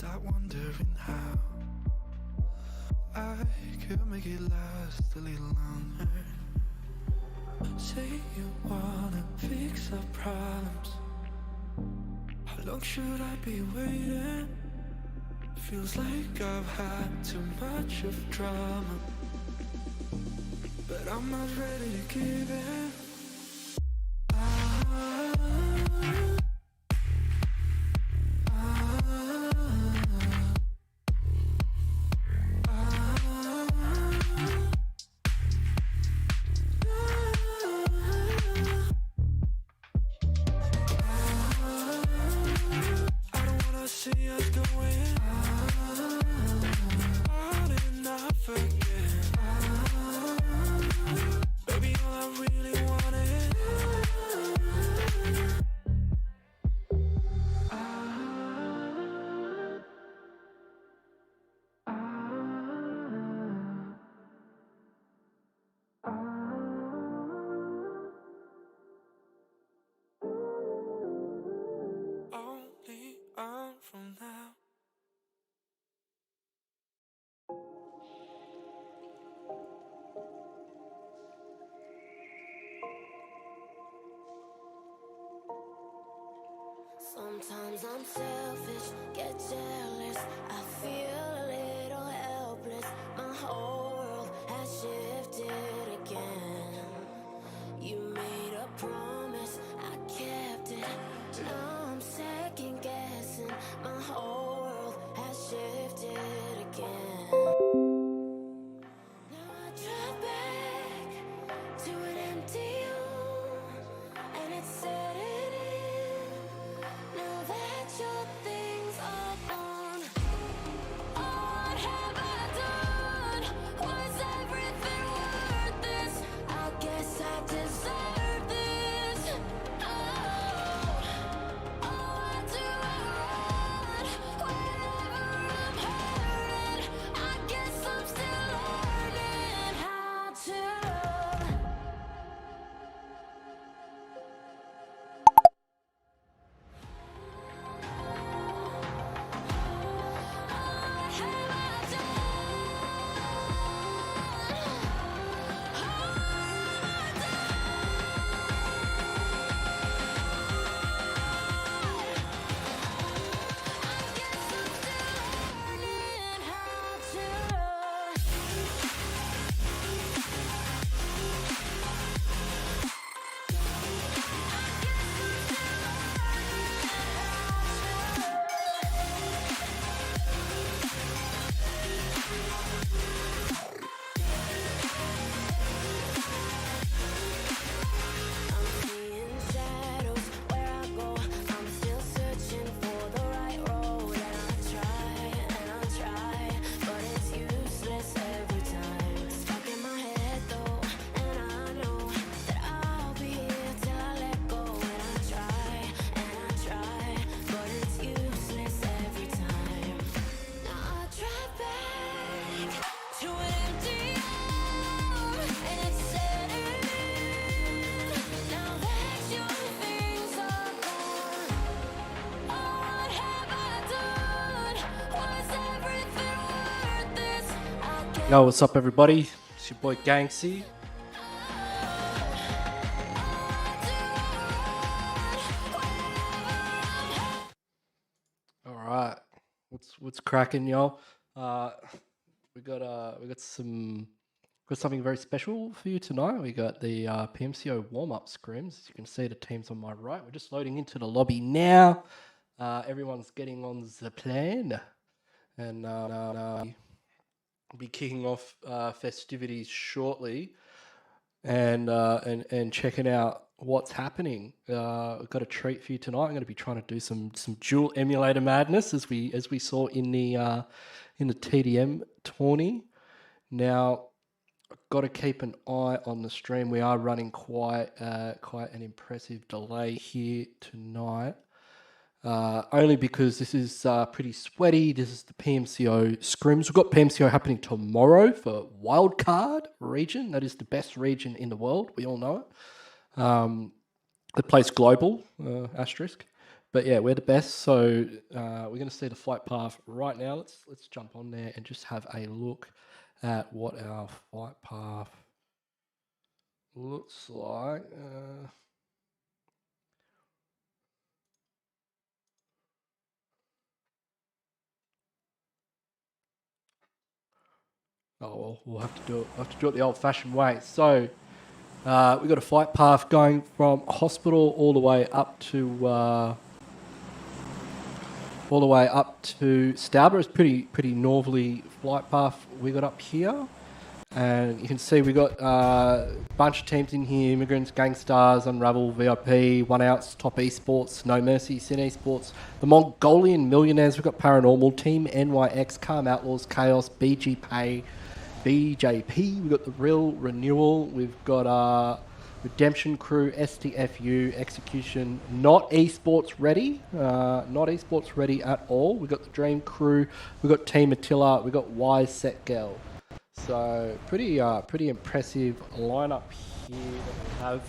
start wondering how I could make it last a little longer. Say you wanna fix our problems. How long should I be waiting? Feels like I've had too much of drama, but I'm not ready to give in. Only on from now. Sometimes I'm selfish, get jealous. I feel a little helpless. My whole world has shifted again. You made a promise, I kept it. Now I'm second guessing. My whole world has shifted again. Now I drive back to an empty room, and it's setting in. Now that your things are gone, what have I done? Was everything worth this? I guess I deserve this. Why do I run whenever I'm hurting? I guess I'm still learning how to run. Yo, what's up, everybody? It's your boy Ganksy. All right, what's cracking, y'all? We got something very special for you tonight. We got the PMCO warm-up scrims. As you can see, the team's on my right. We're just loading into the lobby now. Everyone's getting on the plane, and we'll be kicking off festivities shortly, and checking out what's happening. I've got a treat for you tonight. I'm going to be trying to do some dual emulator madness as we saw in the TDM tourney. Now, I've got to keep an eye on the stream. We are running quite an impressive delay here tonight. Only because this is pretty sweaty. This is the PMCO scrims. We've got PMCO happening tomorrow for wildcard region. That is the best region in the world. We all know it. The place global, asterisk. But yeah, we're the best. So we're going to see the flight path right now. Let's jump on there and just have a look at what our flight path looks like. Oh well, we'll have to do it the old-fashioned way. So we've got a flight path going from hospital all the way up to Stauber. It's pretty northerly flight path we got up here. And you can see we got a bunch of teams in here: Immigrants, Gangstars, Unravel, VIP, One Outs, Top Esports, No Mercy, Sin Esports, the Mongolian Millionaires. We've got Paranormal, Team NYX, Calm Outlaws, Chaos, BG Pay, BJP. We've got the Real Renewal. We've got Redemption Crew, STFU, Execution. Not esports ready. Not esports ready at all. We've got the Dream Crew. We've got Team Attila. We've got Wise Set Girl. So pretty impressive lineup here that we have.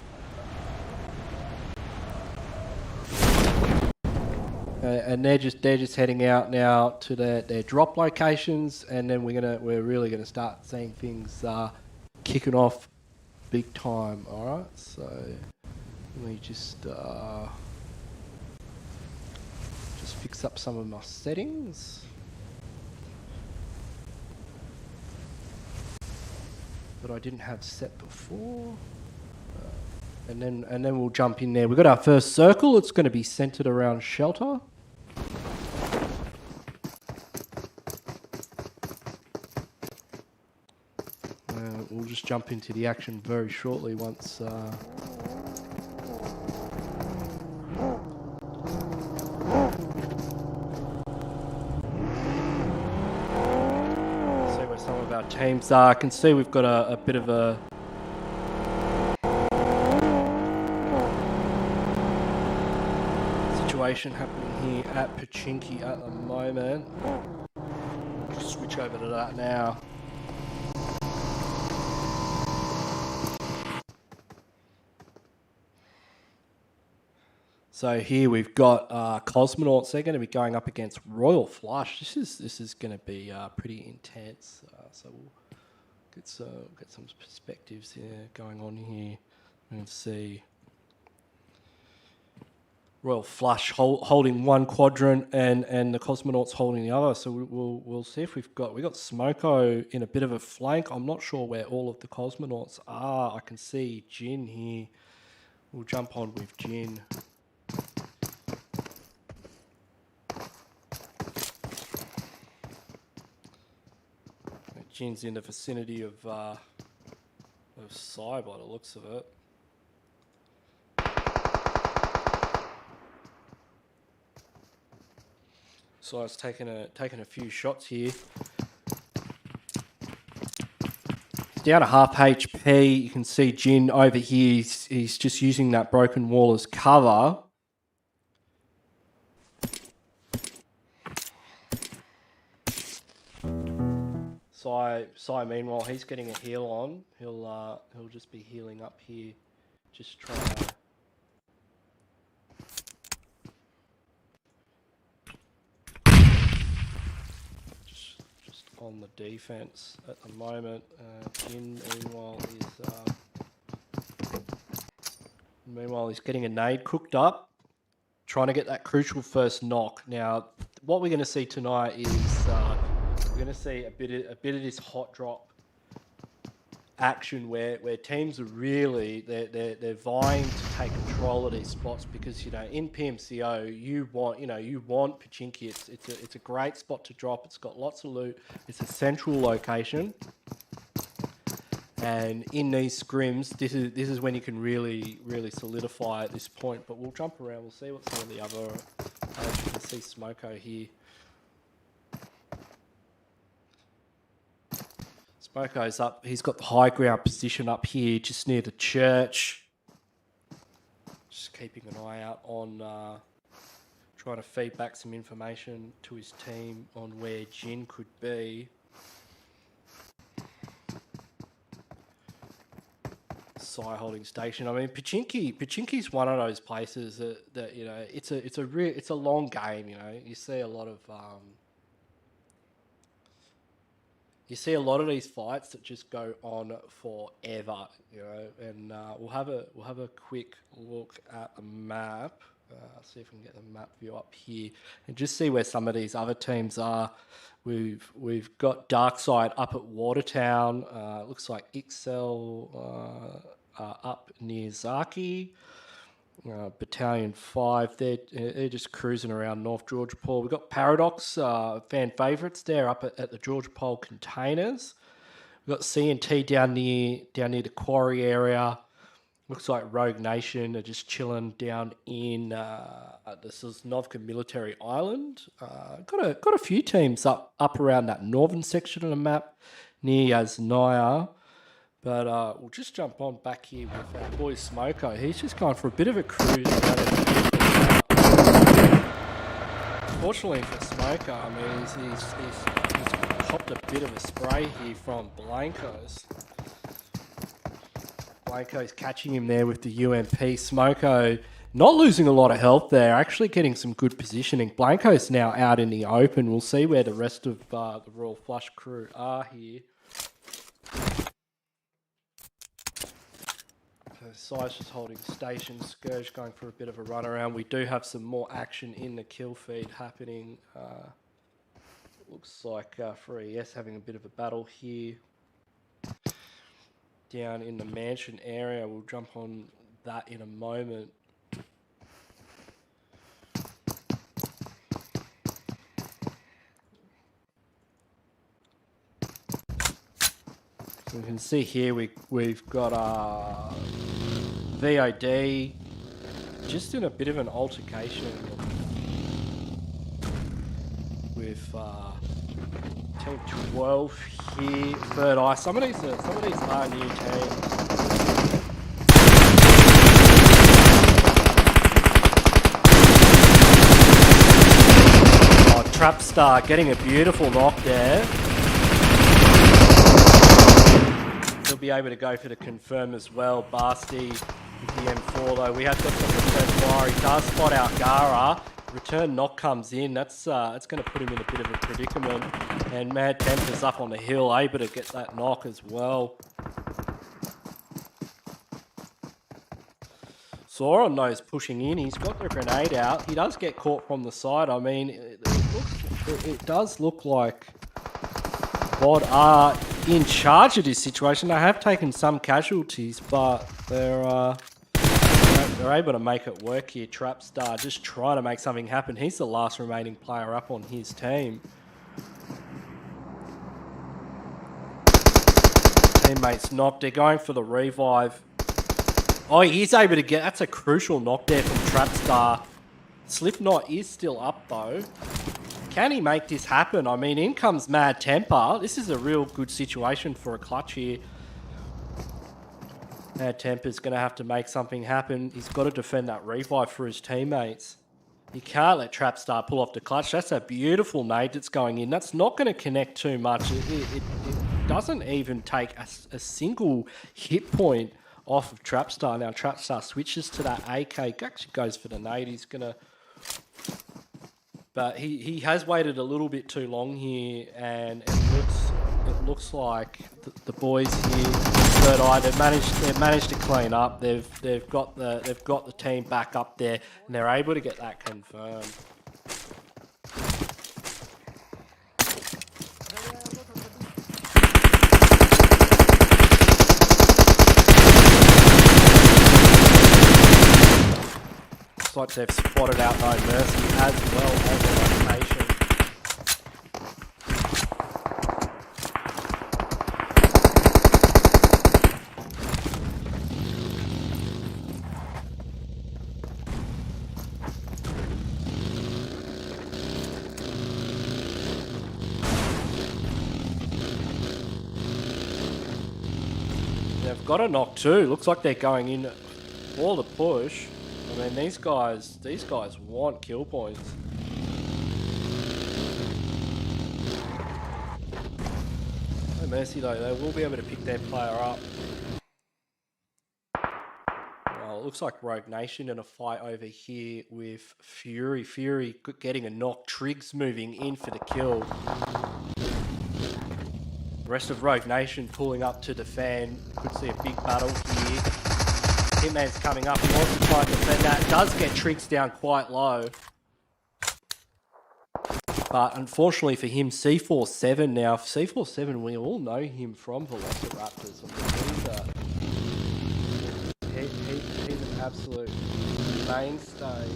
And they're just heading out now to their drop locations, and then we're really gonna start seeing things kicking off big time. All right, so let me just fix up some of my settings. That I didn't have set before, and then we'll jump in there. We've got our first circle. It's going to be centered around shelter. We'll just jump into the action very shortly once. Some of our teams are. I can see we've got a bit of a situation happening here at Pachinki at the moment. Just switch over to that now. So here we've got Cosmonauts. They're going to be going up against Royal Flush. This is going to be pretty intense. So we'll get some perspectives here going on here. We can see Royal Flush holding one quadrant and the Cosmonauts holding the other. So we'll see if we got Smoko in a bit of a flank. I'm not sure where all of the Cosmonauts are. I can see Jin here. We'll jump on with Jin. Jin's in the vicinity of Psy by the looks of it. So it's taken a few shots here. It's down to half HP. You can see Jin over here. He's just using that broken wall as cover. Psy, meanwhile, he's getting a heal on. He'll just be healing up here, just trying to. Just on the defense at the moment. Jin, meanwhile, he's getting a nade cooked up, trying to get that crucial first knock. Now, what we're going to see tonight is. We're going to see a bit of this hot drop action where teams are really they're vying to take control of these spots because in PMCO you want Pachinki. It's a great spot to drop. It's got lots of loot. It's a central location, and in these scrims, this is when you can really solidify at this point. But we'll jump around. We'll see what some of the other. You can see Smoko here. Smoko's up. He's got the high ground position up here, just near the church. Just keeping an eye out on trying to feed back some information to his team on where Jin could be. Psy holding station. I mean, Pachinki's one of those places that you know, it's a long game. You know, you see a lot of these fights that just go on forever. You know, and we'll have a quick look at the map. See if we can get the map view up here and just see where some of these other teams are. We've got Darkside up at Watertown. Looks like Ixel up near Zaki. Battalion 5, they're just cruising around North Georgia Pole. We've got Paradox, fan favourites there up at the Georgia Pole containers. We've got C&T down near the quarry area. Looks like Rogue Nation are just chilling down in this is Novka Military Island. Got a few teams up around that northern section of the map near Yaznaya. But we'll just jump on back here with our boy Smoko. He's just going for a bit of a cruise around it. Fortunately for Smoko, I mean, he's popped a bit of a spray here from Blanco's. Blanco's catching him there with the UMP. Smoko not losing a lot of health there, actually getting some good positioning. Blanco's now out in the open. We'll see where the rest of the Royal Flush crew are here. Sai's just holding station. Scourge going for a bit of a run around. We do have some more action in the kill feed happening. Looks like 3ES having a bit of a battle here. Down in the mansion area. We'll jump on that in a moment. So we can see here we've got VOD just in a bit of an altercation with Team 12 here, Third Eye. Some of these are new teams. Oh, Trapstar getting a beautiful knock there. He'll be able to go for the confirm as well. Basti with the M4 though. We have got some return fire. He does spot out Gara. Return knock comes in. That's going to put him in a bit of a predicament. And Mad Temper's up on the hill, able to get that knock as well. Sauron knows pushing in. He's got the grenade out. He does get caught from the side. I mean, it does look like VOD are in charge of this situation. They have taken some casualties, but they're able to make it work here. Trapstar just trying to make something happen. He's the last remaining player up on his team. Teammates knocked. They're going for the revive. Oh, he's able to get... That's a crucial knock there from Trapstar. Slipknot is still up, though. Can he make this happen? I mean, in comes Mad Temper. This is a real good situation for a clutch here. Mad Temper's going to have to make something happen. He's got to defend that revive for his teammates. You can't let Trapstar pull off the clutch. That's a beautiful nade that's going in. That's not going to connect too much. It doesn't even take a single hit point off of Trapstar. Now Trapstar switches to that AK. Actually goes for the nade. He's going to... But he has waited a little bit too long here, and it looks like the boys here, Third Eye, they've managed to clean up. They've got the team back up there, and they're able to get that confirmed. Looks like they've spotted out No Mercy as well as the location. They've got a knock too. Looks like they're going in for the push. I mean, these guys want kill points. No mercy though, they will be able to pick their player up. looks like Rogue Nation in a fight over here with Fury. Fury getting a knock. Triggs moving in for the kill. The rest of Rogue Nation pulling up to defend. Could see a big battle here. Hitman's coming up. He wants to try and defend that. Does get Triggs down quite low. But unfortunately for him, C47 now. C47, we all know him from Velociraptors. I mean, he's an absolute mainstay.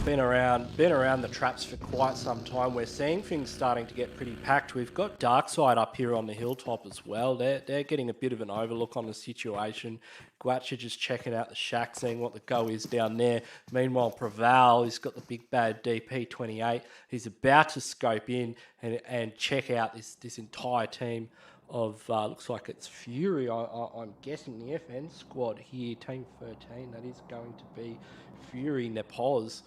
Been around the traps for quite some time. We're seeing things starting to get pretty packed. We've got Darkside up here on the hilltop as well. They're getting a bit of an overlook on the situation. Guatcha just checking out the shack, seeing what the go is down there. Meanwhile, Preval, he's got the big bad DP28. He's about to scope in and check out this entire team of, looks like it's Fury. I'm guessing the FN squad here, Team 13, that is going to be Fury, Nepos,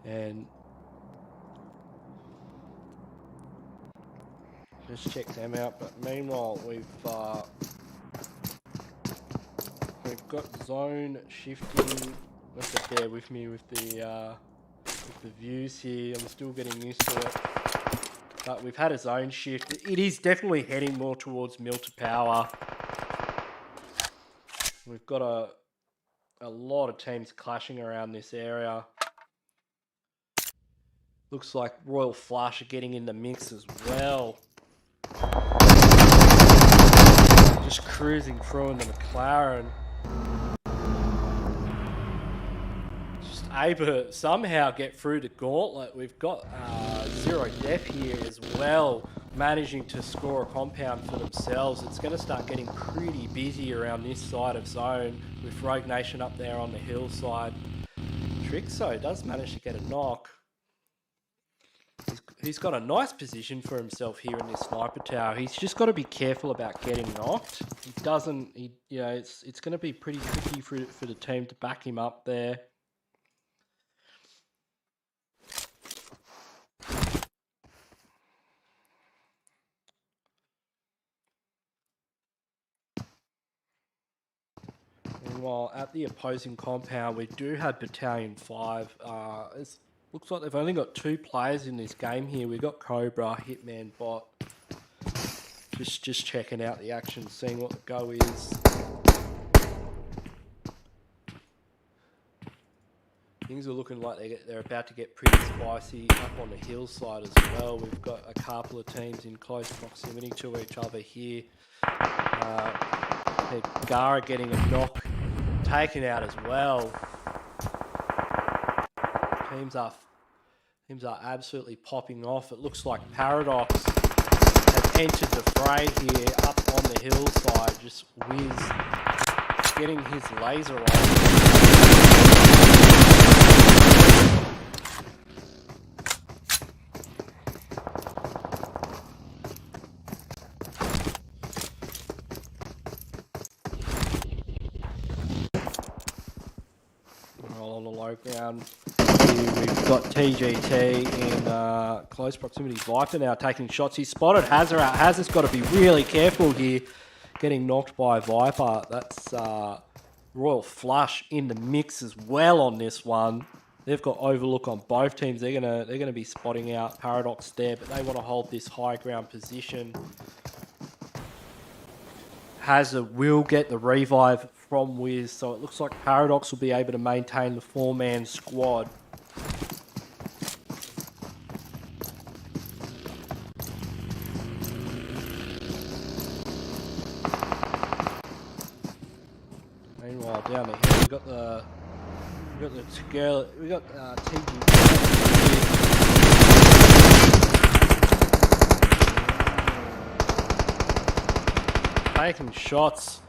and just check them out. But meanwhile, we've got zone shifting. Let's just bear with me with the views here. I'm still getting used to it. But we've had a zone shift. It is definitely heading more towards mill to power. We've got a lot of teams clashing around this area. Looks like Royal Flush are getting in the mix as well. Just cruising through in the McLaren. Just able to somehow get through the gauntlet. We've got Zero Death here as well, managing to score a compound for themselves. It's going to start getting pretty busy around this side of zone with Rogue Nation up there on the hillside. Trixo does manage to get a knock. He's got a nice position for himself here in this sniper tower. He's just got to be careful about getting knocked. It's going to be pretty tricky for the team to back him up there. Meanwhile, at the opposing compound, we do have Battalion 5. It looks like they've only got 2 players in this game here. We've got Cobra, Hitman, Bot. Just checking out the action, seeing what the go is. Things are looking like they're about to get pretty spicy up on the hillside as well. We've got a couple of teams in close proximity to each other here. Gara getting a knock, taken out as well. Teams are absolutely popping off. It looks like Paradox has entered the fray here up on the hillside. Just Wiz getting his laser on. On the low ground. We've got TGT in close proximity. Viper now taking shots. He's spotted Hazard out. Hazard's got to be really careful here. Getting knocked by Viper. That's Royal Flush in the mix as well on this one. They've got overlook on both teams. They're gonna be spotting out Paradox there, but they want to hold this high ground position. Hazard will get the revive from Wiz, so it looks like Paradox will be able to maintain the 4-man squad. Meanwhile, down the hill, we got TG. Taking shots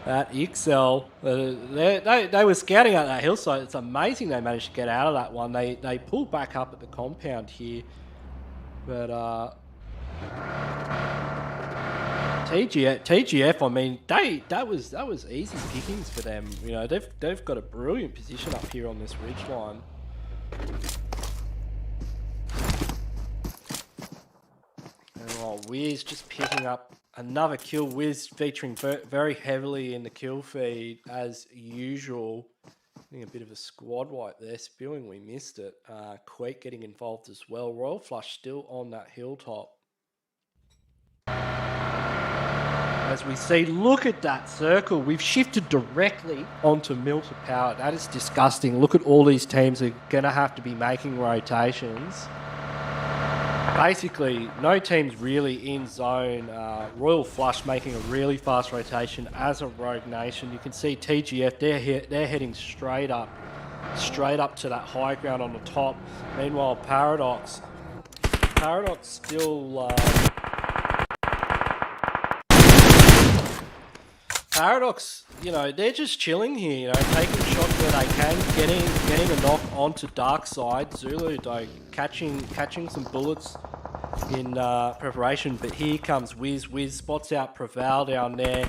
at XL. They were scouting out that hillside. It's amazing they managed to get out of that one. They pulled back up at the compound here, but TGF. I mean, that was easy pickings for them. You know, they've got a brilliant position up here on this ridge line. Oh, Wiz just picking up another kill. Wiz featuring very heavily in the kill feed as usual. Getting a bit of a squad wipe there. Spewing, we missed it. Quake getting involved as well. Royal Flush still on that hilltop. As we see, look at that circle. We've shifted directly onto Milter Power. That is disgusting. Look at all these teams are going to have to be making rotations. Basically, no team's really in zone. Royal Flush making a really fast rotation as a Rogue Nation. You can see TGF, they're heading straight up to that high ground on the top. Meanwhile, Paradox still... Paradox, you know, they're just chilling here, you know, taking shots where they can, getting a knock onto Dark Side. Zulu, though, catching some bullets in preparation, but here comes Wiz. Wiz spots out Preval down there.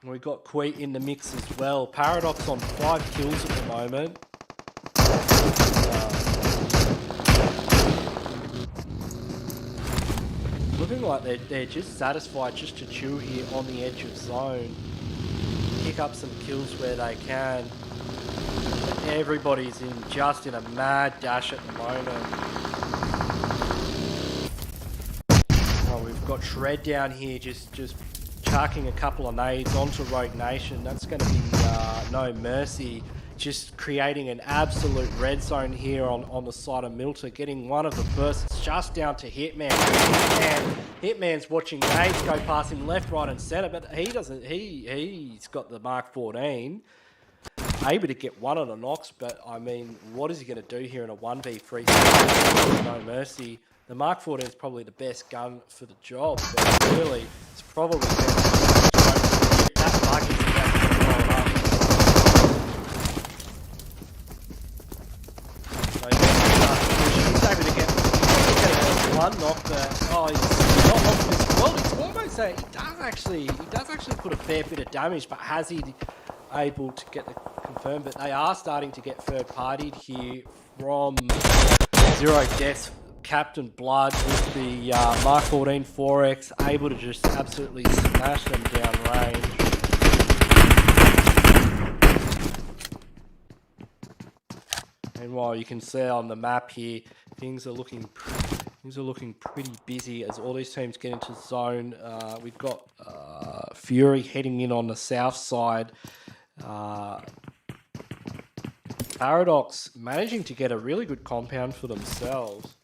We've got Queet in the mix as well. Paradox on 5 kills at the moment. Looking like they're just satisfied just to chill here on the edge of zone. Pick up some kills where they can. But everybody's just in a mad dash at the moment. Oh, we've got Shred down here just chucking a couple of nades onto Rogue Nation. That's going to be no mercy. Just creating an absolute red zone here on the side of Milter, getting one of the bursts just down to Hitman. Hitman's watching nades go past him left, right and centre, but he doesn't, he's got the Mark 14. Able to get one of the knocks, but I mean, what is he going to do here in a 1v3? No mercy. The Mark 14 is probably the best gun for the job, but really, it's probably that bug is about to blow it up. He's able to get one knock there. Oh, he's not off this. Well, it's almost he does actually put a fair bit of damage, but has he able to get the confirm? But they are starting to get third partied here from Zero Deaths. Captain Blood with the Mark 14 4X, able to just absolutely smash them down range. Meanwhile, you can see on the map here, things are looking pretty busy as all these teams get into zone. We've got Fury heading in on the south side. Paradox managing to get a really good compound for themselves.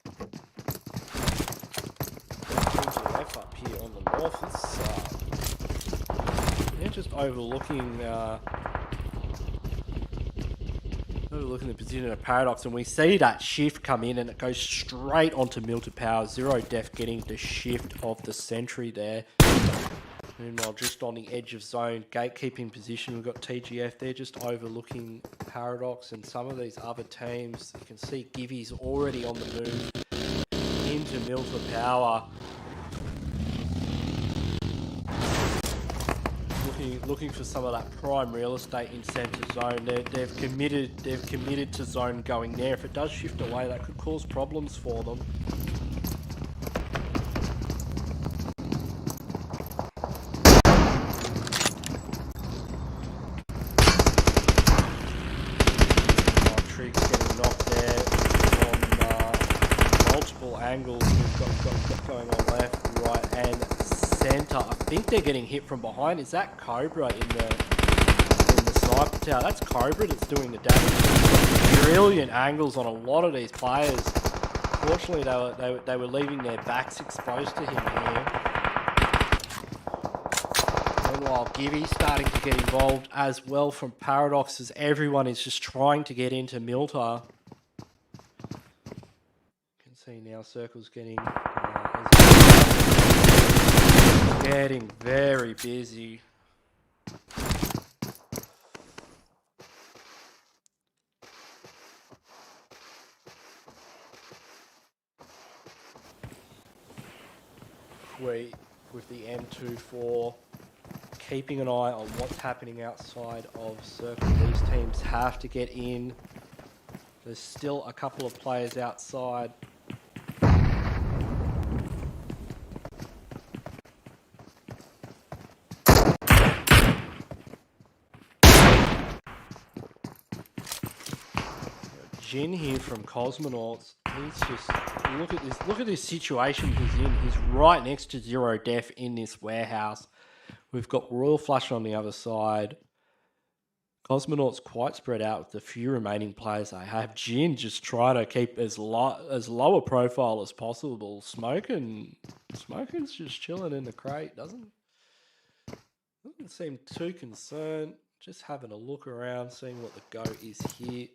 F up here on the north. They're just overlooking the position of Paradox, and we see that shift come in and it goes straight onto Milter Power. Zero Death getting the shift of the sentry there. Meanwhile, just on the edge of zone, gatekeeping position, we've got TGF. They're just overlooking Paradox and some of these other teams. You can see Givvy's already on the move into Milter Power. Looking for some of that prime real estate in centre zone. They've committed to zone going there. If it does shift away, that could cause problems for them. Triggs getting knocked there from multiple angles. We've got going on left, right, and centre. I think they're getting hit from behind. Is that Cobra in the sniper tower? That's Cobra that's doing the damage. Brilliant angles on a lot of these players. Fortunately, they were leaving their backs exposed to him here. Meanwhile, Givvy's starting to get involved as well from Paradox as everyone is just trying to get into Milter. You can see now Circle's getting very busy. Queet with the M24, keeping an eye on what's happening outside of Circle. These teams have to get in. There's still a couple of players outside. Jin here from Cosmonauts. He's just look at this situation he's in. He's right next to Zero Def in this warehouse. We've got Royal Flush on the other side. Cosmonauts quite spread out with the few remaining players they have. Jin just trying to keep as low a profile as possible. Smoking's just chilling in the crate, doesn't seem too concerned. Just having a look around, seeing what the go is here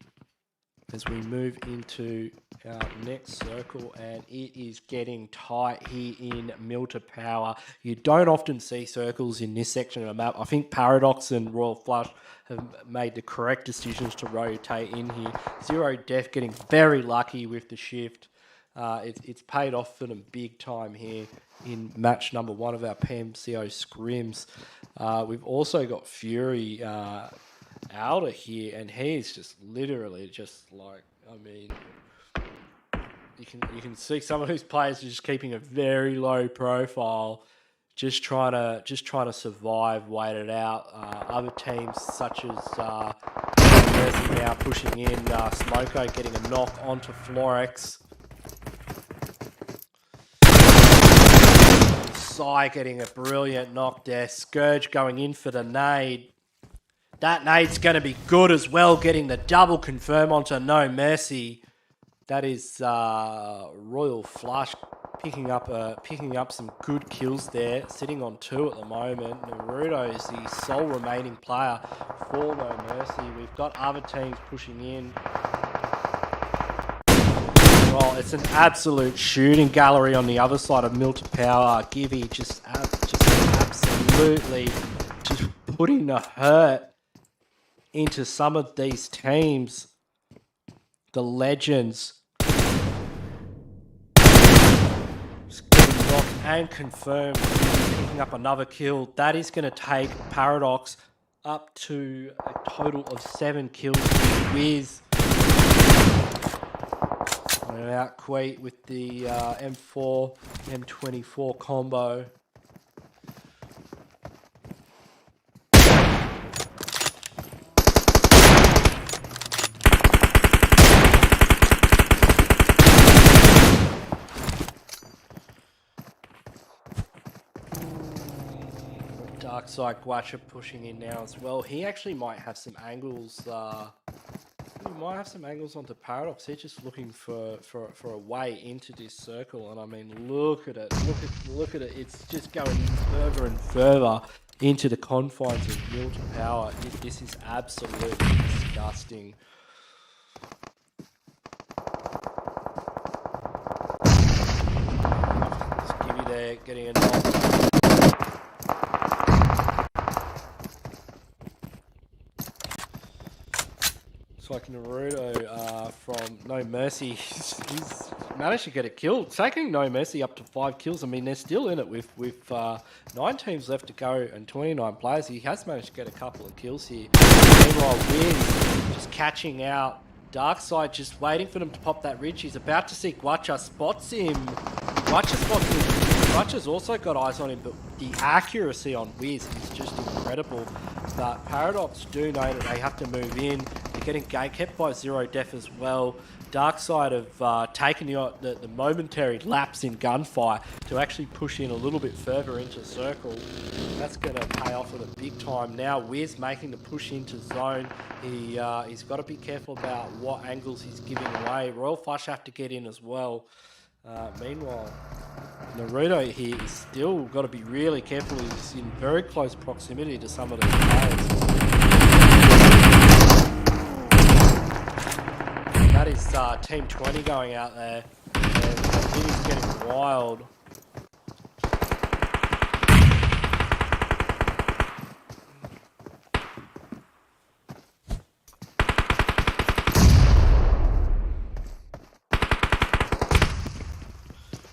as we move into our next circle, and it is getting tight here in Mill to Power. You don't often see circles in this section of the map. I think Paradox and Royal Flush have made the correct decisions to rotate in here. Zero Def getting very lucky with the shift. It's paid off for them big time here in match number 1 of our PMCO scrims. We've also got Fury out of here, and he's just literally just like, I mean, you can see some of these players are just keeping a very low profile, just trying to survive, wait it out. Other teams such as Mercy now pushing in, Smoko getting a knock onto Florex. Sai getting a brilliant knock there. Scourge going in for the nade. That nade's going to be good as well, getting the double confirm onto No Mercy. That is Royal Flush picking up some good kills there, sitting on 2 at the moment. Naruto is the sole remaining player for No Mercy. We've got other teams pushing in. Well, it's an absolute shooting gallery on the other side of Mill to Power. Gibby just absolutely just putting the hurt into some of these teams. The legends. Just getting knocked and confirmed. Picking up another kill. That is going to take Paradox up to a total of 7 kills with an outquake with the M4, M24 combo. Darkside Guacha pushing in now as well. He actually might have some angles. He might have some angles onto Paradox. He's just looking for a way into this circle, and I mean, look at it. Look at it. It's just going further and further into the confines of Mill to Power. This is absolutely disgusting. Just Gibby there getting a knock. Like Naruto from No Mercy, he's managed to get a kill, taking No Mercy up to 5 kills. I mean, they're still in it with 9 teams left to go and 29 players. He has managed to get a couple of kills here. Meanwhile, Wiz just catching out. Darkside just waiting for them to pop that ridge. He's about to see Guacha, spots him. Guacha spots him. Guacha's also got eyes on him, but the accuracy on Wiz is just incredible. But Paradox do know that they have to move in. They're getting kept by Zero Def as well. Darkside have taken the momentary lapse in gunfire to actually push in a little bit further into circle. That's going to pay off at a big time. Now Wiz making the push into zone. He's got to be careful about what angles he's giving away. Royal Flush have to get in as well. Meanwhile, Naruto here is still got to be really careful. He's in very close proximity to some of these players. That is Team 20 going out there, and it is getting wild.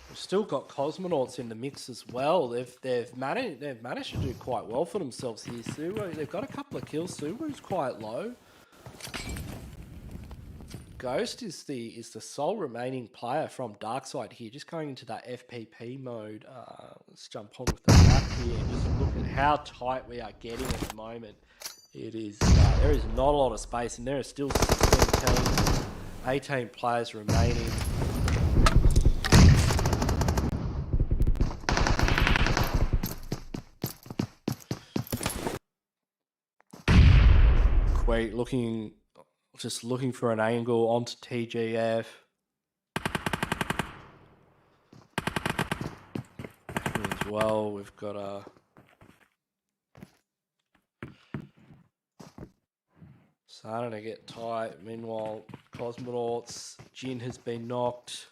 We've still got Cosmonauts in the mix as well. They've managed to do quite well for themselves here. Suwo, they've got a couple of kills. Suwo's quite low. Ghost is the sole remaining player from Darkside here, just going into that FPP mode. Let's jump on with the map here and just look at how tight we are getting at the moment. It is there is not a lot of space, and there are still 16 teams 18 players remaining. Quake just looking for an angle onto TGF. As well, we've got a starting to get tight. Meanwhile, Cosmonauts, Jin has been knocked.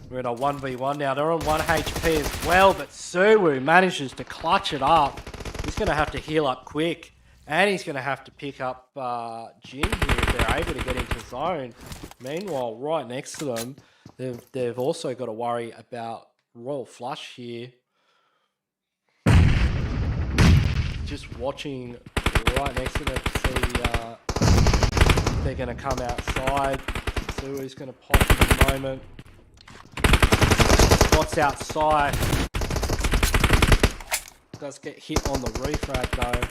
We're in a 1v1 now. They're on 1 HP as well, but Suwu manages to clutch it up. He's going to have to heal up quick, and he's going to have to pick up Jin here if they're able to get into zone. Meanwhile, right next to them, they've also got to worry about Royal Flush here. Just watching right next to them to see if they're going to come outside. Suwu's going to pop in a moment. Spots outside. Does get hit on the refrag though.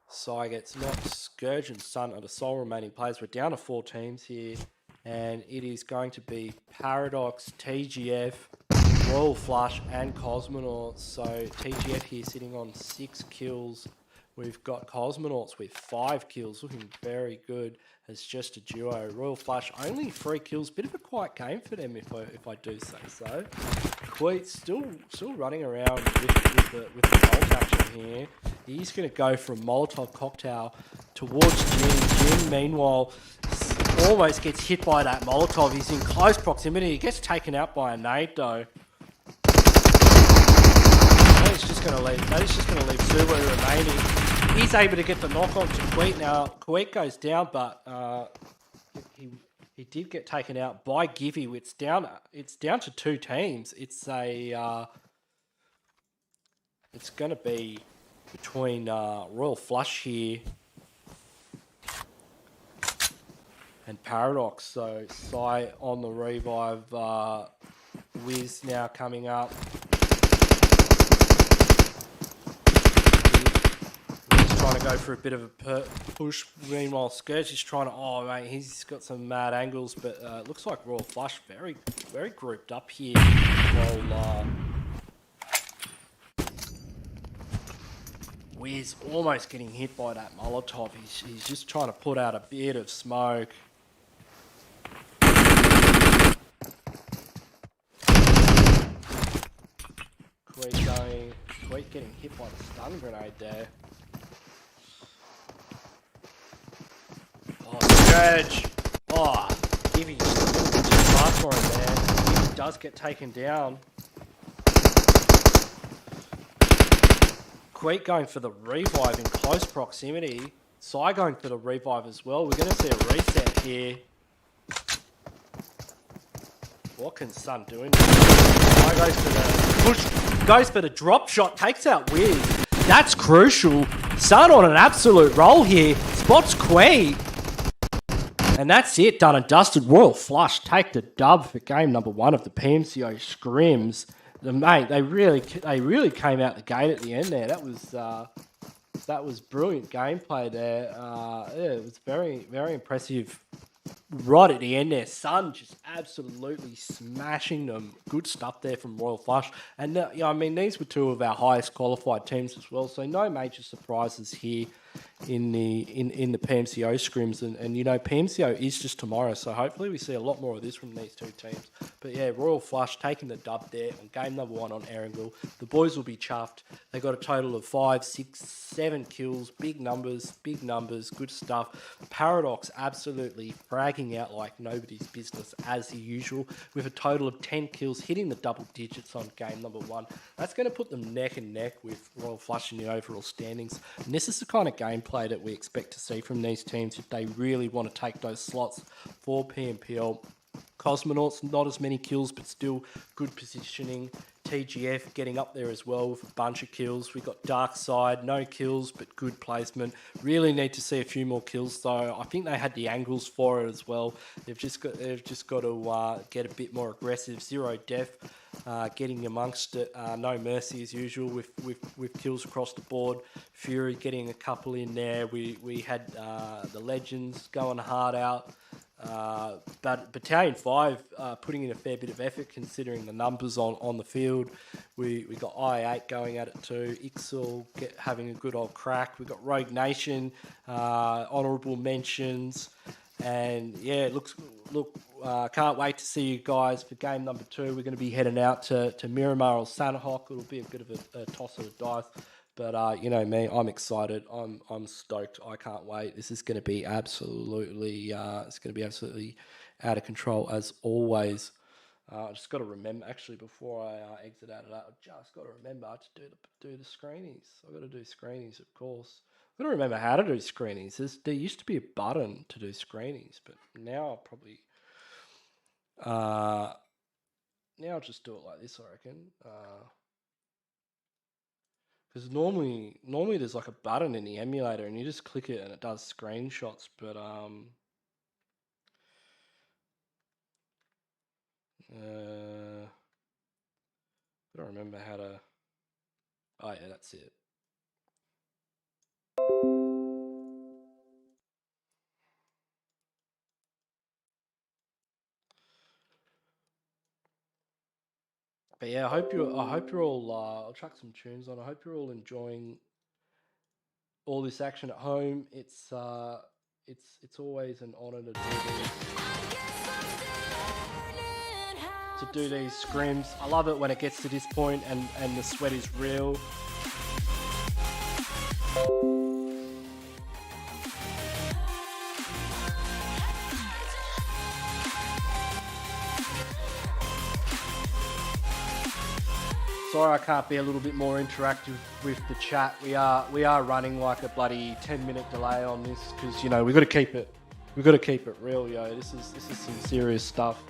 Sai gets knocked. Scourge and Sun are the sole remaining players. We're down to 4 teams here. And it is going to be Paradox, TGF, Royal Flush and Cosmonauts. So TGF here sitting on 6 kills. We've got Cosmonauts with 5 kills, looking very good as just a duo. Royal Flush only 3 kills, bit of a quiet game for them if I do say so. Queet still running around with the bolt action here. He's going to go from Molotov cocktail towards Jin. Jin meanwhile almost gets hit by that Molotov. He's in close proximity. He gets taken out by a nade though. That is just going to leave Suwu remaining. He's able to get the knock on to Queet. Now, Queet goes down, but he did get taken out by Givey. It's down to 2 teams. It's going to be between Royal Flush here and Paradox. So, Sai on the revive. Wiz now coming up. Trying to go for a bit of a push. Meanwhile, Scourge is trying to. Oh mate, he's got some mad angles, but it looks like Royal Flush very grouped up here. While Wiz almost getting hit by that Molotov. He's just trying to put out a bit of smoke. Queet getting hit by the stun grenade there. Scourge. Oh, Givey just fast for him there. Givey does get taken down. Queet going for the revive in close proximity. Sai going for the revive as well. We're going to see a reset here. What can Sun do? Sai goes for the push, goes for the drop shot, takes out Wiz. That's crucial. Sun on an absolute roll here. Spots Queet. And that's it, done and dusted. Royal Flush take the dub for game number 1 of the PMCO scrims. Mate, they really came out the gate at the end there. That was brilliant gameplay there. Yeah, it was very impressive. Right at the end there, Sun just absolutely smashing them. Good stuff there from Royal Flush. And I mean, these were 2 of our highest qualified teams as well. So no major surprises here in the PMCO scrims, and you know, PMCO is just tomorrow, so hopefully we see a lot more of this from these 2 teams. But yeah, Royal Flush taking the dub there on game number 1 on Erringville. The boys will be chuffed. They got a total of 5, 6, 7 kills, big numbers, good stuff. Paradox absolutely fragging out like nobody's business as usual, with a total of 10 kills, hitting the double digits on game number 1. That's going to put them neck and neck with Royal Flush in the overall standings, and this is the kind of gameplay that we expect to see from these teams if they really want to take those slots for PMPL. Cosmonauts, not as many kills, but still good positioning. TGF getting up there as well with a bunch of kills. We got Dark Side, no kills, but good placement. Really need to see a few more kills though. I think they had the angles for it as well. They've just got to get a bit more aggressive. Zero Death, getting amongst it. No mercy as usual with kills across the board. Fury getting a couple in there. We had the Legends going hard out. But Battalion 5 putting in a fair bit of effort considering the numbers on the field. We got I8 going at it too. Ixel having a good old crack. We got Rogue Nation, honourable mentions. And yeah, can't wait to see you guys for game number 2. We're going to be heading out to Miramar or Sanahawk. It'll be a bit of a toss of the dice. But you know me, I'm excited. I'm stoked. I can't wait. This is going to be absolutely out of control as always. I just got to remember actually before I exit out of that. I just got to remember to do the screenings. I got to do screenings, of course. I got to remember how to do screenings. There used to be a button to do screenings, but now I'll probably now I'll just do it like this. I reckon. Because normally there's like a button in the emulator and you just click it and it does screenshots, but I don't remember how to. Oh yeah, that's it. But yeah, I hope you're all. I'll chuck some tunes on. I hope you're all enjoying all this action at home. It's always an honour to do these scrims. I love it when it gets to this point and the sweat is real. Sorry I can't be a little bit more interactive with the chat. We are running like a bloody 10-minute delay on this because you know we've got to keep it real, yo. This is some serious stuff.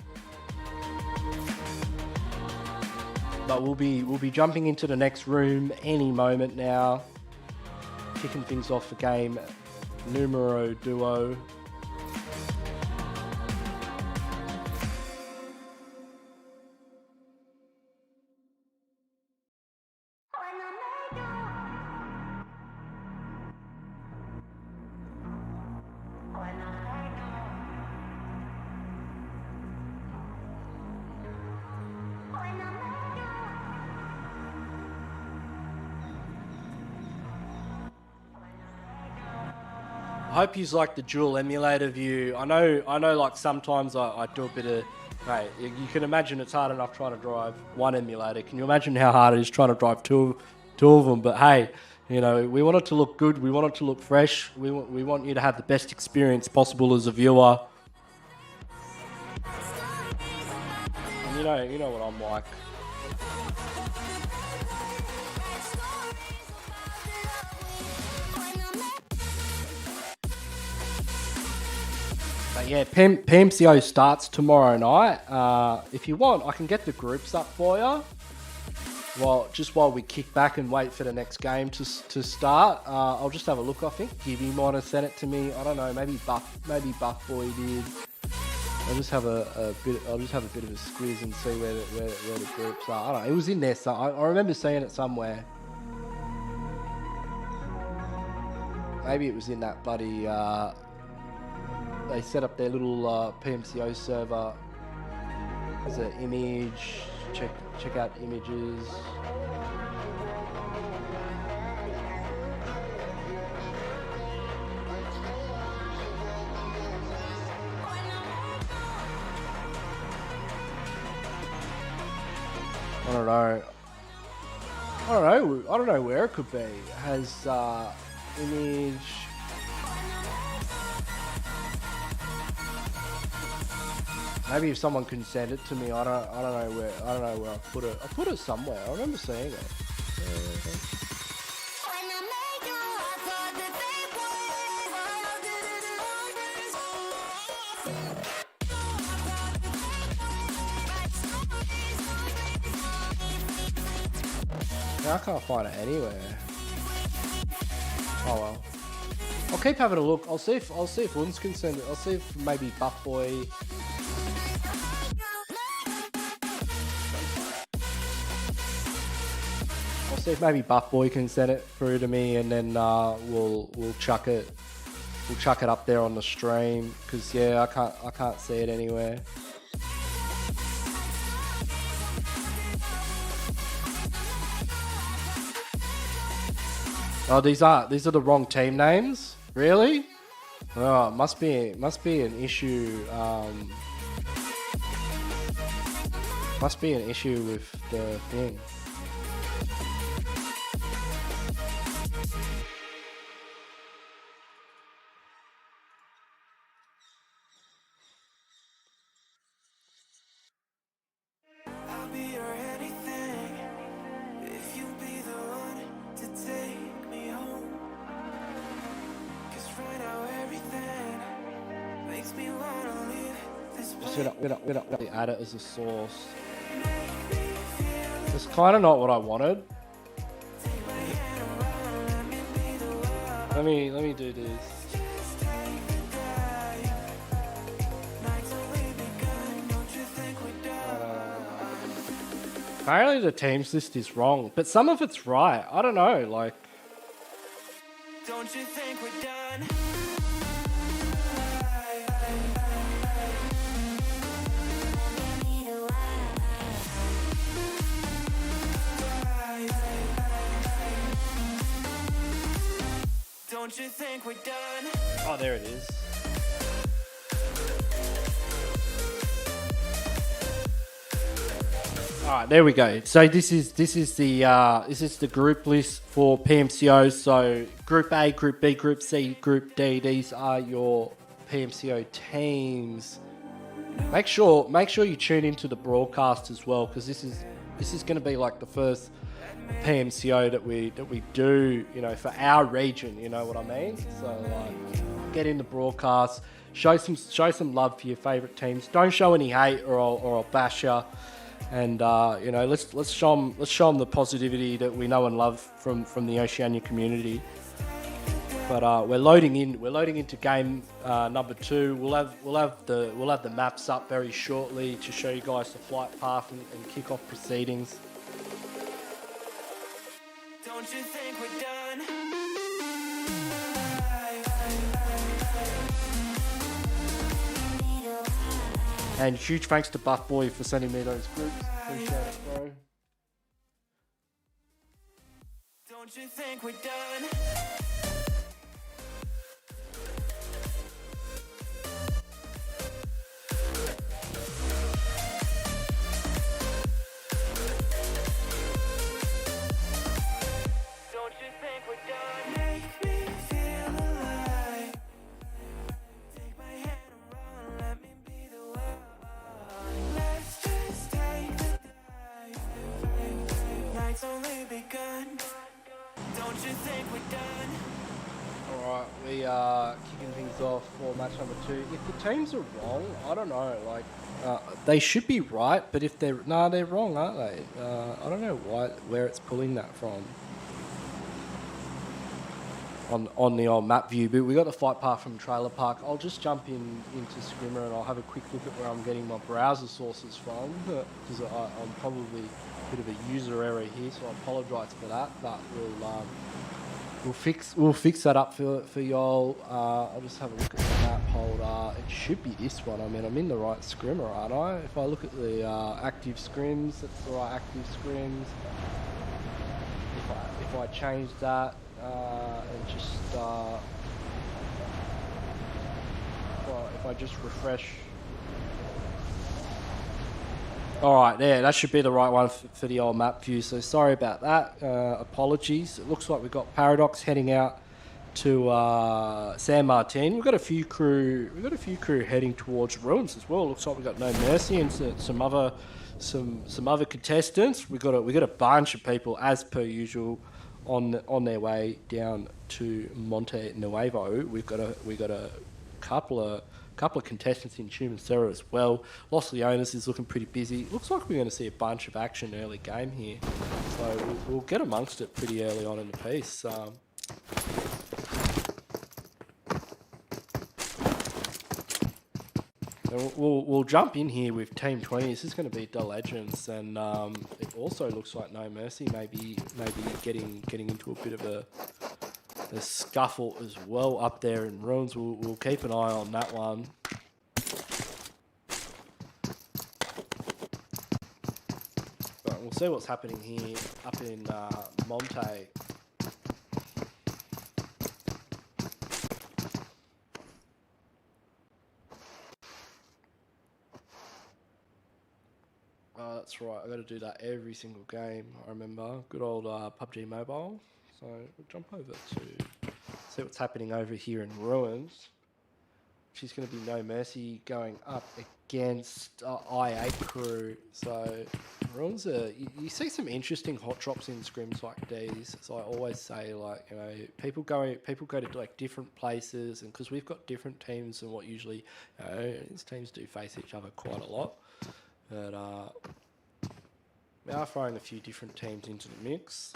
But we'll be jumping into the next room any moment now. Kicking things off for game numero duo. I hope you like the dual emulator view. I know like sometimes I do a bit of, hey, you can imagine it's hard enough trying to drive one emulator. Can you imagine how hard it is trying to drive two of them? But hey, you know, we want it to look good. We want it to look fresh. We want you to have the best experience possible as a viewer. And you know what I'm like. But yeah, PMCO starts tomorrow night. If you want, I can get the groups up for you. While we kick back and wait for the next game to start. I'll just have a look. I think Gibby might have sent it to me. I don't know. Maybe Buff Boy did. I'll just have a bit of a squiz and see where the groups are. I don't know. It was in there. So I remember seeing it somewhere. Maybe it was in that bloody. They set up their little PMCO server. There's an image. Check out images. I don't know where it could be. It has image. Maybe if someone can send it to me, I don't know where I put it. I put it somewhere. I remember seeing it. I can't find it anywhere. Oh well. I'll keep having a look. I'll see if Uns can send it. I'll see if maybe Buff Boy. I'll see if maybe Buff Boy can send it through to me, and then we'll chuck it. We'll chuck it up there on the stream, because yeah, I can't see it anywhere. Oh, these are the wrong team names? Really? Oh, must be an issue. Must be an issue with the thing. I'll be your anything if you be the one to take me home. 'Cause right now everything makes me wanna leave this place. We're not add it as a source. It's kind of not what I wanted. Let me do this. Apparently the teams list is wrong, but some of it's right. I don't know, like. Don't you think we're done? Don't you think we're done? Oh, there it is. All right, there we go. So this is the group list for PMCO. So Group A, Group B, Group C, Group D. These are your PMCO teams. Make sure you tune into the broadcast as well, because this is going to be like the first PMCO that we do, you know, for our region. You know what I mean? So like, get in the broadcast, show some love for your favourite teams. Don't show any hate, or I'll bash you. And you know, let's show them the positivity that we know and love from the Oceania community. But we're loading into game number 2. We'll have the maps up very shortly to show you guys the flight path and kick off proceedings. Don't you think we're done? And huge thanks to Buff Boy for sending me those groups. Appreciate it, bro. Don't you think we're done? Don't you think we're done? Make me feel alive. Take my hand and run, let me be the one. Let's just take the dive. Night's only begun. Don't you think we're done? Alright, we are kicking things off for match number 2. If the teams are wrong, I don't know, like, they should be right, but if they're wrong, aren't they? I don't know where it's pulling that from. On the old map view, but we got the flight path from Trailer Park. I'll just jump into Scrimmer and I'll have a quick look at where I'm getting my browser sources from, because I'm probably a bit of a user error here, so I apologise for that. But we'll fix that up for y'all. I'll just have a look at the map holder. It should be this one. I mean, I'm in the right Scrimmer, aren't I? If I look at the active scrims, that's the right active scrims. If I change that. And just if I just refresh. Alright, there, that should be the right one for the old map view, so sorry about that. Apologies. It looks like we've got Paradox heading out to San Martin. We've got a few crew heading towards Ruins as well. Looks like we've got No Mercy and some other contestants. We've got a bunch of people, as per usual, on their way down to Monte Nuevo. We've got a couple of couple of contestants in Human Serra as well. Lost Leonis is looking pretty busy. Looks like we're going to see a bunch of action early game here. So we'll get amongst it pretty early on in the piece. We'll jump in here with Team 20. This is going to be the Legends, and it also looks like No Mercy maybe getting into a bit of a scuffle as well up there in Ruins. We'll keep an eye on that one. But we'll see what's happening here up in Monte. That's right, I got to do that every single game, I remember. Good old PUBG Mobile. So we'll jump over to see what's happening over here in Ruins. She's going to be No Mercy going up against I8 crew. So Ruins you see some interesting hot drops in scrims like these. So I always say, like, you know, people go to like different places, and because we've got different teams than what usually, you know, these teams do face each other quite a lot. But we are throwing a few different teams into the mix.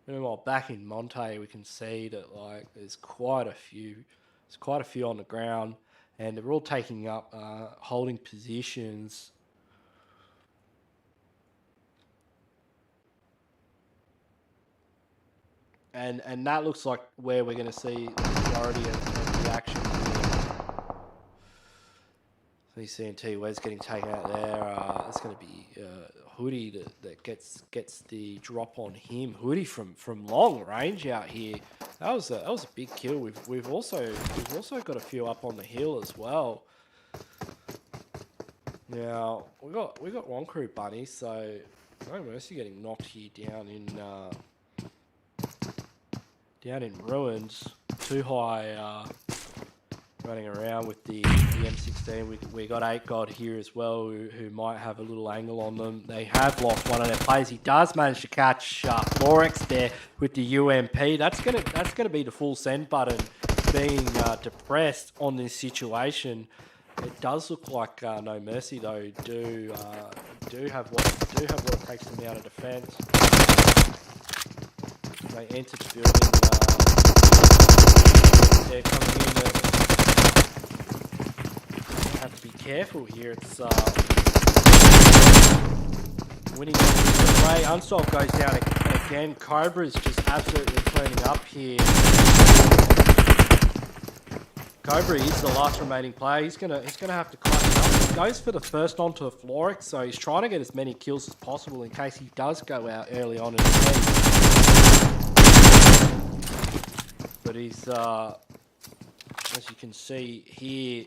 Meanwhile, back in Monte, we can see that like there's quite a few on the ground, and they're all taking up holding positions. And that looks like where we're going to see the majority of the action here. So you see CNT Wes getting taken out there. It's going to be Hoodie that gets the drop on him. Hoodie from long range out here. That was a big kill. We've also got a few up on the hill as well. Now we got one crew bunny, so No Mercy getting knocked here down in Ruins. Too high. Running around with the M16. We got 8 God here as well, who might have a little angle on them. They have lost one of their players. He does manage to catch Florex there with the UMP. That's gonna be the full send button being depressed on this situation. It does look like No Mercy though do have what it takes to mount a defense. They enter the building. They're coming in. Have to be careful here. It's winning the play. Unsolved goes down again. Cobra's just absolutely cleaning up here. Cobra is the last remaining player. He's gonna have to climb up. He goes for the first onto the Florix, so he's trying to get as many kills as possible in case he does go out early on in the game. But he's as you can see here,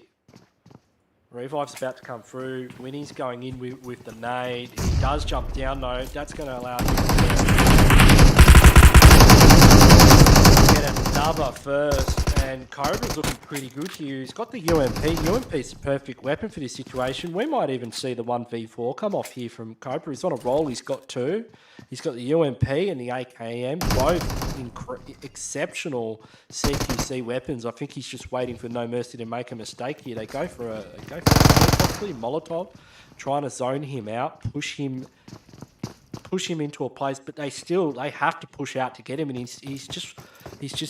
Revive's about to come through. Winnie's going in with the nade. He does jump down though. That's going to allow him to get another first. And Cobra's looking pretty good here. He's got the UMP. UMP's the perfect weapon for this situation. We might even see the 1v4 come off here from Cobra. He's on a roll. He's got 2. He's got the UMP and the AKM. Both exceptional CQC weapons. I think he's just waiting for No Mercy to make a mistake here. They go for possibly Molotov, trying to zone him out, push him into a place, but they have to push out to get him, and he's just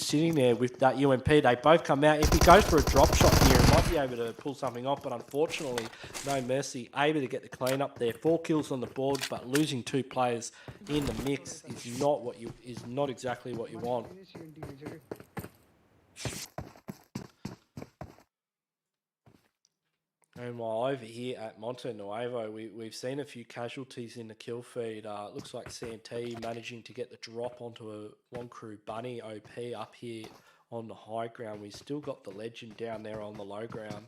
sitting there with that UMP. They both come out. If he goes for a drop shot here, he might be able to pull something off, but unfortunately, No Mercy able to get the clean up there. 4 kills on the board, but losing 2 players in the mix is not exactly what you want. And while over here at Monte Nuevo, we've seen a few casualties in the kill feed. Looks like CNT managing to get the drop onto a 1 crew bunny OP up here on the high ground. We've still got the legend down there on the low ground.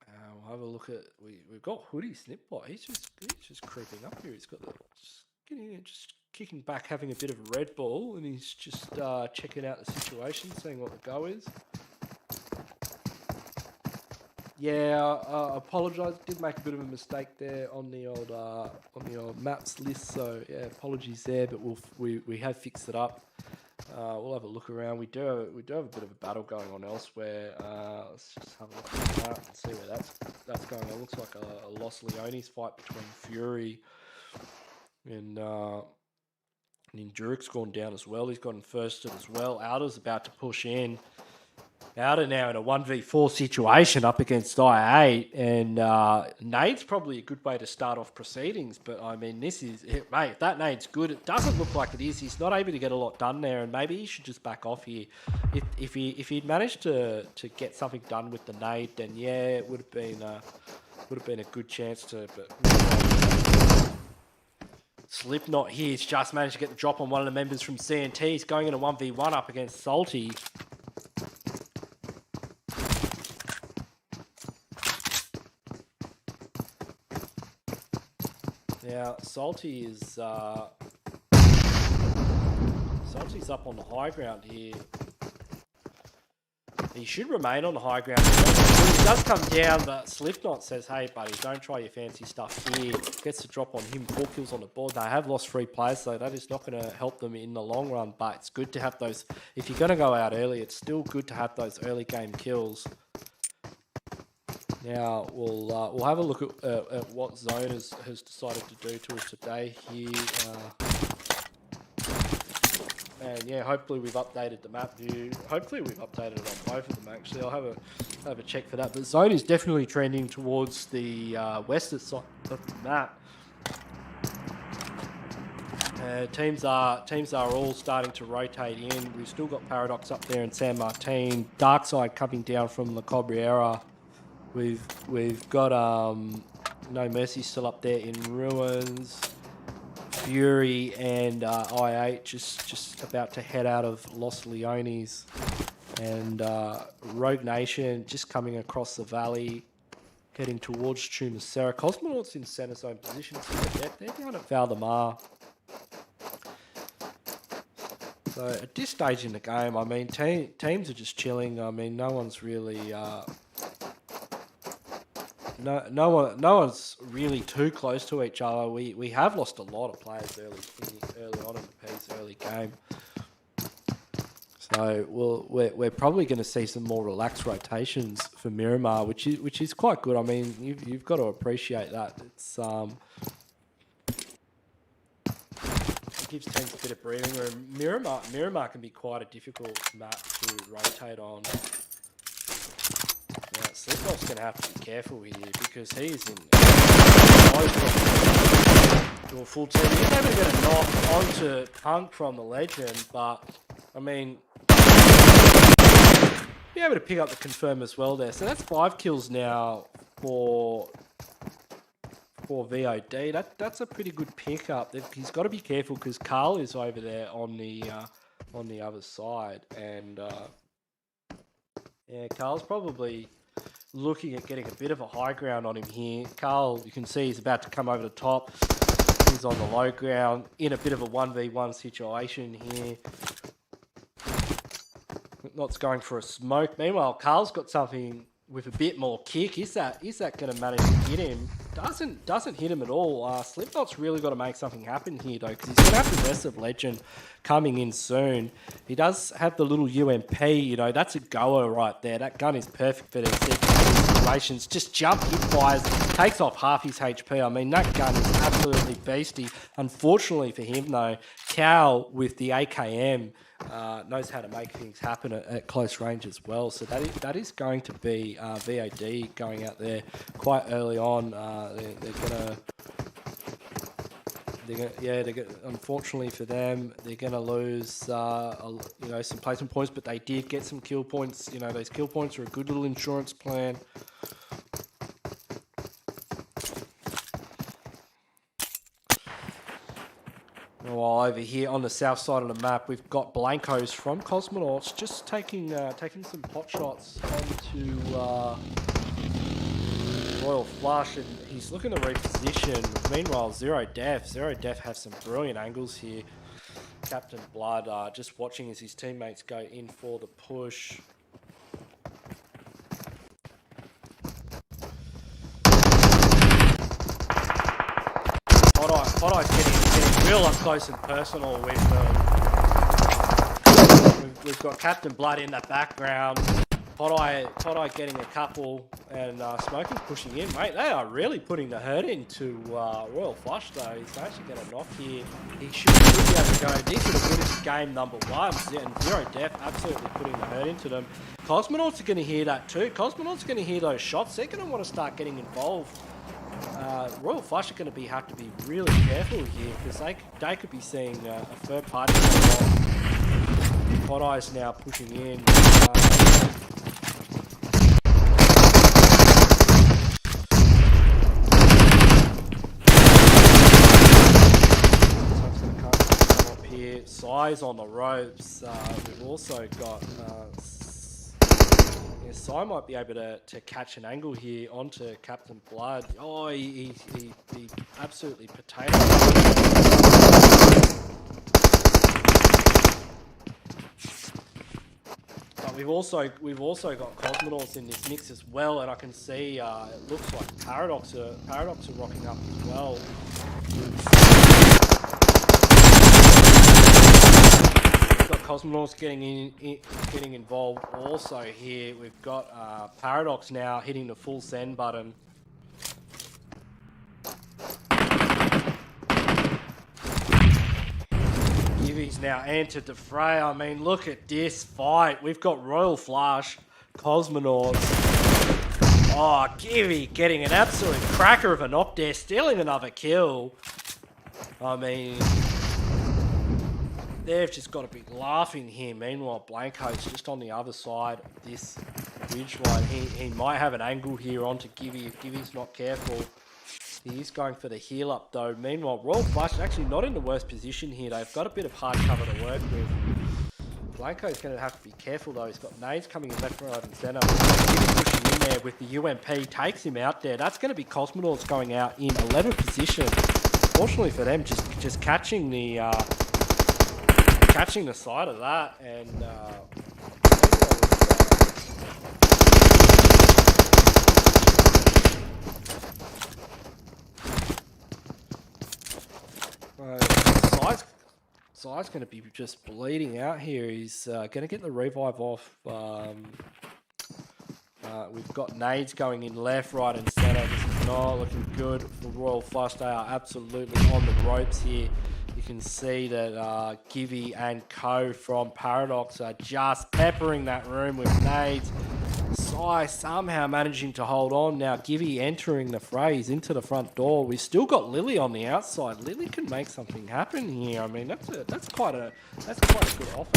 We'll have a look at we've got Hoodie Snipbot. He's just creeping up here. He's got just kicking back, having a bit of a Red Bull, and he's just checking out the situation, seeing what the go is. Yeah, I apologise. Did make a bit of a mistake there on the old maps list. So yeah, apologies there. But we have fixed it up. We'll have a look around. We do have a bit of a battle going on elsewhere. Let's just have a look at that and see where that's going on. It looks like a Los Leones fight between Fury and Enduric's gone down as well. He's gotten firsted as well. Outer's about to push in. Outer now in a 1v4 situation up against I8, and nade's probably a good way to start off proceedings, but I mean, this is, mate, if that nade's good, it doesn't look like it is. He's not able to get a lot done there, and maybe he should just back off here. If he'd managed to get something done with the nade, then yeah, it would have been a good chance to, but Slipknot here's just managed to get the drop on one of the members from CNT. He's going in a 1v1 up against Salty. Now, Salty's up on the high ground here. He should remain on the high ground. He does come down, but Slipknot says, hey, buddy, don't try your fancy stuff here. Gets the drop on him, 4 kills on the board. They have lost 3 players, so that is not going to help them in the long run, but it's good to have those. If you're going to go out early, it's still good to have those early game kills. Now, we'll have a look at what Zone has decided to do to us today here. And yeah, hopefully we've updated the map view. Hopefully we've updated it on both of them, actually. I'll have a check for that. But Zone is definitely trending towards the western side of the map. Teams are all starting to rotate in. We've still got Paradox up there and San Martin. Darkside coming down from La Cabrera. We've got No Mercy still up there in ruins. Fury and I8 just about to head out of Los Leones, and Rogue Nation just coming across the valley, heading towards Chumacera. Cosmonauts in center zone positions here. They're down at Valdemar. So at this stage in the game, I mean, teams are just chilling. I mean, no one's really. No one's really too close to each other. We have lost a lot of players early on in the piece, early game. So we're probably going to see some more relaxed rotations for Miramar, which is quite good. I mean, you've got to appreciate that. It's it gives teams a bit of breathing room. Miramar can be quite a difficult map to rotate on. Now, Slipknot's going to have to be careful here because he's in to a full team. He's able to get a knock onto Punk from the Legend, but I mean, be able to pick up the confirm as well there. So that's 5 kills now for VOD. That's a pretty good pickup. He's got to be careful because Carl is over there on the other side, and yeah, Carl's probably looking at getting a bit of a high ground on him here. Carl, you can see he's about to come over the top. He's on the low ground in a bit of a 1v1 situation here. Not's going for a smoke. Meanwhile, Carl's got something with a bit more kick. Is that going to manage to hit him? Doesn't hit him at all. Slipknot's really got to make something happen here though, because he's going to have the Aggressive Legend coming in soon. He does have the little UMP, you know, that's a goer right there. That gun is perfect for these situations. Just jump, hit fires, takes off half his HP. I mean, that gun is absolutely beastie. Unfortunately for him though, Cal with the AKM knows how to make things happen at close range as well. So that is going to be VOD going out there quite early on. Unfortunately for them, they're gonna lose some placement points, but they did get some kill points. You know, those kill points are a good little insurance plan. While over here on the south side of the map, we've got Blancos from Cosmonauts just taking some pot shots onto Royal Flush, and he's looking to reposition. Meanwhile, Zero Def have some brilliant angles here. Captain Blood just watching as his teammates go in for the push. Podai's getting real up close and personal with we've got Captain Blood in the background. Podai getting a couple, and Smoky's pushing in, mate. They are really putting the hurt into Royal Flush, though. He's actually going to knock here. He should be able to go. These are the goodest game number 1, and Zero Death absolutely putting the hurt into them. Cosmonauts are going to hear that too. Cosmonauts are going to hear those shots. They're going to want to start getting involved. Royal Flush are going to have to be really careful here, because they could be seeing a third party. Podai's now pushing in. Size on the ropes. We've also got Sai might be able to catch an angle here onto Captain Blood. Oh, he absolutely potato. But we've also got Cosmonauts in this mix as well, and I can see it looks like Paradox are rocking up as well. Cosmonauts getting involved also here. We've got Paradox now hitting the full send button. Gibby's now entered the fray. I mean, look at this fight. We've got Royal Flush, Cosmonauts. Oh, Gibby getting an absolute cracker of a knock there, stealing another kill. I mean, they've just got to be laughing here. Meanwhile, Blanco's just on the other side of this ridge line. He might have an angle here onto Gibby if Gibby's not careful. He is going for the heal up though. Meanwhile, Royal Flush actually not in the worst position here. They've got a bit of hard cover to work with. Blanco's going to have to be careful though. He's got nades coming in left, right and centre. Gibby pushing in there with the UMP. Takes him out there. That's going to be Cosmonauts going out in 11th position. Fortunately for them, just catching the side of that, and Sai's going to be just bleeding out here. He's going to get the revive off. We've got nades going in left, right and centre. This is not looking good for Royal Flush. They are absolutely on the ropes here. You can see that Gibby and Co from Paradox are just peppering that room with nades. Sai somehow managing to hold on. Now Gibby entering the fray. He's into the front door. We've still got Lily on the outside. Lily can make something happen here. I mean, that's quite a good offer.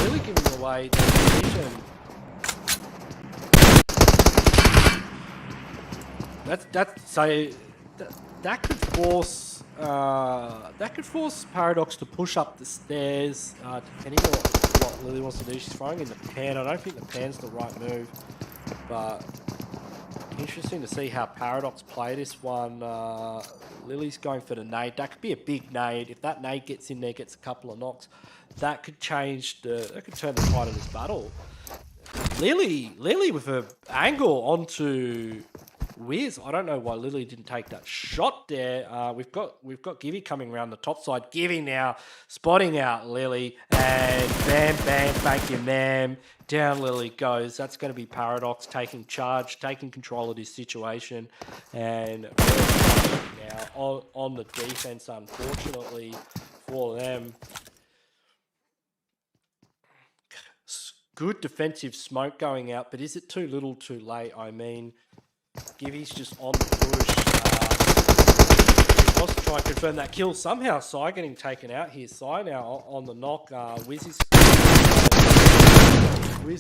Lily giving away the position. That could force Paradox to push up the stairs, depending on what Lily wants to do. She's throwing in the pan. I don't think the pan's the right move, but interesting to see how Paradox play this one. Lily's going for the nade. That could be a big nade. If that nade gets in there, gets a couple of knocks, that could change that could turn the tide of this battle. Lily with her angle onto Wiz. I don't know why Lily didn't take that shot there. We've got Gibby coming around the top side. Gibby now spotting out Lily, and bam, bam, thank you, ma'am. Down Lily goes. That's going to be Paradox taking charge, taking control of this situation, and now on the defense, unfortunately for them. Good defensive smoke going out, but is it too little too late? I mean, Gibby's just on the push. He wants to try and confirm that kill. Somehow Sai getting taken out here. Sai now on the knock. Wiz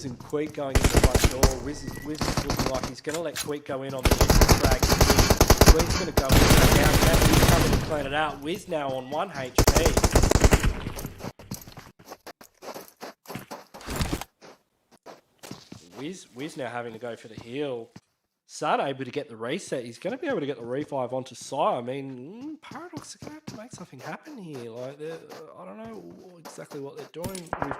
and Queek going in the front door. Wiz is looking like he's going to let Queek go in on the frag. Queek's going to go in now. He's coming to clean it out. Wiz now on 1 HP. Wiz now having to go for the heal. Sad able to get the reset. He's going to be able to get the revive onto Sai. I mean, Paradox are going to have to make something happen here. Like, I don't know exactly what they're doing. We've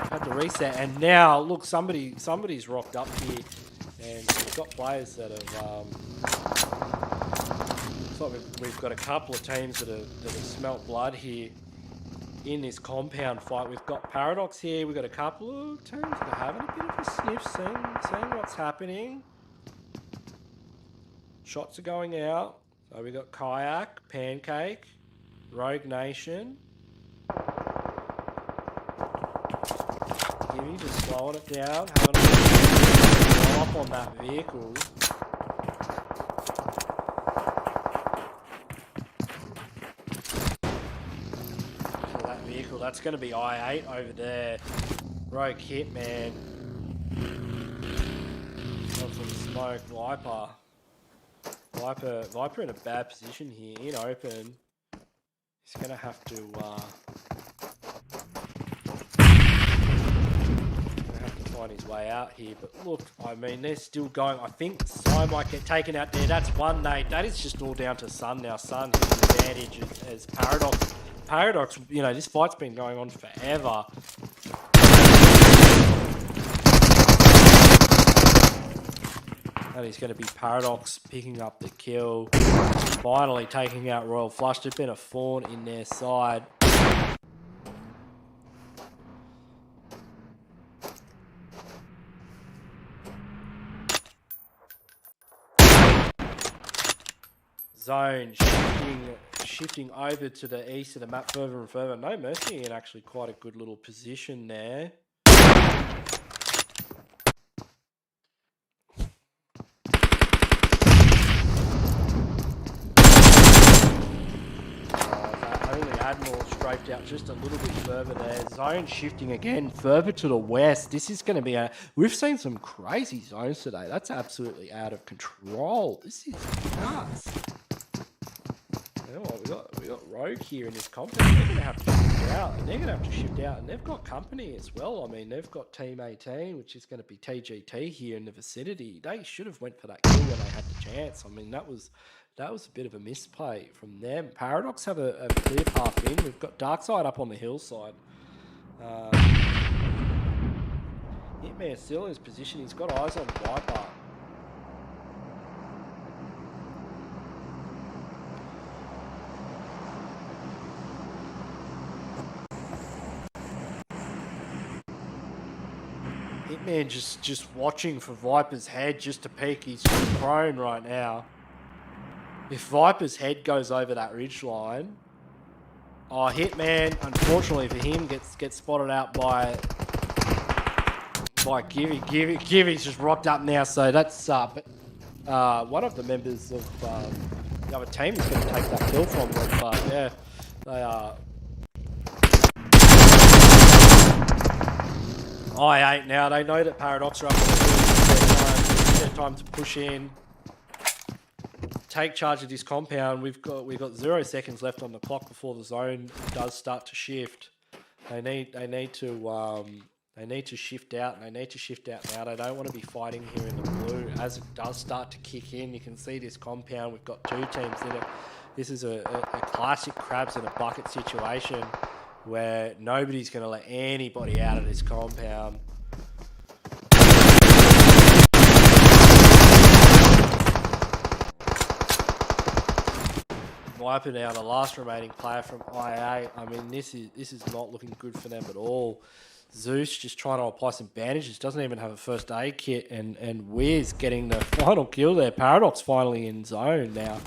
had the reset, and now look, somebody's rocked up here, and we've got players that have Looks like we've got a couple of teams that have smelt blood here in this compound fight. We've got Paradox here. We've got a couple of teams that are having a bit of a sniff, seeing what's happening. Shots are going out. So we got Kayak, Pancake, Rogue Nation. Gibby just slowing it down, having a blow up on that vehicle. So that vehicle, that's going to be I-8 over there. Rogue Hitman. Got some smoke. Viper in a bad position here, in open. He's going to have to find his way out here. But look, I mean, they're still going. I think Sun might get taken out there. That's one nade. That is just all down to Sun now. Sun has an advantage as Paradox. Paradox, you know, this fight's been going on forever. And he's going to be Paradox picking up the kill. Finally taking out Royal Flush. There's been a fawn in their side. Zone shifting over to the east of the map further and further. No Mercy in actually quite a good little position there. Admiral strafed out just a little bit further there. Zone shifting again further to the west. This is going to be a... We've seen some crazy zones today. That's absolutely out of control. This is nuts. You know what, we got Rogue here in this compound. They're going to have to shift out. And they're going to have to shift out. And they've got company as well. I mean, they've got Team 18, which is going to be TGT here in the vicinity. They should have went for that kill when they had the chance. I mean, that was a bit of a misplay from them. Paradox have a clear path in. We've got Darkside up on the hillside. Hitman still in his position. He's got eyes on Viper. Hitman just watching for Viper's head just to peek. He's prone right now. If Viper's head goes over that ridge line, Hitman, unfortunately for him, gets spotted out by Givy. Givy's just rocked up now, so that's one of the members of the other team is going to take that kill from them. But yeah, they are. I8 now. They know that Paradox are up on the field. It's their time to push in. Take charge of this compound. We've got 0 seconds left on the clock before the zone does start to shift. They need to shift out, and they need to shift out now. They don't want to be fighting here in the blue. As it does start to kick in, you can see this compound. We've got 2 teams in it. This is a classic crabs in a bucket situation where nobody's going to let anybody out of this compound. Viper now, the last remaining player from IA. I mean, this is not looking good for them at all. Zeus just trying to apply some bandages, doesn't even have a first aid kit, and Wiz getting the final kill there. Paradox finally in zone now.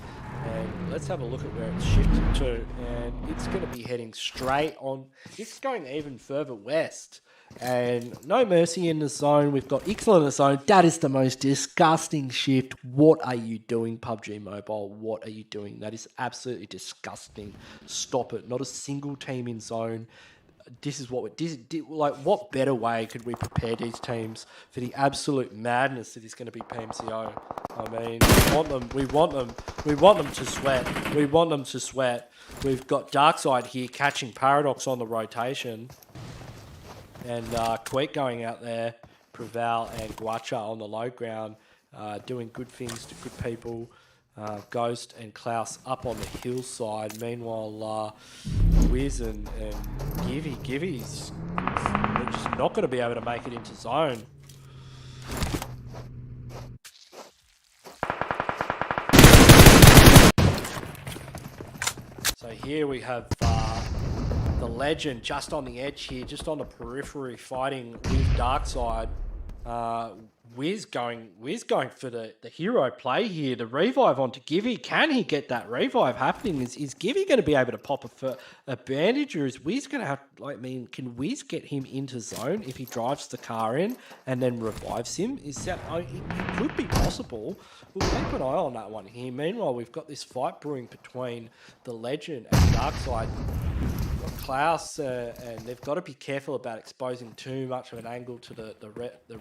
And let's have a look at where it's shifted to. And it's going to be heading straight on. It's going even further west. And no Mercy in the zone. We've got Ixel in the zone. That is the most disgusting shift. What are you doing, PUBG Mobile? What are you doing? That is absolutely disgusting. Stop it. Not a single team in zone. This is what what better way could we prepare these teams for the absolute madness that is going to be PMCO? I mean, we want them to sweat. We want them to sweat. We've got Darkside here catching Paradox on the rotation. And Tweak going out there, Preval and Guacha on the low ground, doing good things to good people. Ghost and Klaus up on the hillside. Meanwhile, Wiz and Givy's just not going to be able to make it into zone. So here we have the legend just on the edge here, just on the periphery, fighting with Darkside. Wiz going for the hero play here. The revive onto Givy. Can he get that revive happening? Is Givy going to be able to pop a bandage, or is Wiz going to have? I mean, can Wiz get him into zone if he drives the car in and then revives him? Is that? It could be possible. We'll keep an eye on that one here. Meanwhile, we've got this fight brewing between the legend and Darkside. Klaus, and they've got to be careful about exposing too much of an angle to the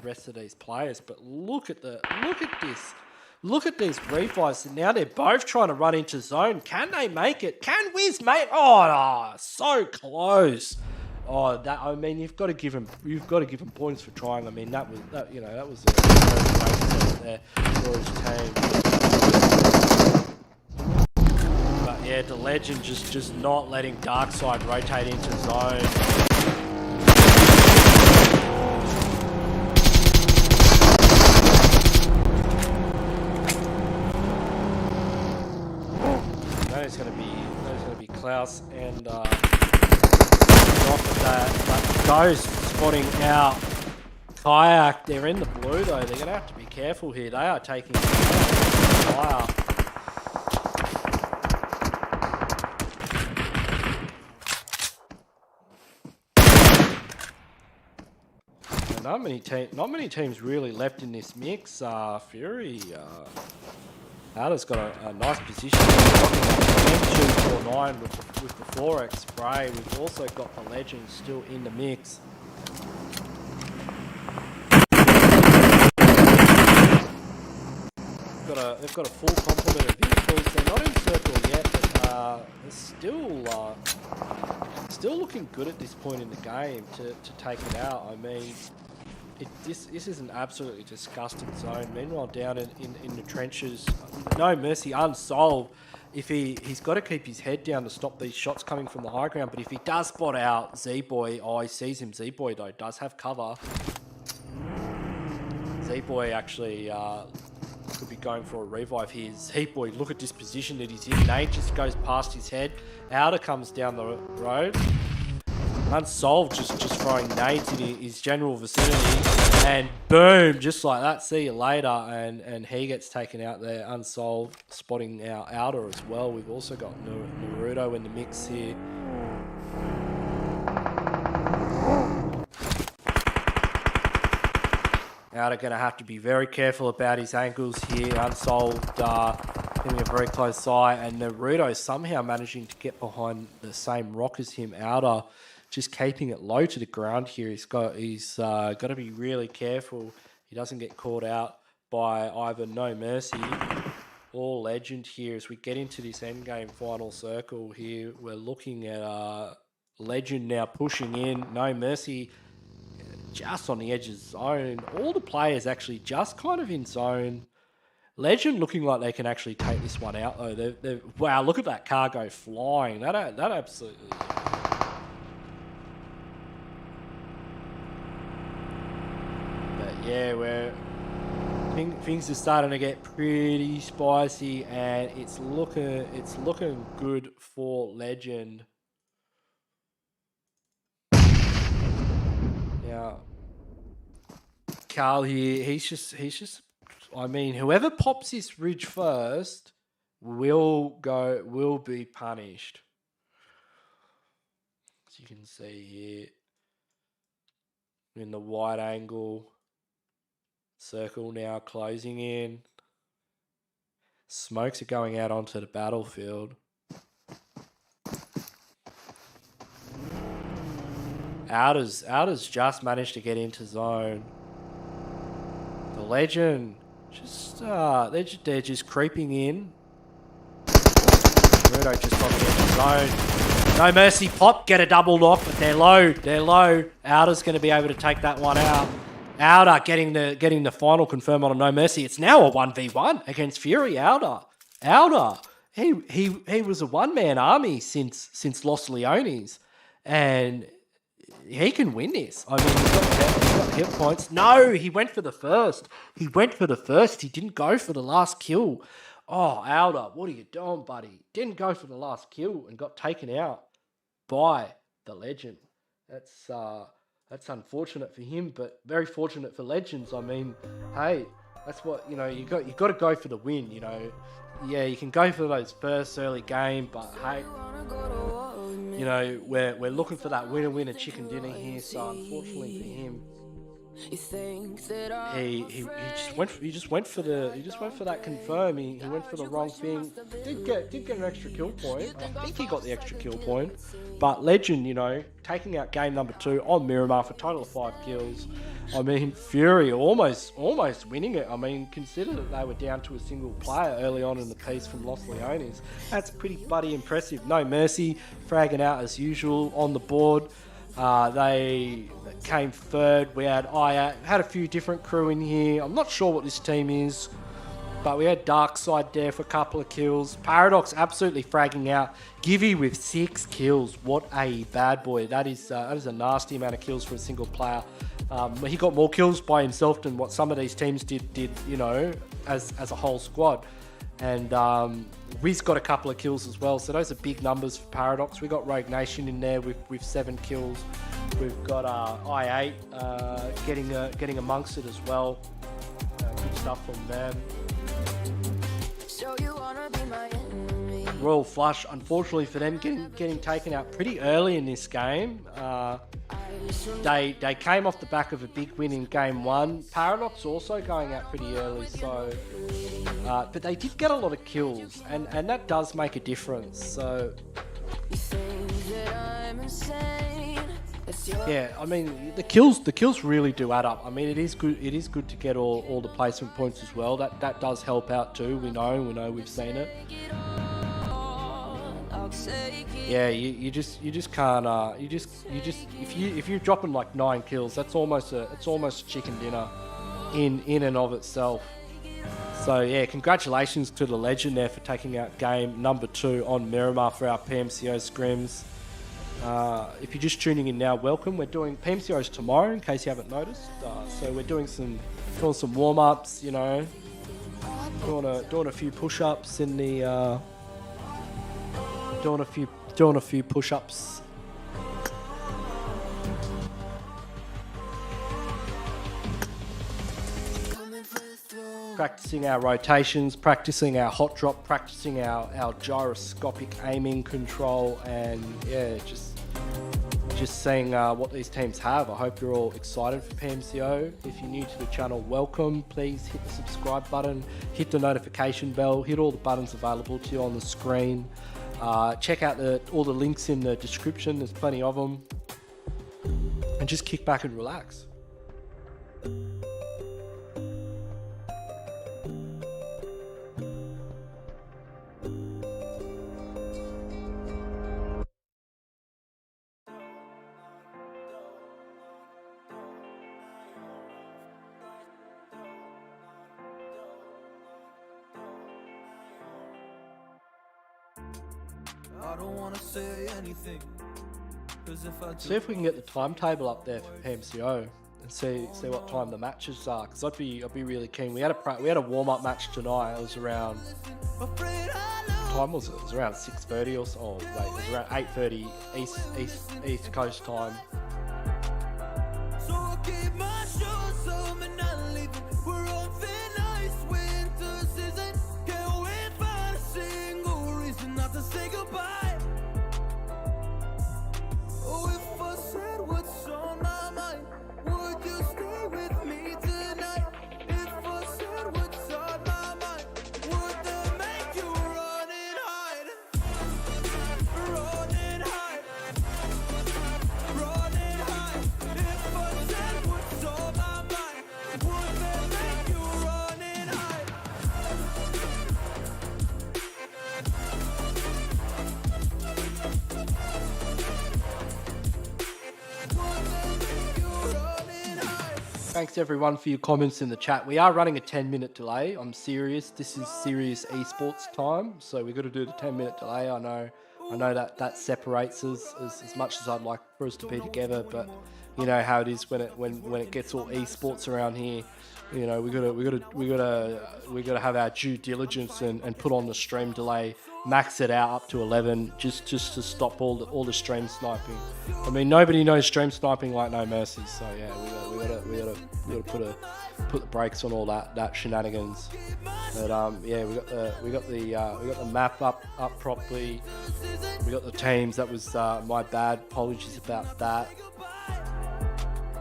rest of these players. But look at this. Look at these revives. And now they're both trying to run into zone. Can they make it? Can Wiz make? Oh, so close. Oh, I mean, you've got to give him points for trying. I mean, that was a great set there for his team. But yeah, the legend just not letting Darkside rotate into zone. That is going to be Klaus and off of that. But Ghost spotting out Kayak. They're in the blue though. They're going to have to be careful here. They are taking fire. Not many teams really left in this mix. Fury, Ada's got a nice position. M249 with the 4x spray. We've also got the legend still in the mix. They've got a full complement of vehicles. They're not in circle yet, but they're still looking good at this point in the game to take it out. I mean, this is an absolutely disgusting zone. Meanwhile, down in the trenches, no mercy, unsolved. If he's got to keep his head down to stop these shots coming from the high ground. But if he does spot out Z-Boy, he sees him. Z-Boy though does have cover. Z-Boy actually could be going for a revive here. Z-Boy, look at this position that he's in. Nate just goes past his head. Outer comes down the road. Unsolved, just throwing nades in his general vicinity, and boom, just like that. See you later, and he gets taken out there. Unsolved, spotting our outer as well. We've also got Naruto in the mix here. Outer going to have to be very careful about his angles here. Unsolved, getting a very close eye, and Naruto somehow managing to get behind the same rock as him. Outer just keeping it low to the ground here. He's got to be really careful he doesn't get caught out by either No Mercy or Legend here. As we get into this endgame final circle here, we're looking at Legend now pushing in. No Mercy just on the edge of zone. All the players actually just kind of in zone. Legend looking like they can actually take this one out though. Wow, look at that car go flying. That absolutely... Yeah, things are starting to get pretty spicy, and it's looking good for Legend. Now, Carl here, he's just. I mean, whoever pops this ridge first will be punished. As you can see here, in the wide angle. Circle now closing in. Smokes are going out onto the battlefield. Outers just managed to get into zone. The Legend they're just creeping in. Naruto just on the edge of zone. No Mercy pop, get a double knock, but they're low. Outer's going to be able to take that one out. Outer getting the final confirm on a No Mercy. It's now a 1v1 against Fury. Outer. He was a one-man army since Los Leones, and he can win this. I mean, he's got hit points. No, he went for the first. He didn't go for the last kill. Oh, Alder, what are you doing, buddy? Didn't go for the last kill and got taken out by the legend. That's unfortunate for him, but very fortunate for legends. I mean, hey, that's what you got to go for the win. Yeah, you can go for those first early game, but hey, we're looking for that winner chicken dinner here. So unfortunately for him, he just went for that confirm. He went for the wrong thing. Did get an extra kill point. I think he got the extra kill point. But legend, taking out game number 2 on Miramar for a total of 5 kills. I mean, Fury almost winning it. I mean, consider that they were down to a single player early on in the piece from Los Leones. That's pretty bloody impressive. No mercy, fragging out as usual on the board. They came third. We had had a few different crew in here. I'm not sure what this team is, but we had Darkside there for a couple of kills. Paradox absolutely fragging out. Givey with 6 kills. What a bad boy. That is a nasty amount of kills for a single player. He got more kills by himself than what some of these teams did as a whole squad. And Wiz got a couple of kills as well. So those are big numbers for Paradox. We got Rogue Nation in there with 7 kills. We've got I8 getting amongst it as well. Good stuff from them. So you wanna be my enemy? Royal Flush, unfortunately for them, getting taken out pretty early in this game. They came off the back of a big win in game 1. Paradox also going out pretty early, so but they did get a lot of kills, and that does make a difference. So yeah, I mean the kills really do add up. I mean it is good to get all the placement points as well. That does help out too. We know we've seen it. Yeah, you just can't if you're dropping like 9 kills, it's almost a chicken dinner in and of itself. So yeah, congratulations to the legend there for taking out game number 2 on Miramar for our PMCO scrims. If you're just tuning in now, welcome. We're doing PMCOs tomorrow, in case you haven't noticed. So we're doing some warm-ups, doing a few push-ups in the doing a few push-ups. Practicing our rotations, practicing our hot drop, practicing our gyroscopic aiming control, and yeah, just seeing what these teams have. I hope you're all excited for PMCO. If you're new to the channel, welcome. Please hit the subscribe button, hit the notification bell, hit all the buttons available to you on the screen. Check out all the links in the description, there's plenty of them. And just kick back and relax. I don't wanna say anything, 'cause if I See if we can get the timetable up there for PMCO and see what time the matches are, because I'd be really keen. We had a warm-up match tonight. It was around, what time was it? It was around 6:30 or so. Oh wait, it was around 8:30 East Coast time. So I'll keep my shoes on and not leaving. We're on thin ice, winter season. Can't wait for a single reason not to say goodbye. Oh, if I said what's on my mind, would you stay with me tonight? If I said what's on my mind, would that make you run and hide? Run and hide. Run and hide. If I said what's on my mind, would that make you run and hide? Thanks everyone for your comments in the chat. We are running a 10-minute delay. I'm serious. This is serious esports time, so we've got to do the 10-minute delay. I know I know that separates us as much as I'd like for us to be together, but you know how it is when it gets all esports around here. You know, we gotta have our due diligence and put on the stream delay, max it out up to 11, just to stop all the stream sniping. I mean, nobody knows stream sniping like No Mercy, so yeah, we gotta put the brakes on all that shenanigans. But yeah, we got the map up properly. We got the teams. That was my bad. Apologies about that.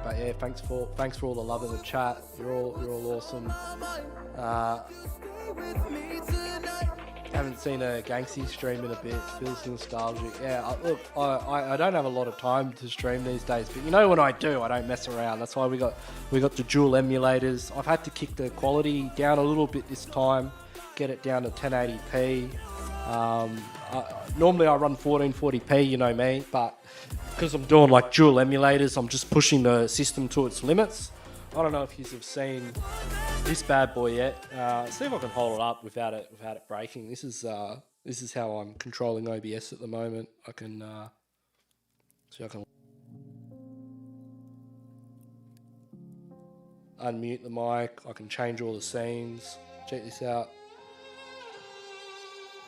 But yeah, thanks for all the love in the chat. You're all awesome. Haven't seen a Ganksy stream in a bit. Feels nostalgic. Yeah, look, I don't have a lot of time to stream these days, but you know when I do, I don't mess around. That's why we got the dual emulators. I've had to kick the quality down a little bit this time, get it down to 1080p. Normally I run 1440p, you know me, but because I'm doing like dual emulators, I'm just pushing the system to its limits. I don't know if you have seen this bad boy yet. See if I can hold it up without it breaking. This is how I'm controlling OBS at the moment. I can see I can unmute the mic. I can change all the scenes. Check this out.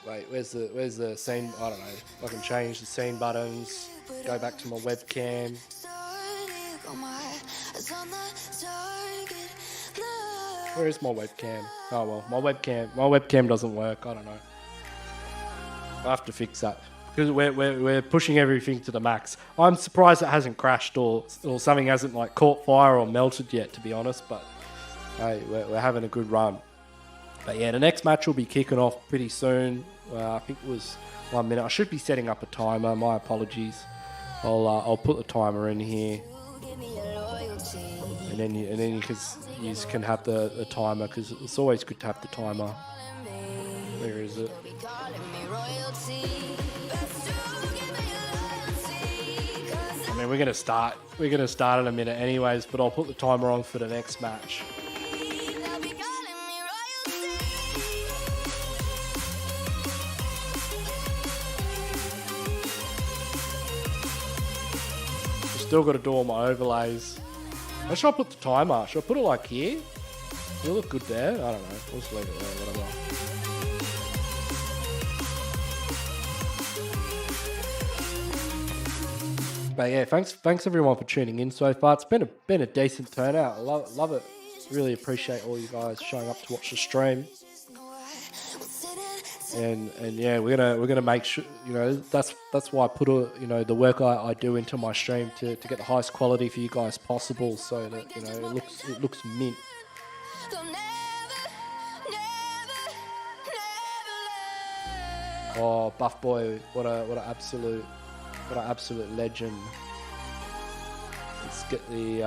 Wait, where's the scene? I don't know. I can change the scene buttons. Go back to my webcam. Where is my webcam? Oh well, my webcam doesn't work. I don't know. I have to fix that because we're pushing everything to the max. I'm surprised it hasn't crashed or something hasn't like caught fire or melted yet, to be honest. But hey, we're having a good run. But yeah, the next match will be kicking off pretty soon. I think it was 1 minute. I should be setting up a timer. My apologies. I'll put the timer in here, and then you can have the timer because it's always good to have the timer. Where is it? I mean, we're gonna start in a minute anyways, but I'll put the timer on for the next match. Still got to do all my overlays. Where should I put the timer? Should I put it like here? It'll look good there. I don't know. We'll just leave it there, whatever. But yeah, thanks everyone for tuning in so far. It's been a decent turnout. I love it. Really appreciate all you guys showing up to watch the stream. And yeah, we're gonna make sure, you know, that's why I put the work I do into my stream to get the highest quality for you guys possible, so that, you know, it looks mint. Oh, Buff Boy, what an absolute legend. Let's get the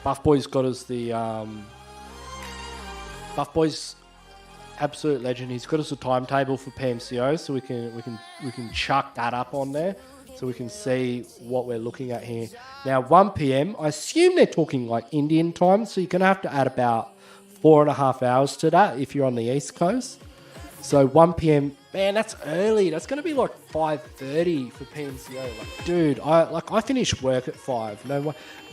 Buff Boy's got us the Buff Boy's absolute legend. He's got us a timetable for PMCO, so we can chuck that up on there, so we can see what we're looking at here. Now 1 p.m. I assume they're talking like Indian time, so you're gonna have to add about 4.5 hours to that if you're on the East Coast. So 1 p.m. Man, that's early. That's gonna be like 5:30 for PMCO. Like, dude, I finished work at 5. No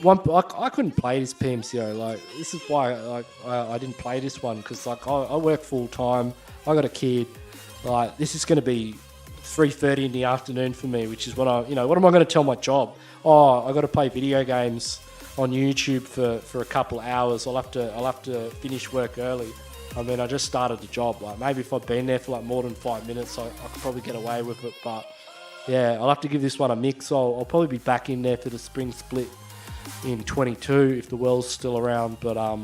one, I couldn't play this PMCO. Like, this is why I didn't play this one, because like I work full time. I got a kid. Like, this is gonna be 3:30 in the afternoon for me, which is what what am I gonna tell my job? Oh, I got to play video games on YouTube for a couple of hours. I'll have to finish work early. I mean, I just started the job. Like, maybe if I'd been there for like more than 5 minutes, I could probably get away with it. But yeah, I'll have to give this one a mix. I'll probably be back in there for the spring split in 22 if the world's still around. But yeah,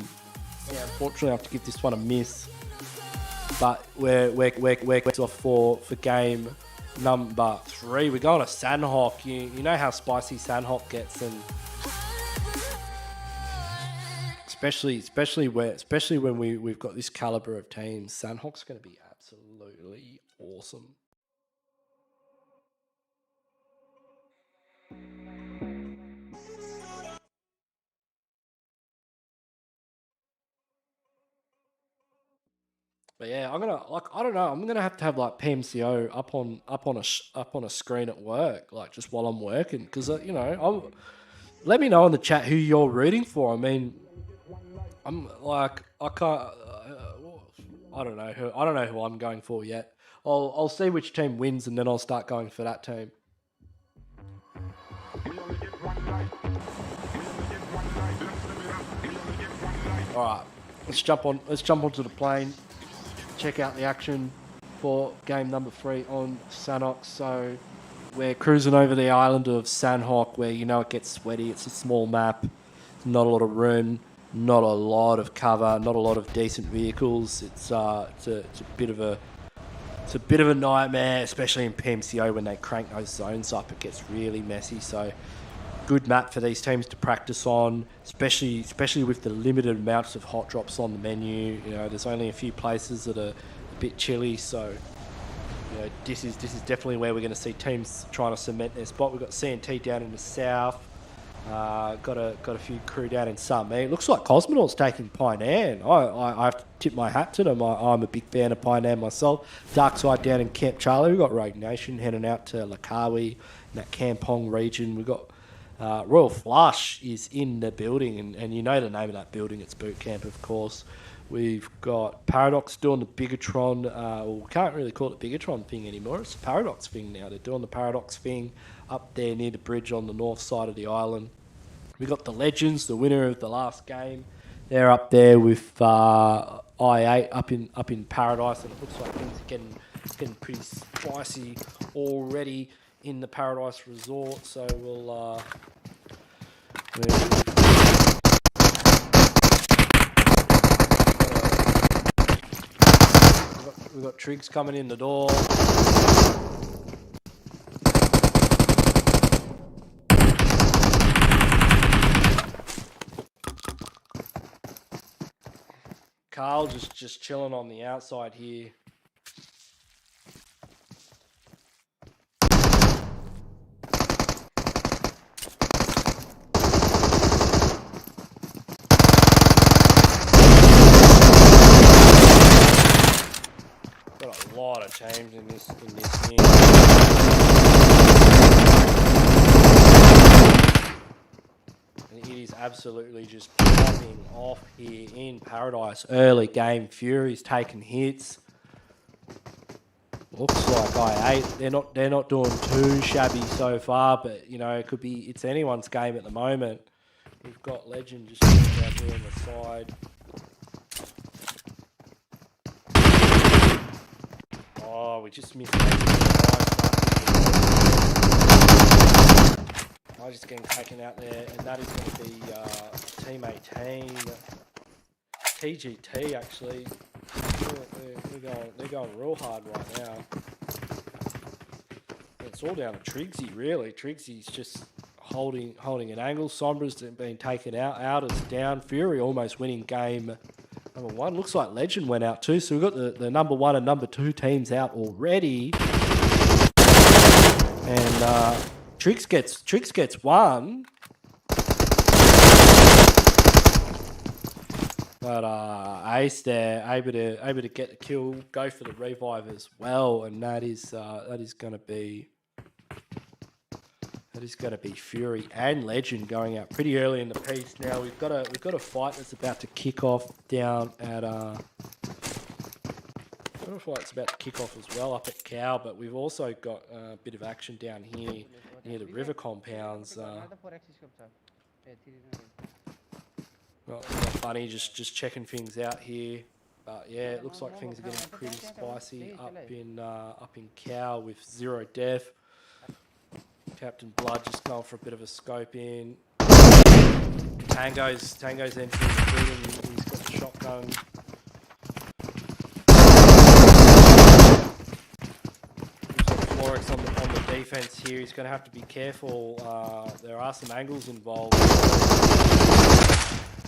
unfortunately, I have to give this one a miss. But we're off for game number 3. We're going to Sandhawk. You know how spicy Sandhawk gets, and especially when we've got this caliber of teams. Sandhawk's going to be absolutely awesome. But yeah, I'm gonna like I don't know. I'm gonna have to have like PMCO up on a screen at work, like just while I'm working, because you know, let me know in the chat who you're rooting for. I mean, I'm like I can't. I don't know who I'm going for yet. I'll see which team wins, and then I'll start going for that team. All right, let's jump onto the plane. Check out the action for game number 3 on Sanhok. So we're cruising over the island of Sanhok, where you know it gets sweaty. It's a small map, not a lot of room, not a lot of cover, not a lot of decent vehicles. It's a bit of a nightmare, especially in PMCO when they crank those zones up. It gets really messy. So good map for these teams to practice on, especially with the limited amounts of hot drops on the menu. You know, there's only a few places that are a bit chilly, so you know, this is definitely where we're going to see teams trying to cement their spot. We've got CNT down in the south, got a few crew down in Sun. It looks like Cosmonaut's taking Pioneer. I have to tip my hat to them. I'm a big fan of Pioneer myself. Darkside down in Camp Charlie. We've got Rogue Nation heading out to Lakawi in that Kampong region. We've got Royal Flush is in the building, and you know the name of that building. It's Boot Camp, of course. We've got Paradox doing the Bigatron. We can't really call it Bigatron thing anymore. It's the Paradox thing now. They're doing the Paradox thing up there near the bridge on the north side of the island. We've got the Legends, the winner of the last game. They're up there with I8 up in Paradise, and it looks like things are getting pretty spicy already in the Paradise Resort. So we've got Triggs coming in the door. Carl just chilling on the outside here. Got a lot of teams in this game. And it is absolutely just popping off here in Paradise. Early game, Fury's taking hits. Looks like I8. They're not doing too shabby so far, but you know it's anyone's game at the moment. We've got Legend just out there on the side. Oh, we just missed. I just getting taken out there, and that is going to be Team 18, TGT actually. They're going real hard right now. And it's all down to Triggsy really. Triggsy's just holding an angle. Sombra's been taken out. Out is down. Fury almost winning game number 1. Looks like Legend went out too. So we've got the number 1 and number 2 teams out already. And Trix gets 1. But Ace there, able to get the kill, go for the revive as well, and that is going to be Fury and Legend going out pretty early in the piece. Now we've got a fight that's about to kick off down at It's about to kick off as well up at Cow, but we've also got a bit of action down here near the river compounds. Not funny, just checking things out here. But yeah, it looks like things are getting pretty spicy up in Cow with Zero Death. Captain Blood just going for a bit of a scope in. Tango's entering the building. He's got the shotgun. Florix on the defense here. He's going to have to be careful. There are some angles involved.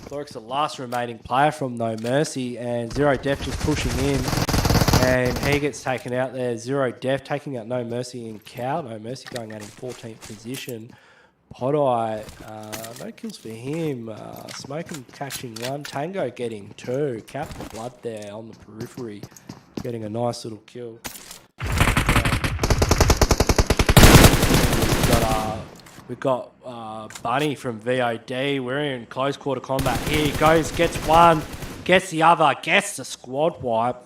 Florix, the last remaining player from No Mercy, and Zero Death just pushing in, and he gets taken out there. Zero Death taking out No Mercy in Cow. No Mercy going out in 14th position. Hot Eye, no kills for him. Smoking catching one. Tango getting two. Captain Blood there on the periphery, getting a nice little kill. We've got Bunny from VOD. We're in close quarter combat. Here he goes, gets one, gets the other, gets the squad wipe,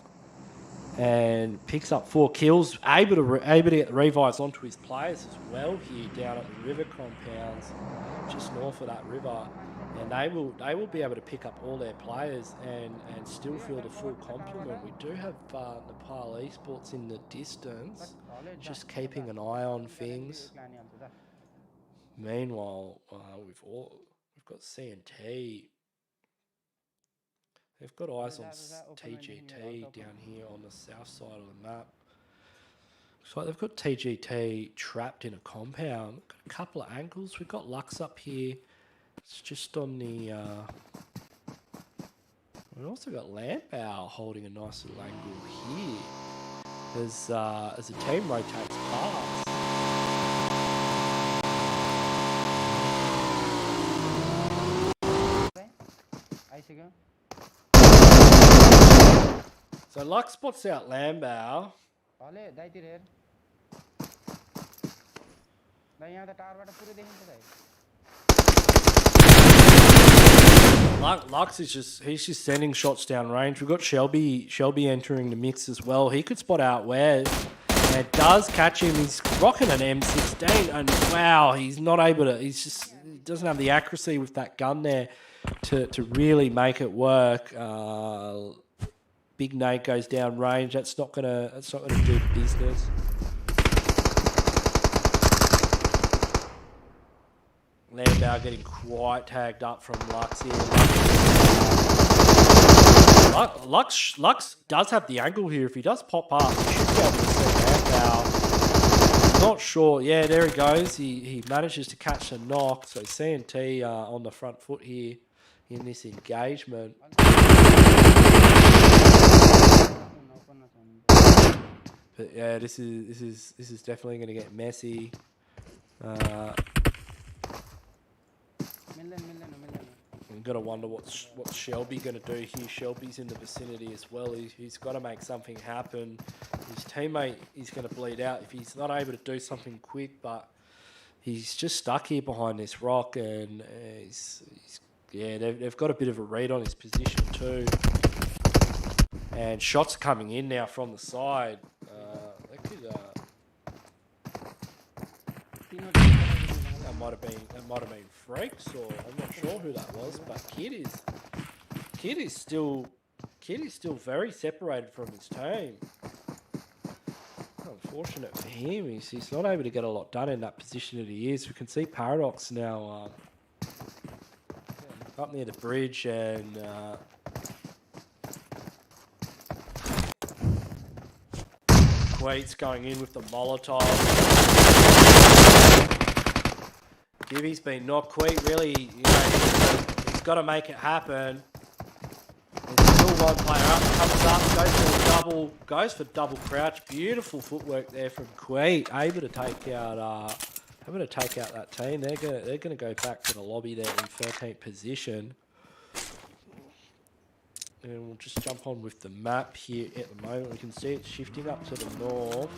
and picks up 4 kills. Able to get the revives onto his players as well here down at the river compounds, just north of that river. And they will be able to pick up all their players and still feel the full complement. We do have Nepal Esports in the distance, just keeping an eye on things. Meanwhile, we've got CNT. They've got eyes on TGT down here on the south side of the map. Looks like they've got TGT trapped in a compound. Got a couple of angles. We've got Lux up here. It's just on the. We've also got Lampbow holding a nice little angle here as the team rotates past. So Lux spots out Lampbow. Lux is he's just sending shots down range. We've got Shelby entering the mix as well. He could spot out Wes. And it does catch him. He's rocking an M16 and wow, he's not able to, he doesn't have the accuracy with that gun there to really make it work. Big Nate goes down range. That's not gonna do the business. Lampbow getting quite tagged up from Lux here. Lux does have the angle here. If he does pop up, he should be able to see Lampbow. Not sure. Yeah, there he goes. He manages to catch a knock. So CNT on the front foot here in this engagement. But yeah, this is definitely going to get messy. We've got to wonder what's Shelby going to do here. Shelby's in the vicinity as well. He's got to make something happen. His teammate is going to bleed out if he's not able to do something quick. But he's just stuck here behind this rock, and they've got a bit of a read on his position too. And shots coming in now from the side. That might have been Freaks, or I'm not sure who that was. But Kid is still very separated from his team. Unfortunate for him. He's not able to get a lot done in that position that he is. We can see Paradox now up near the bridge and. Waits going in with the Molotov. Gibby's been knocked. Queet really, he's got to make it happen. There's still one player up, comes up, goes for double crouch. Beautiful footwork there from Queet, able to take out that team. They're gonna go back to the lobby there in 13th position. And we'll just jump on with the map here at the moment. We can see it's shifting up to the north.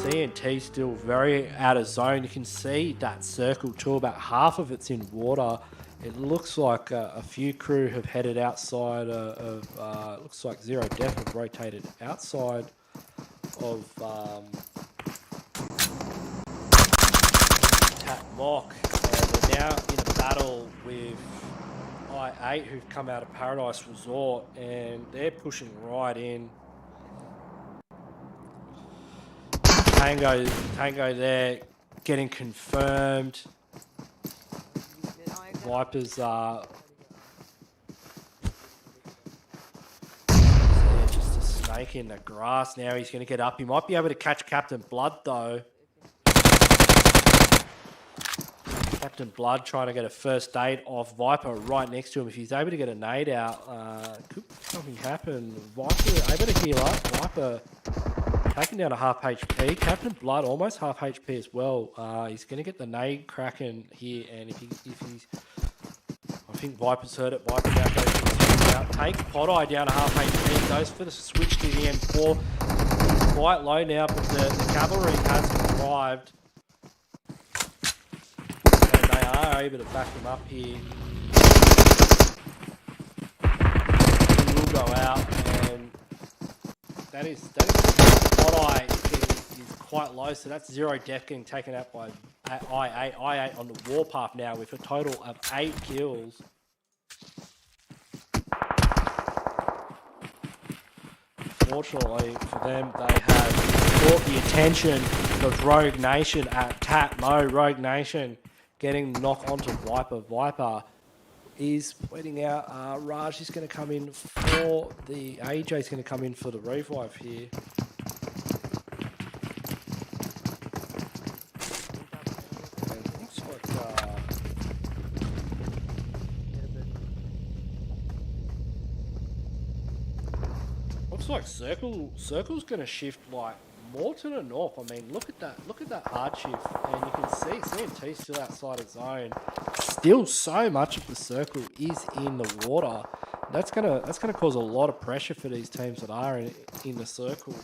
CNT still very out of zone. You can see that circle too, about half of it's in water. It looks like a few crew have headed outside looks like Zero Death have rotated outside of Tap Mock. And they're now in a battle with I8 who've come out of Paradise Resort, and they're pushing right in. Tango there getting confirmed. Vipers are just a snake in the grass now. He's going to get up. He might be able to catch Captain Blood though. Captain Blood trying to get a first aid off Viper right next to him. If he's able to get a nade out, could something happen. Viper able to heal up. Viper Taking down a half HP. Captain Blood almost half HP as well. He's going to get the nade cracking here, and if he's, I think Viper's heard it. Viper now goes for the out. Takes Pot Eye down to half HP. Goes for the switch to the M4. He's quite low now, but the cavalry has arrived, and they are able to back him up here. He will go out, and that is Pot Eye is quite low, so that's 0 death getting taken out by I8 on the warpath now with a total of 8 kills. Fortunately for them, they have caught the attention of Rogue Nation at tap mode. Rogue Nation getting the knock onto Viper. Viper is waiting out. Raj is going to come in for the AJ is going to come in for the revive here. And it looks like Circle's going to shift like more to the north. I mean, look at that hard shift, and you can see CMT still outside of zone. Still, so much of the circle is in the water. That's gonna cause a lot of pressure for these teams that are in the circle,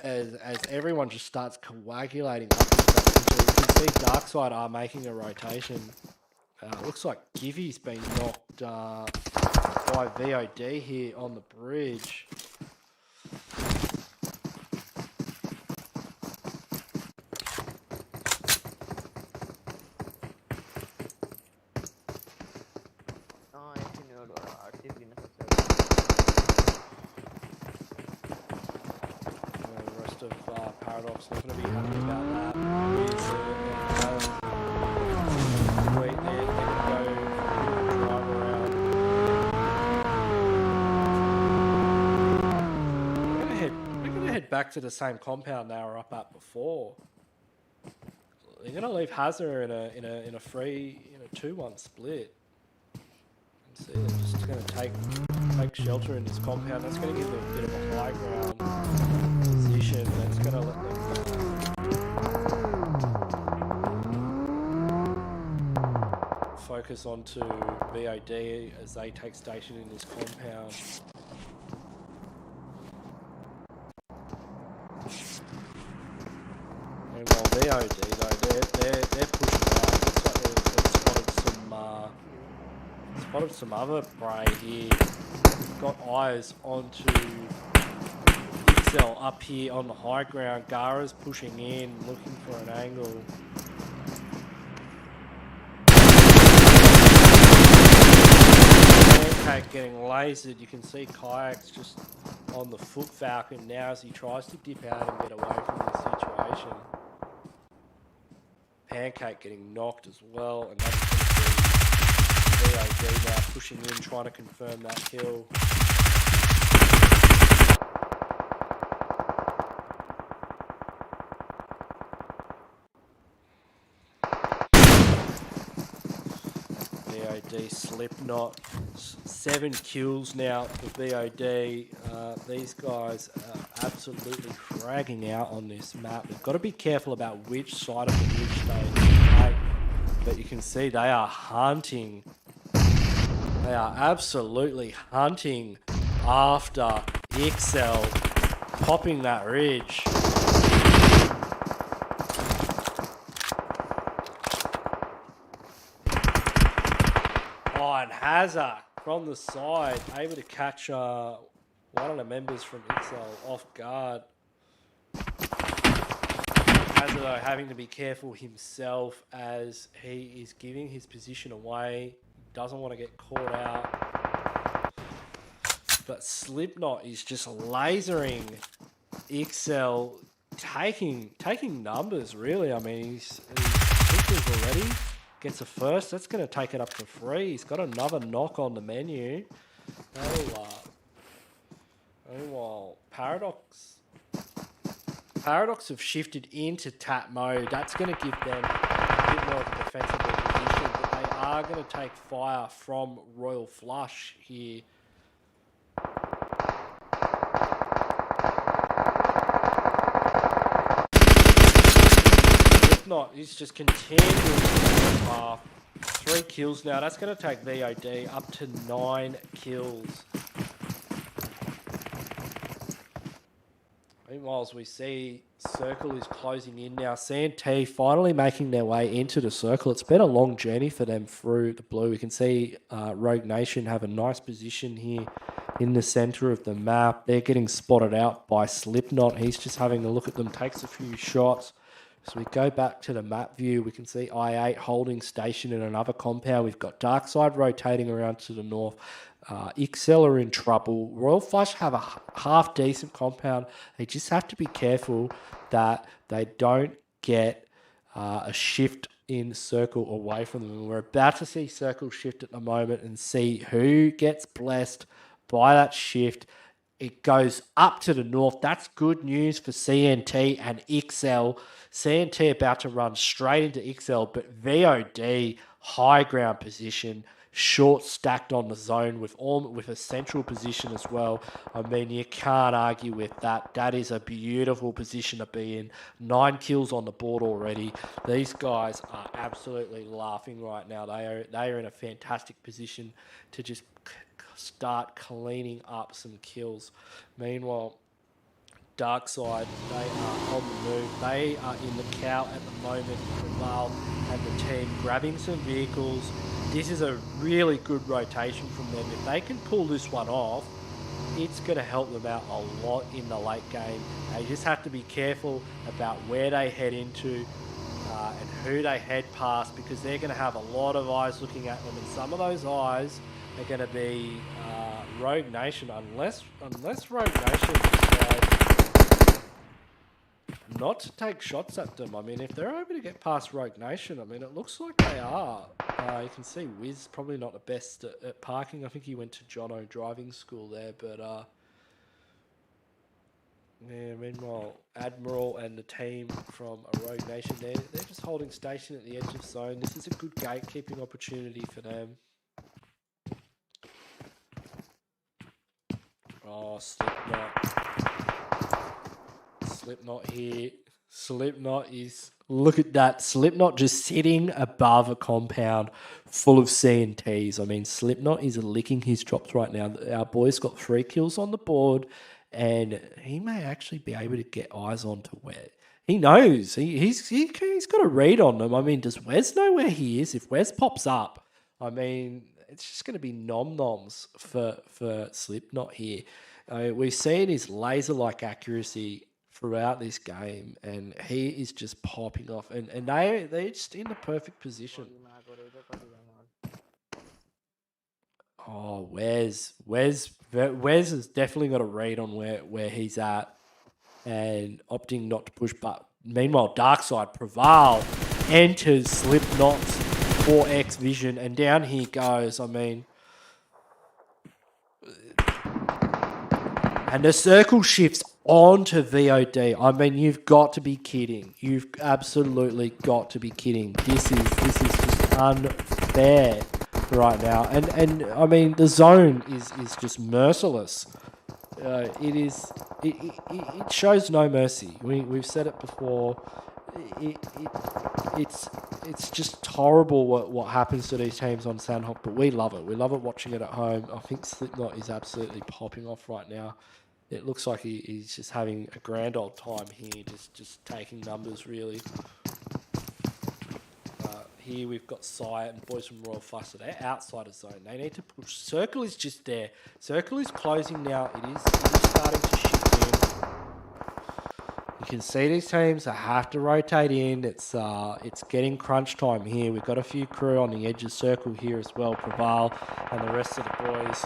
as everyone just starts coagulating up. You can see Darkside are making a rotation. Looks like Givvy's been knocked by VOD here on the bridge. The rest of Paradox not going to be happy about that. Wait there, they can go drive around. They're going to head back to the same compound they were up at before. They're going to leave Hazard in a 2-1 split. See, they're just going to take shelter in this compound. That's going to give them a bit of a high ground position. That's going to let them focus onto VOD as they take station in this compound. And while VOD though, they're pushing out. Looks like they've spotted some other prey here. Got eyes onto Excel up here on the high ground. Gara's pushing in, looking for an angle. Pancake getting lasered. You can see Kayak's just on the foot falcon now as he tries to dip out and get away from the situation. Pancake getting knocked as well, and that's VOD now pushing in, trying to confirm that kill. VOD Slipknot, 7 kills now for VOD. These guys are absolutely fragging out on this map. We've got to be careful about which side of the ridge they take, but you can see they are hunting. They are absolutely hunting after Excel popping that ridge. Oh, and Hazard from the side, able to catch one of the members from Excel off guard. Hazard though having to be careful himself as he is giving his position away. Doesn't want to get caught out. But Slipknot is just lasering Excel, taking numbers really. I mean, he's already. Gets a first. That's going to take it up to 3. He's got another knock on the menu. Meanwhile, Paradox have shifted into tap mode. That's going to give them a bit more of a defensible position, but they are going to take fire from Royal Flush here. Slipknot is just continuing to path. 3 kills now. That's going to take VOD up to 9 kills. Meanwhile, as we see, Circle is closing in now. CNT finally making their way into the Circle. It's been a long journey for them through the blue. We can see Rogue Nation have a nice position here in the center of the map. They're getting spotted out by Slipknot. He's just having a look at them, takes a few shots. So we go back to the map view. We can see I8 holding station in another compound. We've got Darkside rotating around to the north. XL are in trouble. Royal Flush have a half decent compound. They just have to be careful that they don't get a shift in Circle away from them. And we're about to see Circle shift at the moment and see who gets blessed by that shift. It goes up to the north. That's good news for CNT and XL. CNT about to run straight into XL, but VOD, high ground position, short stacked on the zone with a central position as well. I mean, you can't argue with that. That is a beautiful position to be in. 9 kills on the board already. These guys are absolutely laughing right now. They are in a fantastic position to just start cleaning up some kills. Meanwhile, Darkside, they are on the move. They are in the cow at the moment. Preval and the team grabbing some vehicles. This is a really good rotation from them. If they can pull this one off, it's going to help them out a lot in the late game. They just have to be careful about where they head into and who they head past, because they're going to have a lot of eyes looking at them, and some of those eyes are going to be Rogue Nation, unless Rogue Nation decides not to take shots at them. I mean, if they're able to get past Rogue Nation, I mean, it looks like they are. You can see Wiz probably not the best at parking. I think he went to Jono driving school there, but yeah, meanwhile, Admiral and the team from a Rogue Nation, they're just holding station at the edge of zone. This is a good gatekeeping opportunity for them. Oh, Slipknot here. Slipknot is... Look at that. Slipknot just sitting above a compound full of CNTs. I mean, Slipknot is licking his chops right now. Our boy's got 3 kills on the board, and he may actually be able to get eyes onto where... He knows. He's got a read on them. I mean, does Wes know where he is? If Wes pops up, I mean... It's just going to be nom-noms for Slipknot here. We've seen his laser-like accuracy throughout this game, and he is just popping off. And they're just in the perfect position. Oh, Wes has definitely got a read on where he's at and opting not to push. But meanwhile, Darkside Preval enters Slipknot's 4X vision, and down he goes. I mean, and the Circle shifts onto VOD. I mean, you've got to be kidding. You've absolutely got to be kidding. This is just unfair right now. And I mean, the zone is just merciless. It shows no mercy. We've said it before. It's just horrible what happens to these teams on Sandhawk, but we love it. We love it watching it at home. I think Slipknot is absolutely popping off right now. It looks like he's just having a grand old time here, just taking numbers, really. Here we've got Sai and boys from Royal Flush. So they're outside of zone. They need to push. Circle is just there. Circle is closing now. It is starting to shift in. You can see these teams have to rotate in. It's getting crunch time here. We've got a few crew on the edge of Circle here as well. Preval and the rest of the boys.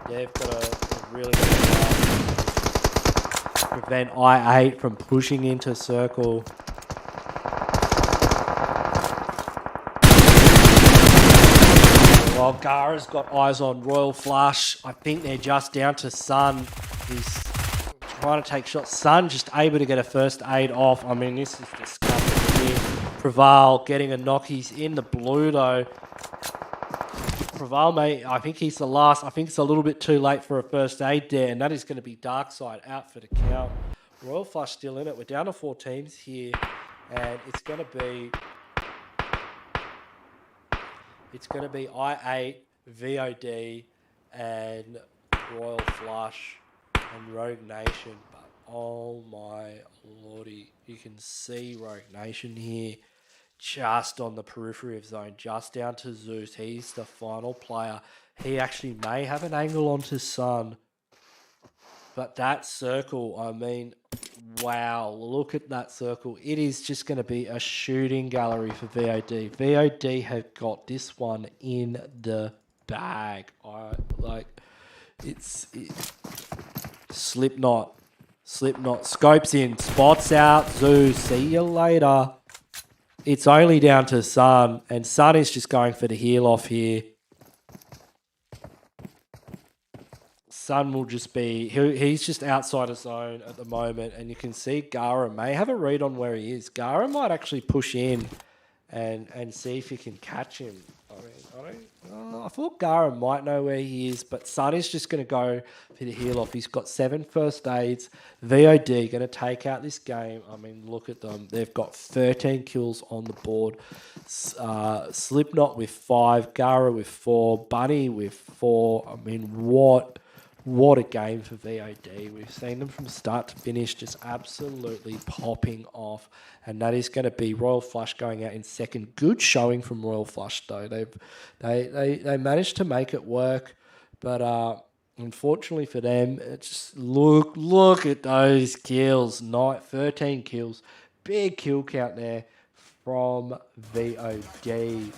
They've got a really good prevent I8 from pushing into Circle. Well, Gara's got eyes on Royal Flush. I think they're just down to Sun. He's trying to take shots. Sun just able to get a first aid off. I mean, this is disgusting here. Preval getting a knock. He's in the blue, though. Preval, mate, I think he's the last. I think it's a little bit too late for a first aid there, and that is going to be Darkside out for the count. Royal Flush still in it. We're down to 4 teams here. and it's gonna be I8, VOD, and Royal Flush and Rogue Nation. But oh my lordy, you can see Rogue Nation here, just on the periphery of zone, just down to Zeus. He's the final player. He actually may have an angle onto Sun. But that circle, I mean, wow, look at that circle. It is just going to be a shooting gallery for VOD. VOD have got this one in the bag. Slipknot, scopes in, spots out, Zeus, see you later. It's only down to Sun, and Sun is just going for the heel off here. Sun will just be, he's just outside of zone at the moment, and you can see Gara may have a read on where he is. Gara might actually push in and see if he can catch him. I thought Gara might know where he is, but Sun is just going to go for the heel off. He's got 7 first aids. VOD going to take out this game. I mean, look at them. They've got 13 kills on the board. Slipknot with 5, Gara with 4, Bunny with 4. I mean, what a game for VOD. We've seen them from start to finish just absolutely popping off. And that is going to be Royal Flush going out in second. Good showing from Royal Flush, though. They managed to make it work. But unfortunately for them, it's just look at those kills. 13 kills. Big kill count there from VOD.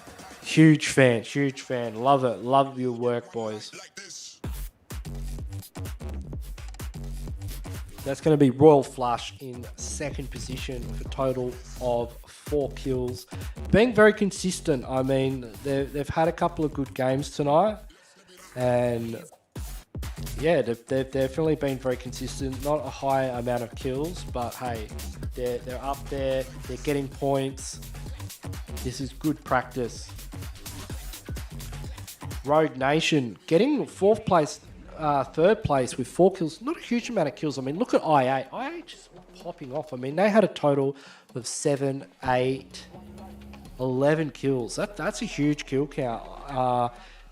Huge fan. Love it. Love your work, boys. That's going to be Royal Flush in second position with a total of 4 kills. Being very consistent. I mean, they've had a couple of good games tonight. And yeah, they've definitely been very consistent. Not a high amount of kills, but hey, they're up there. They're getting points. This is good practice. Rogue Nation getting 4th place. 3rd place with 4 kills. Not a huge amount of kills. I mean, look at I8. I8 just popping off. I mean, they had a total of 7, 8, 11 kills. That's a huge kill count.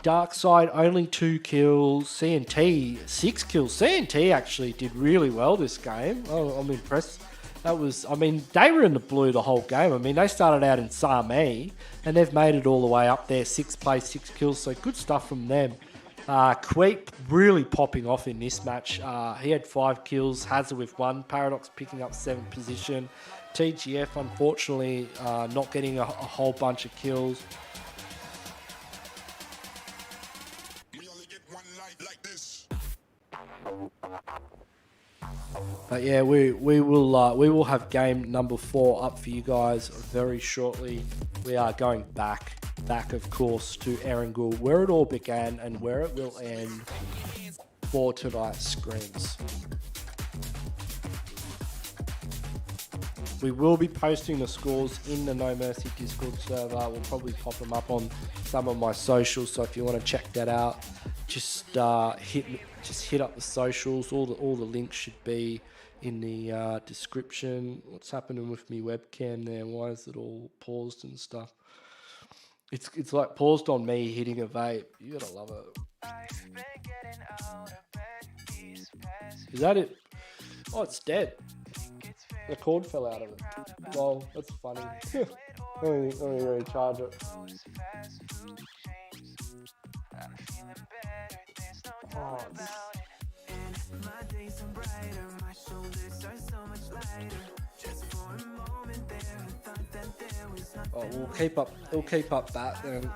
Dark Side only 2 kills. CNT 6 kills. CNT actually did really well this game. Oh, I'm impressed. I mean, they were in the blue the whole game. I mean, they started out in SAME and they've made it all the way up there. 6th place, 6 kills. So good stuff from them. Queep really popping off in this match. He had 5 kills. Hazard with 1. Paradox picking up 7th position. TGF, unfortunately, not getting a whole bunch of kills. But yeah, we will have game number 4 up for you guys very shortly. We are going back of course to Erangel, where it all began and where it will end for tonight's scrims. We will be posting the scores in the No Mercy Discord server. We'll probably pop them up on some of my socials, so if you want to check that out, just hit up the socials. All the links should be in the description. What's happening with me webcam there? Why is it all paused and stuff? It's like paused on me hitting a vape. You gotta love it. Is that it? Oh, it's dead. The cord fell out of it. Well, that's funny. Let me recharge it. Oh, we'll keep up that then.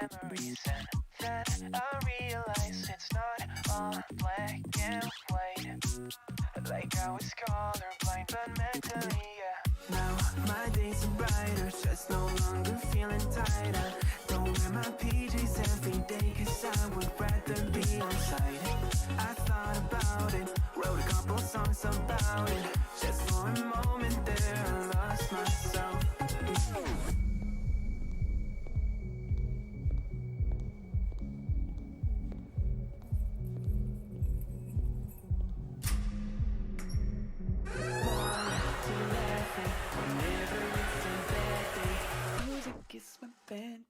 memories, and then I realize it's not all black and white. Like I was colorblind, but mentally, yeah. Now my days are brighter, just no longer feeling tighter. Don't wear my PJs every day, cause I would rather be on site. I thought about it, wrote a couple songs about it. Just for a moment there, I lost myself. It's my band.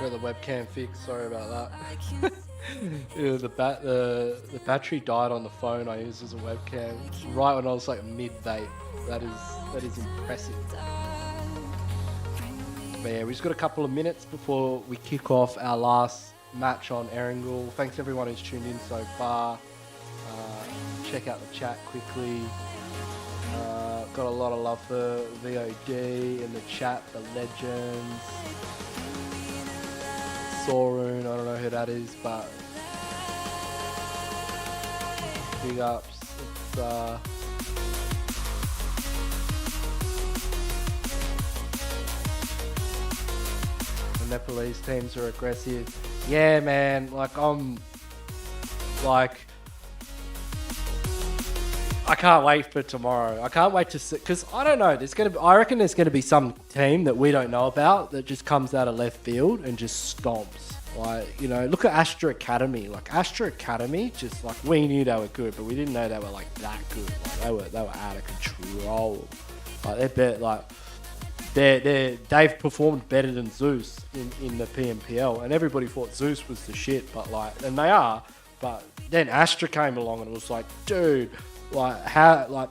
Got the webcam fixed. Sorry about that. Yeah, the battery died on the phone I used as a webcam right when I was like mid-vape. That is impressive. But yeah, we just got a couple of minutes before we kick off our last match on Erangel. Thanks everyone who's tuned in so far. Check out the chat quickly. Got a lot of love for VOD in the chat, the legends. Sorun, I don't know who that is, but big ups. It's the Nepalese teams are aggressive. Yeah, man. Like I can't wait for tomorrow. I can't wait to see, because I don't know. I reckon there's gonna be some team that we don't know about that just comes out of left field and just stomps. Like, you know, look at Astra Academy. Like Astra Academy, just like we knew they were good, but we didn't know they were like that good. Like they were out of control. Like they've performed better than Zeus in the PMPL, and everybody thought Zeus was the shit. But and they are. But then Astra came along and it was like, dude. Like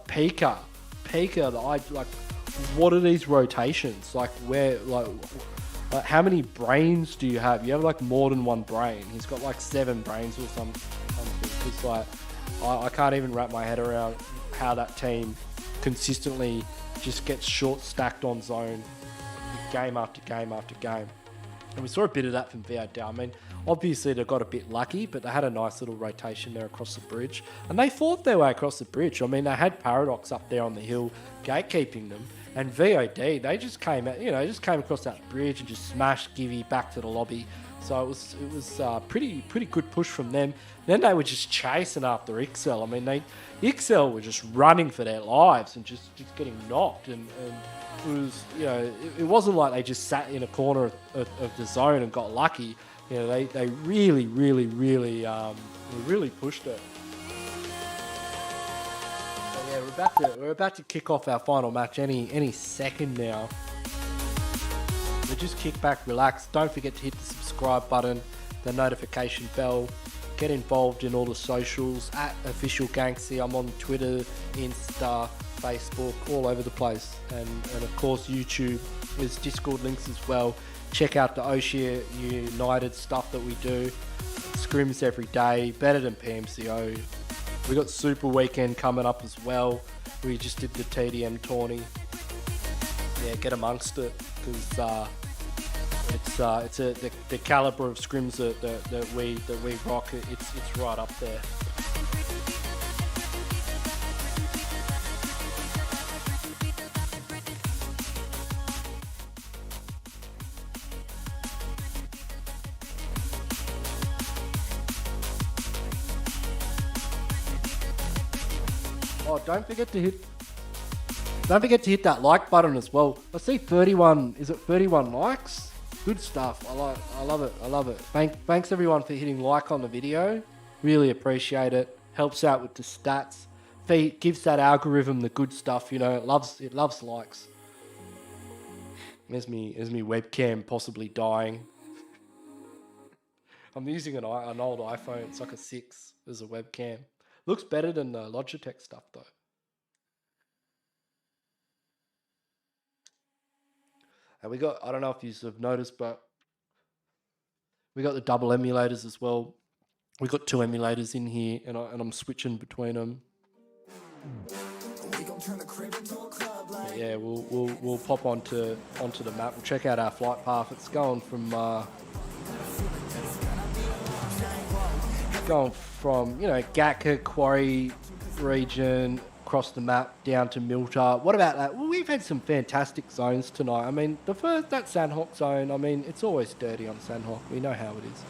Pika, what are these rotations? Like how many brains do you have? You have like more than one brain. He's got like 7 brains or something. It's like I can't even wrap my head around how that team consistently just gets short stacked on zone, game after game after game. And we saw a bit of that from VOD. I mean, obviously they got a bit lucky, but they had a nice little rotation there across the bridge. And they fought their way across the bridge. I mean, they had Paradox up there on the hill gatekeeping them. And VOD, they just came out, just came across that bridge and just smashed Givey back to the lobby. So it was pretty good push from them. Then they were just chasing after Ixel. I mean, Ixel were just running for their lives and just getting knocked. And it was, it wasn't like they just sat in a corner of the zone and got lucky. They really pushed it. So yeah, we're about to kick off our final match any second now. So just kick back, relax. Don't forget to hit the subscribe button, the notification bell. Get involved in all the socials at official Ganksy. I'm on Twitter, Insta, Facebook, all over the place, and of course YouTube. There's Discord links as well. Check out the Oshia United stuff that we do. Scrims every day, better than PMCO. We got Super Weekend coming up as well. We just did the TDM tourney. Yeah, get amongst it, because it's the caliber of scrims that we rock. It's right up there. Oh, don't forget to hit that like button as well. I see 31. Is it 31 likes? Good stuff. I love it. I love it. Thanks everyone for hitting like on the video. Really appreciate it. Helps out with the stats. Gives that algorithm the good stuff. You know, it loves likes. There's me webcam possibly dying. I'm using an old iPhone. It's like a 6 as a webcam. Looks better than the Logitech stuff though. And we got, I don't know if you have noticed, but we got the double emulators as well. We got 2 emulators in here, and I'm switching between them. But yeah, we'll pop onto the map. We'll check out our flight path. It's going from you know, GATCA quarry region across the map down to Milta. What about that? Well, we've had some fantastic zones tonight. I mean, that Sandhawk zone, I mean, it's always dirty on Sandhawk. We know how it is.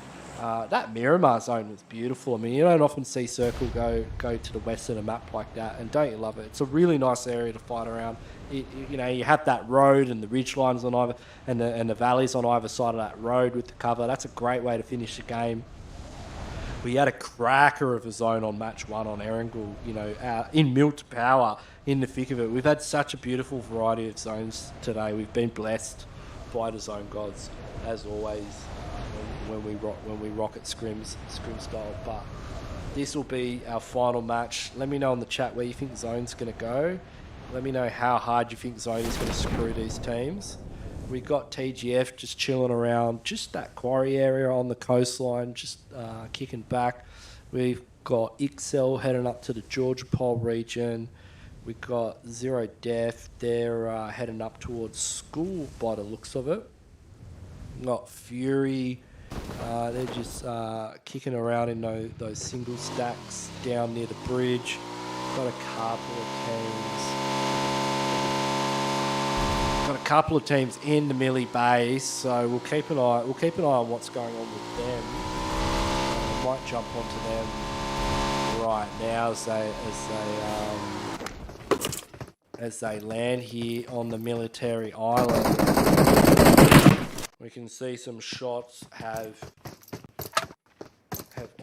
That Miramar zone was beautiful. I mean, you don't often see Circle go to the west of the map like that, and don't you love it? It's a really nice area to fight around. You know, you have that road and the ridge lines on either, and the valleys on either side of that road with the cover. That's a great way to finish the game. We had a cracker of a zone on match 1 on Erangel, you know, in Milt Power, in the thick of it. We've had such a beautiful variety of zones today. We've been blessed by the zone gods, as always, when we rock at scrims style. But this will be our final match. Let me know in the chat where you think zone's going to go. Let me know how hard you think zone is going to screw these teams. We got TGF just chilling around just that quarry area on the coastline, just kicking back. We've got Ixel heading up to the Georgia Pole region. We've got Zero Death. They're heading up towards school by the looks of it. We've got Fury. They're just kicking around in those single stacks down near the bridge. Got a couple of teams in the Millie base, so we'll keep an eye on what's going on with them. Might jump onto them right now as they land here on the military island. We can see some shots have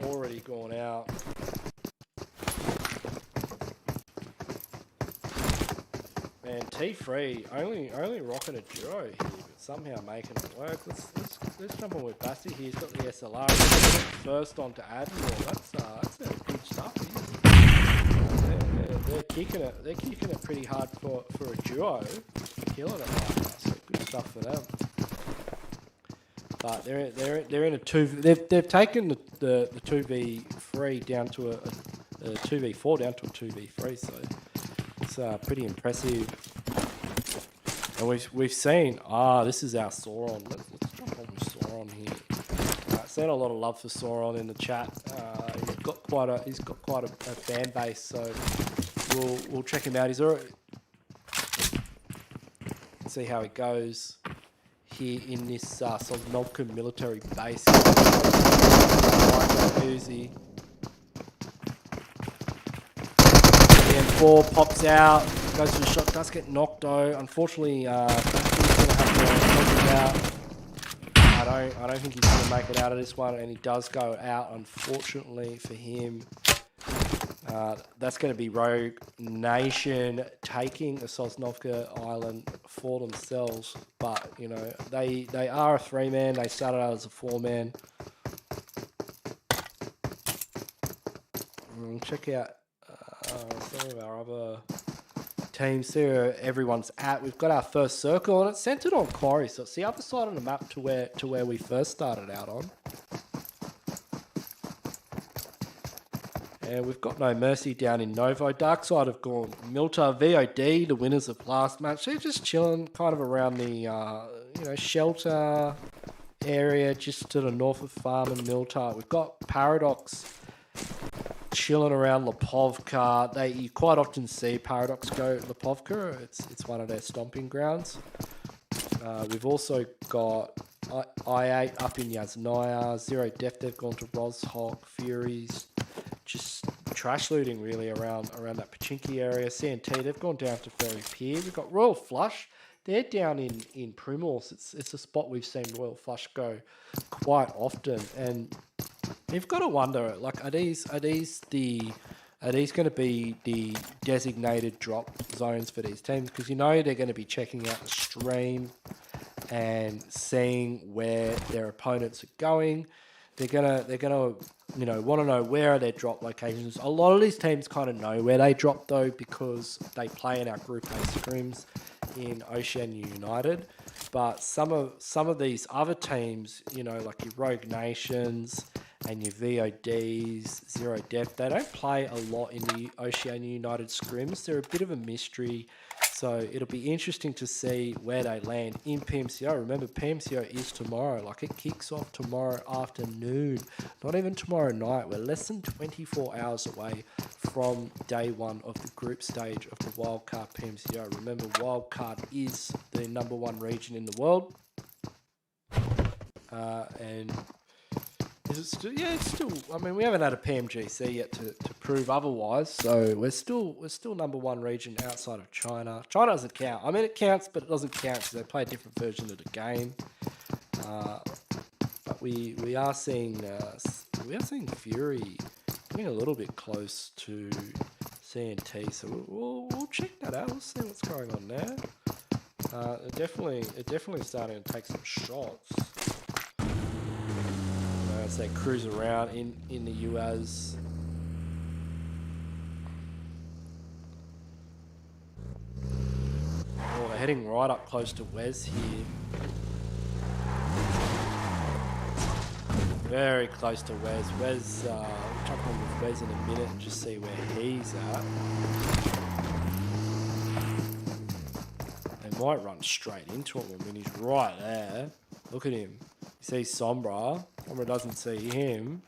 already gone out. And T3 only rocking a duo here, but somehow making it work. Let's jump on with Bassi here. He's got the SLR. First on to Admiral. That's good stuff. They're kicking it. They're kicking it pretty hard for a duo. Killing it right now. So good stuff for them. But they're in a 2. They've taken the 2v3 down to a 2v4 down to a 2v3. So. It's pretty impressive. And we've seen, this is our Sauron. Let's jump on with Sauron here. Seen a lot of love for Sauron in the chat. He's got quite a fan base, so we'll check him out. He's already, see how he goes here in this Sosnovka military base. Uzi. M4 pops out, goes for the shot, does get knocked though. Unfortunately, Basti's going to have to take it out. I don't think he's going to make it out of this one, and he does go out, unfortunately for him. That's going to be Rogue Nation taking the Sosnovka Island for themselves. But, you know, they are a 3-man. They started out as a 4-man. Check out some of our other teams. See where everyone's at. We've got our first circle, and it's centered on Quarry, so it's the other side of the map to where we first started out on. And we've got no mercy down in Novo. Dark side have gone Milta, VOD, the winners of last match. They're just chilling kind of around the shelter area just to the north of Farm and Milta. We've got Paradox chilling around Lipovka. You quite often see Paradox go Lipovka. It's one of their stomping grounds. We've also got I8 up in Yasnaya. Zero Def, they've gone to Rozhok. Furies just trash looting really around that Pachinki area. CNT, they've gone down to Ferry Pier. We've got Royal Flush. They're down in Primorse. It's a spot we've seen Royal Flush go quite often, and you've got to wonder, like, are these going to be the designated drop zones for these teams? Because you know they're going to be checking out the stream and seeing where their opponents are going. They're gonna want to know where are their drop locations. A lot of these teams kind of know where they drop though, because they play in our Group A scrims in Oceania United. But some of these other teams, like your Rogue Nations and your VODs, Zero Depth, they don't play a lot in the Oceania United scrims. They're a bit of a mystery. So it'll be interesting to see where they land in PMCO. Remember, PMCO is tomorrow. Like, it kicks off tomorrow afternoon, not even tomorrow night. We're less than 24 hours away from day one of the group stage of the Wildcard PMCO. Remember, Wildcard is the #1 region in the world. And is it still? Yeah, it's still. I mean, we haven't had a PMGC yet to prove otherwise. So we're still #1 region outside of China. China doesn't count. I mean, it counts, but it doesn't count because they play a different version of the game. But we are seeing Fury getting a little bit close to CNT. So we'll check that out. We'll see what's going on there. It definitely starting to take some shots. As they cruise around in the US. Oh, they're heading right up close to Wes here. Very close to Wes. Wes, we'll jump on with Wes in a minute and just see where he's at. They might run straight into him. I mean, he's right there. Look at him. You see Sombra. Sombra doesn't see him.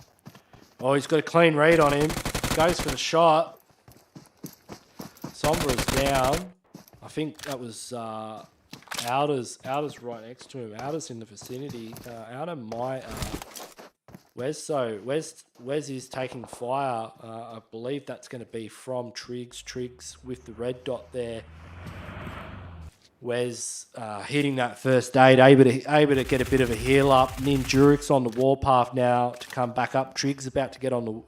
Oh, he's got a clean read on him. Goes for the shot. Sombra's down. I think that was Outer's right next to him. Outer's in the vicinity. Outer might... Wes is taking fire. I believe that's going to be from Triggs. Triggs with the red dot there. Wes hitting that first aid, able to get a bit of a heal up. Ninjurix on the warpath now to come back up. Triggs about to get on the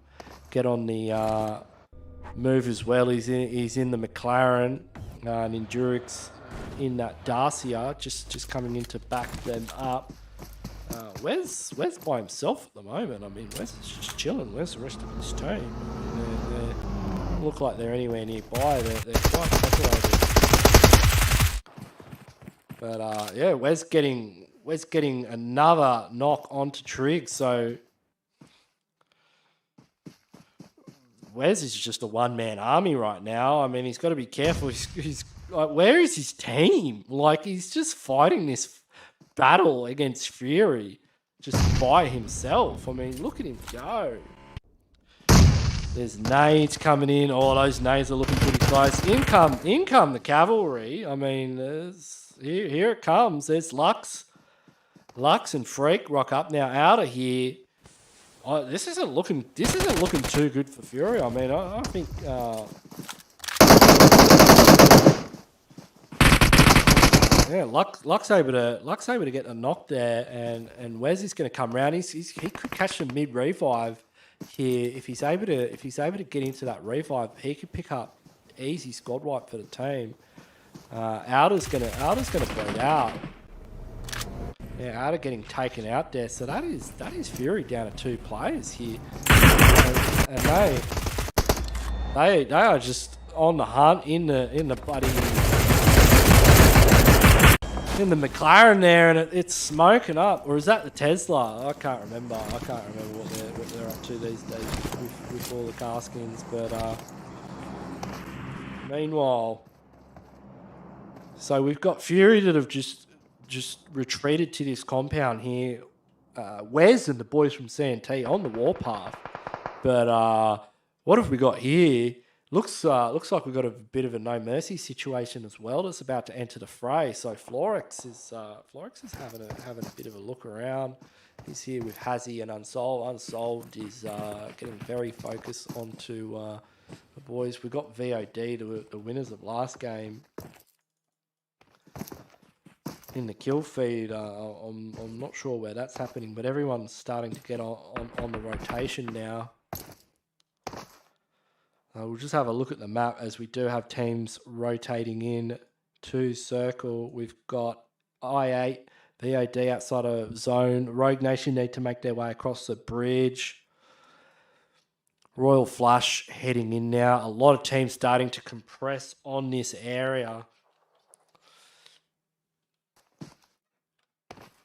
move as well. He's in the McLaren. Ninjurix in that Dacia, just coming in to back them up. Wes by himself at the moment. I mean, Wes is just chilling. Where's the rest of his team? They look like they're anywhere nearby. They're quite separated. But yeah, Wes getting another knock onto Triggs. So Wes is just a one-man army right now. I mean, he's got to be careful. He's like, where is his team? Like, he's just fighting this battle against Fury just by himself. I mean, look at him go. There's nades coming in. Oh, those nades are looking pretty close. In come the cavalry. I mean, here it comes. There's Lux and Freak rock up now out of here. Oh, this isn't looking too good for Fury. I mean, I think yeah, Lux able to get a knock there, and Wes is going to come around. He could catch a mid revive here if he's able to get into that revive. He could pick up easy squad wipe for the team. Outer's gonna bleed out. Yeah, Outer getting taken out there. So that is Fury down to 2 players here, and they are just on the hunt in the bloody in the McLaren there, and it's smoking up. Or is that the Tesla? I can't remember what they're up to these days with all the car skins. But meanwhile, so we've got Fury that have just retreated to this compound here. Wes and the boys from CNT on the warpath. But what have we got here? Looks like we've got a bit of a no mercy situation as well that's about to enter the fray. So Florex is having a bit of a look around. He's here with Hazzy and Unsolved. Unsolved is getting very focused onto the boys. We got VOD, the winners of last game, in the kill feed. I'm not sure where that's happening, but everyone's starting to get on the rotation now. We'll just have a look at the map as we do have teams rotating in to circle. We've got I8, VOD outside of zone. Rogue Nation need to make their way across the bridge. Royal Flush heading in now. A lot of teams starting to compress on this area.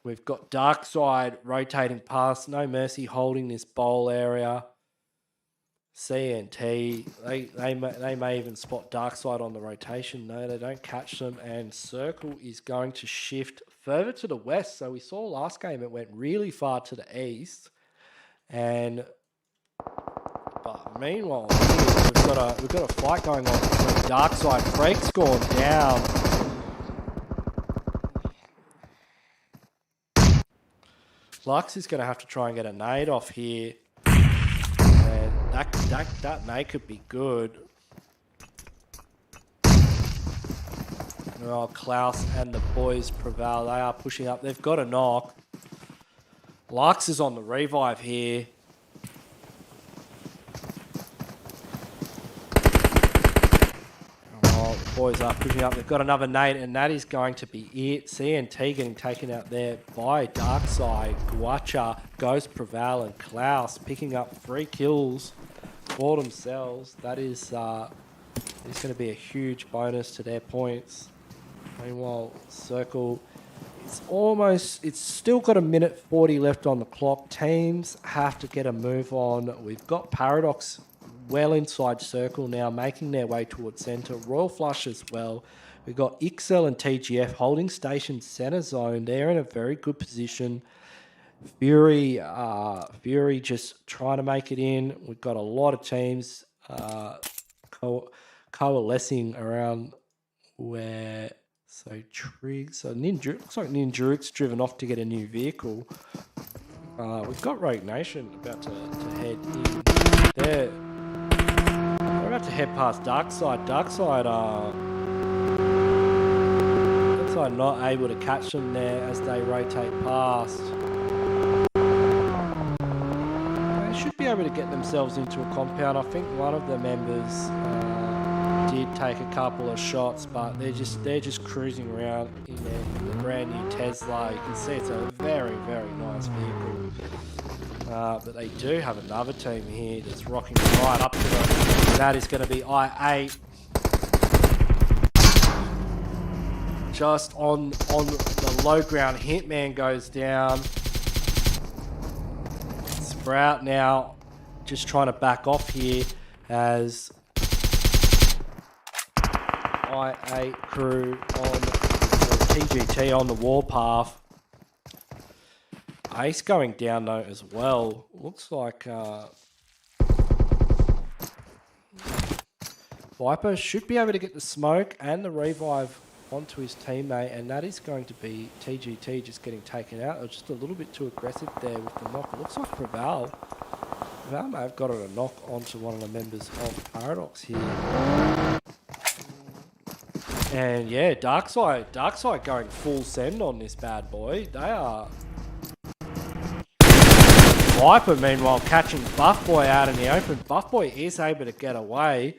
We've got Darkside rotating past. No Mercy holding this bowl area. CNT, they may even spot Darkside on the rotation. No, they don't catch them. And Circle is going to shift further to the west. So we saw last game it went really far to the east. But meanwhile, we've got a fight going on between Darkside. Frake's gone down. Lux is going to have to try and get a nade off here. And that nade could be good. Oh, Klaus and the boys prevail. They are pushing up. They've got a knock. Lux is on the revive here. Boys are pushing up. They've got another nade, and that is going to be it. CNT getting taken out there by Darkside. Guacha, Ghost, Prevail, and Klaus picking up 3 kills for themselves. That is going to be a huge bonus to their points. Meanwhile, Circle, it's still got 1:40 left on the clock. Teams have to get a move on. We've got Paradox well inside Circle now, making their way towards centre. Royal Flush as well. We've got XL and TGF holding station centre zone. They're in a very good position. Fury just trying to make it in. We've got a lot of teams coalescing around where... So Ninja, looks like Ninjurik's driven off to get a new vehicle. We've got Rogue Nation about to head in there. We're about to head past Darkside. Darkside not able to catch them there as they rotate past. They should be able to get themselves into a compound. I think one of the members did take a couple of shots, but they're just cruising around in the brand new Tesla. You can see it's a very, very nice vehicle. But they do have another team here that's rocking right up to them. That is going to be I8. Just on the low ground, Hitman goes down. Sprout now just trying to back off here as I8 crew on the TGT on the warpath. Ace going down though as well. Looks like Viper should be able to get the smoke and the revive onto his teammate, and that is going to be TGT just getting taken out. It was just a little bit too aggressive there with the knock. It looks like Preval may have got a knock onto one of the members of Paradox here. And yeah, Darkside going full send on this bad boy. They are... Viper, meanwhile, catching Buff Boy out in the open. Buff Boy is able to get away.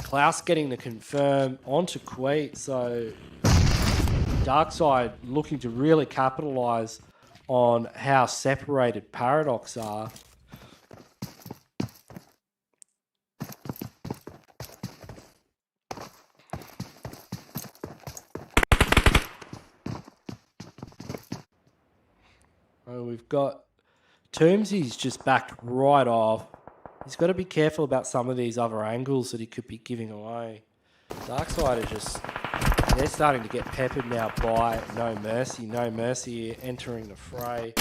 Klaus getting the confirm onto Queet. So Darkside looking to really capitalise on how separated Paradox are. We've got Toomsy's just backed right off. He's got to be careful about some of these other angles that he could be giving away. Darkside are just... They're starting to get peppered now by No Mercy. No Mercy entering the fray.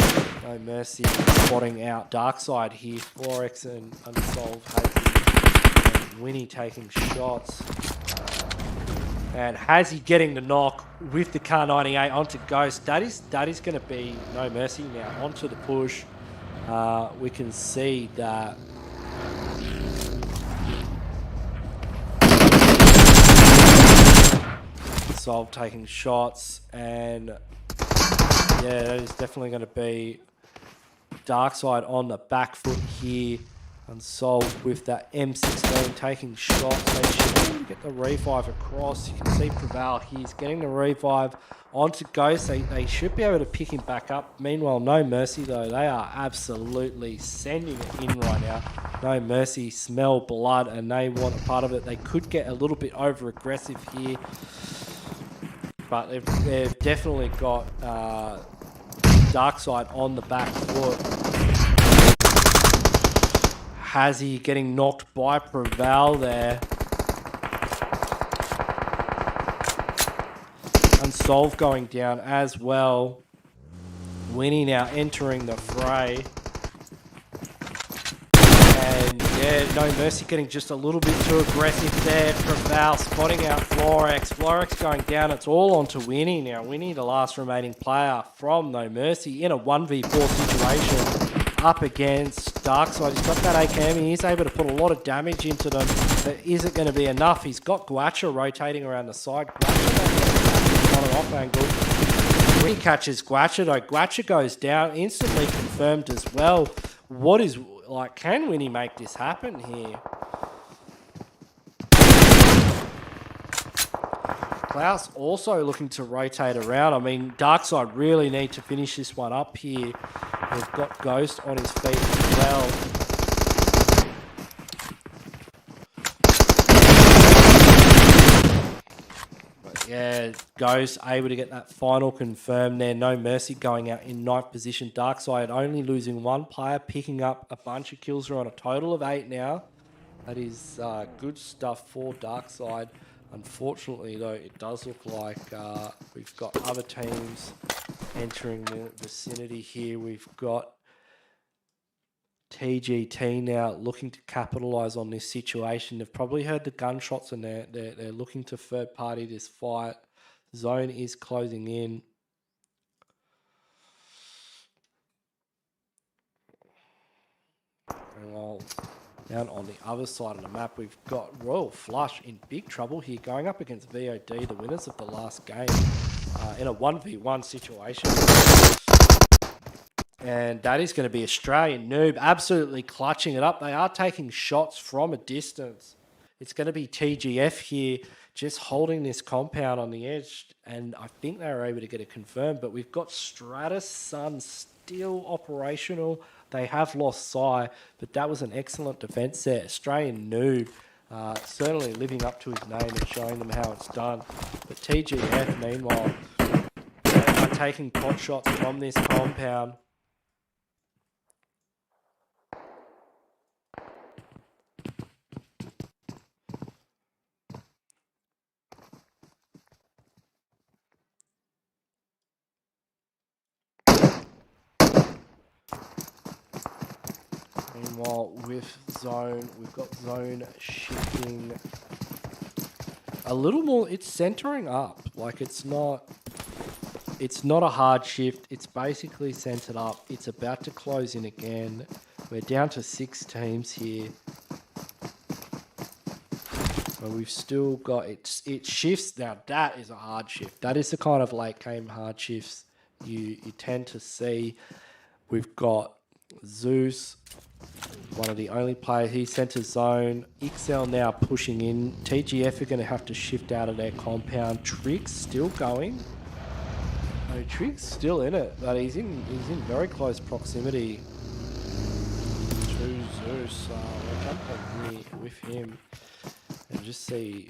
No Mercy spotting out Darkside here. 4X and Unsolved Hazy. And Winnie taking shots. And has he getting the knock with the Car 98 onto Ghost? That is going to be no mercy now. Onto the push. We can see that Solve taking shots, and yeah, that is definitely going to be Darkside on the back foot here. Unsolved with that M16 taking shots. They should get the revive across. You can see Preval, he's getting the revive onto Ghost. They should be able to pick him back up. Meanwhile, No Mercy though, they are absolutely sending it in right now. No Mercy smell blood and they want a part of it. They could get a little bit over aggressive here, but they've definitely got Darkside on the back foot. Hazzy getting knocked by Preval there. Unsolved going down as well. Winnie now entering the fray. And yeah, No Mercy getting just a little bit too aggressive there. Preval spotting out Florex. Florex going down. It's all onto Winnie now. Winnie, the last remaining player from No Mercy in a 1v4 situation. Up against Darkside. He's got that AKM. He's able to put a lot of damage into them, but is it going to be enough? He's got Guacha rotating around the side. Guacha on an off angle. When he catches Guacha though, Guacha goes down, instantly confirmed as well. What is, like, can Winnie make this happen here? Klaus also looking to rotate around. I mean, Darkside really need to finish this one up here. They've got Ghost on his feet as well. But yeah, Ghost able to get that final confirmed there. No Mercy going out in 9th position. Darkside only losing one player, picking up a bunch of kills. We're on a total of 8 now. That is good stuff for Darkside. Unfortunately, though, it does look like we've got other teams entering the vicinity here. We've got TGT now looking to capitalize on this situation. They've probably heard the gunshots and they're looking to third party this fight. Zone is closing in. And while down on the other side of the map, we've got Royal Flush in big trouble here, going up against VOD, the winners of the last game, in a 1v1 situation. And that is going to be Australian Noob absolutely clutching it up. They are taking shots from a distance. It's going to be TGF here just holding this compound on the edge. And I think they were able to get it confirmed. But we've got Stratus Sun still operational. They have lost Psy, but that was an excellent defense there. Australian Noob certainly living up to his name and showing them how it's done. But TGF, meanwhile, are taking pot shots from this compound. Meanwhile, with Zone, we've got Zone shifting a little more. It's centering up. Like, it's not a hard shift. It's basically centered up. It's about to close in again. We're down to 6 teams here. But we've still got it shifts. Now, that is a hard shift. That is the kind of late game hard shifts you tend to see. We've got Zeus, one of the only players. He centers zone. XL now pushing in. TGF are going to have to shift out of their compound. Trix still going. No, Trix still in it, but he's in very close proximity to Zeus. We'll jump on here with him and just see.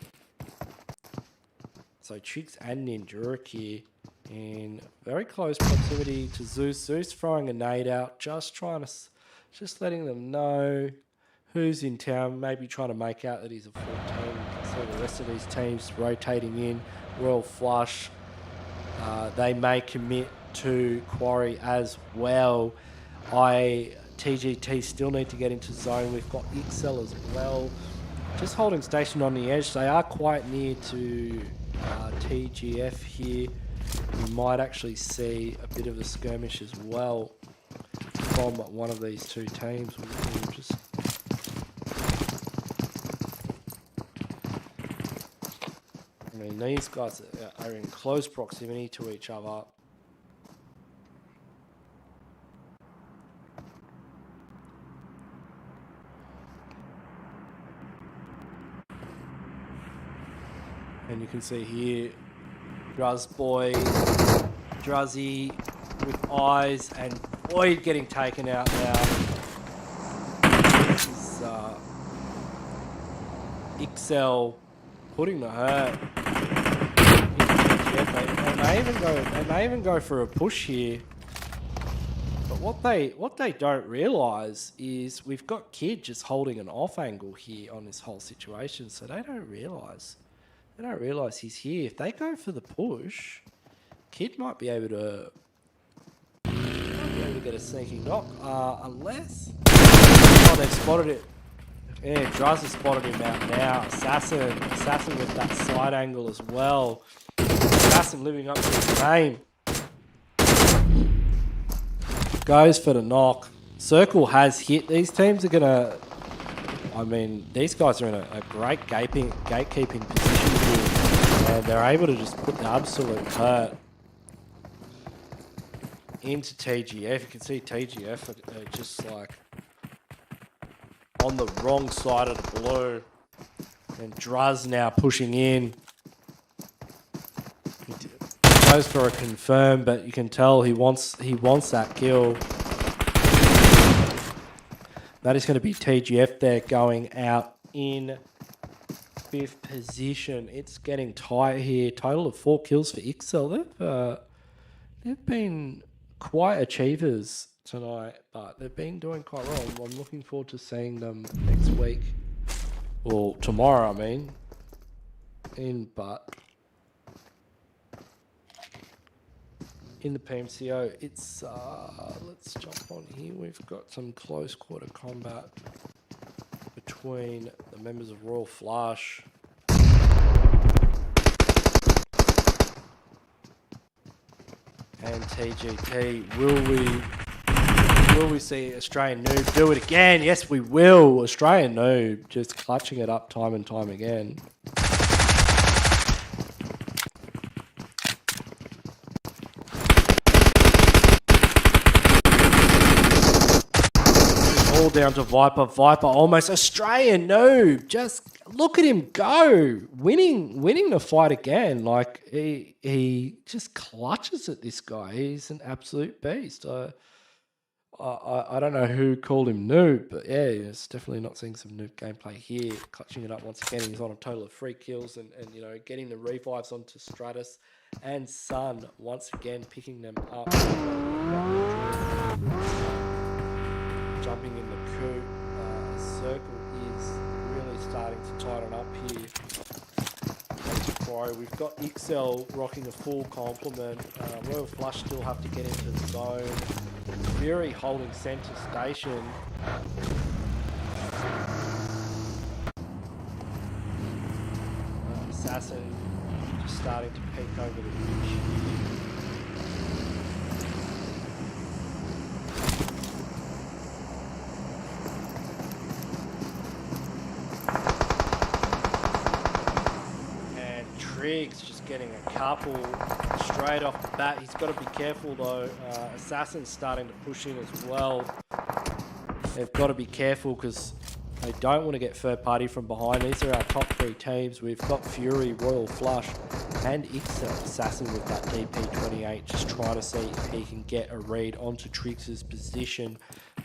So Trix and Ninjuric here in very close proximity to Zeus. Zeus throwing a nade out, just letting them know who's in town, maybe trying to make out that he's a full team. So the rest of these teams rotating in. Royal Flush, they may commit to Quarry as well. TGT still need to get into zone. We've got XL as well. Just holding station on the edge. They are quite near to TGF here. We might actually see a bit of a skirmish as well from one of these two teams. We'll just I mean, these guys are in close proximity to each other. And you can see here, Druzzy with eyes, and Boyd getting taken out now. This is Excel putting the hurt. They may even go for a push here. But what they don't realise is we've got Kid just holding an off angle here on this whole situation, so they don't realise he's here. If they go for the push, Kid might be able to get a sneaking knock, unless they've spotted it. Yeah, Druz has spotted him out now. Assassin with that side angle as well. Assassin living up to his name. Goes for the knock. Circle has hit. These teams are gonna. I mean, these guys are in a great gatekeeping position here, and they're able to just put the absolute hurt into TGF. You can see TGF are just like on the wrong side of the blue, and Druz now pushing in. He goes for a confirm, but you can tell he wants that kill. That is going to be TGF there going out in 5th position. It's getting tight here. Total of 4 kills for Ixel. They've been quite achievers tonight, but they've been doing quite well. I'm looking forward to seeing them next week, or tomorrow, I mean. In the PMCO, it's let's jump on here. We've got some close quarter combat between the members of Royal Flush and TGT. Will we see Australian Noob do it again? Yes, we will. Australian Noob just clutching it up time and time again. All down to Viper. Viper almost Australian Noob. Just look at him go. Winning the fight again. Like he just clutches at this guy. He's an absolute beast. I don't know who called him noob, but yeah, it's definitely not seeing some noob gameplay here. Clutching it up once again. He's on a total of 3 kills and you know, getting the revives onto Stratus and Sun once again picking them up. Jumping in the coup. Circle is really starting to tighten up here. We've got Excel rocking a full complement. Royal Flush still have to get into the zone. Fury holding center station. Assassin just starting to peek over the ridge. Triggs just getting a couple straight off the bat. He's got to be careful though. Assassin's starting to push in as well. They've got to be careful because they don't want to get third party from behind. These are our top 3 teams. We've got Fury, Royal Flush, and Excel. Assassin with that DP28 just trying to see if he can get a read onto Triggs' position.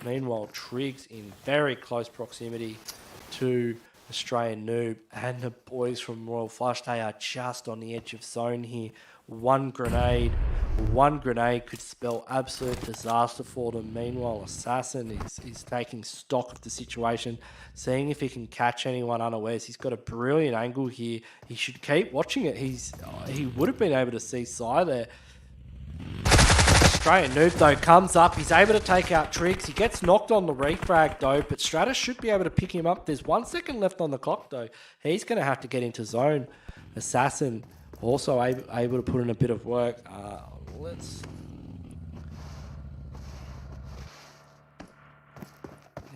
Meanwhile, Triggs in very close proximity to Australian Noob and the boys from Royal Flush. They are just on the edge of zone here. One grenade could spell absolute disaster for them. Meanwhile, Assassin is taking stock of the situation, seeing if he can catch anyone unawares. He's got a brilliant angle here. He should keep watching it. He would have been able to see Sai there. Australian Noob though comes up. He's able to take out Triggs. He gets knocked on the refrag though, but Stratus should be able to pick him up. There's 1 second left on the clock though. He's going to have to get into zone. Assassin also able to put in a bit of work. Let's...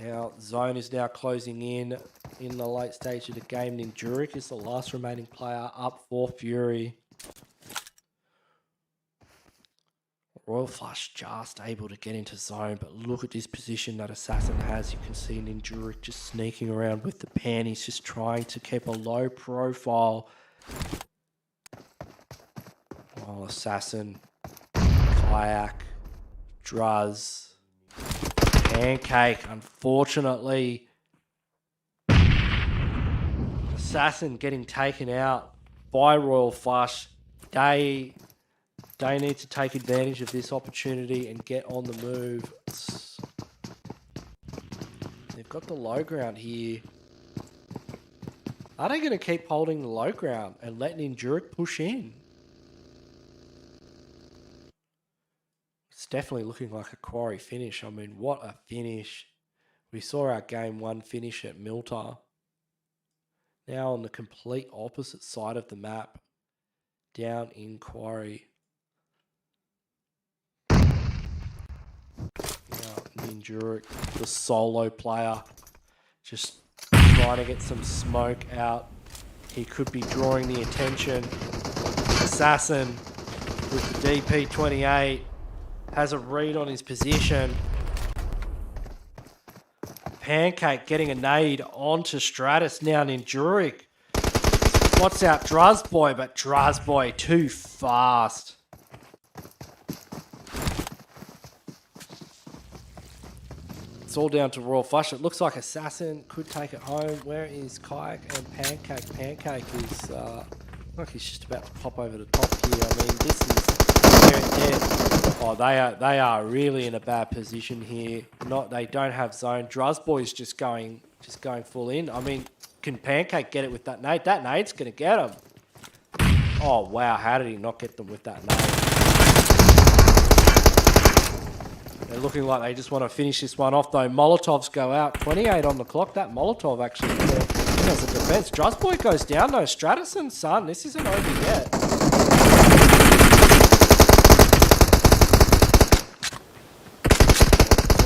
Now, Zone is now closing in the late stage of the game. Ninjuric is the last remaining player up for Fury. Royal Flush just able to get into Zone, but look at this position that Assassin has. You can see Ninjuric just sneaking around with the pan. He's just trying to keep a low profile. Oh, Assassin, Kayak, Druz, Pancake, unfortunately. Assassin getting taken out by Royal Flush. They need to take advantage of this opportunity and get on the move. They've got the low ground here. Are they going to keep holding the low ground and letting Ninjuric push in? It's definitely looking like a quarry finish. I mean, what a finish. We saw our game 1 finish at Milta. Now on the complete opposite side of the map, down in Quarry. Now Ninjuric, the solo player, just trying to get some smoke out. He could be drawing the attention. Assassin with the DP28 has a read on his position. Pancake getting a nade onto Stratus. Now Ninjuric spots out Druzboy, but Druzboy too fast. It's all down to Royal Flush. It looks like Assassin could take it home. Where is Kayak and Pancake? Pancake is like he's just about to pop over the top here. I mean, this is oh, they are really in a bad position here. They don't have zone. Druzboy's just going full in. I mean, can Pancake get it with that nade? That nade's gonna get him. Oh wow, how did he not get them with that nade? They're looking like they just want to finish this one off though. Molotovs go out. 28 on the clock. That Molotov actually has a defense. Druzboy goes down though. Stratison, son, this isn't over yet.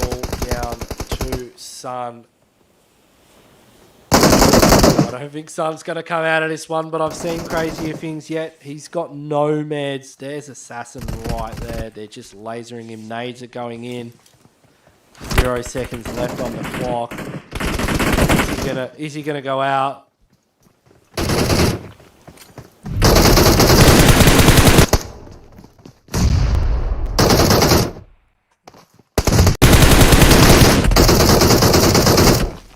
All down to Sun. I don't think Sun's going to come out of this one, but I've seen crazier things yet. He's got no meds. There's Assassin right there. They're just lasering him. Nades are going in. 0 seconds left on the clock. Is he gonna go out?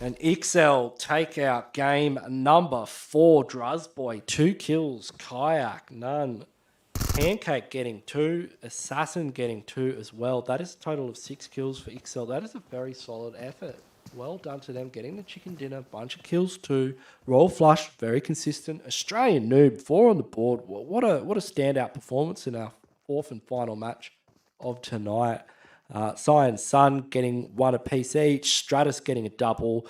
And XL take out game number 4. Druzboy 2 kills. Kayak none. Pancake getting 2. Assassin getting 2 as well. That is a total of 6 kills for XL. That is a very solid effort. Well done to them. Getting the chicken dinner. Bunch of kills too. Roll Flush. Very consistent. Australian Noob 4 on the board. What a standout performance in our 4th and final match of tonight. Cyan Sun getting 1 apiece each. Stratus getting a double.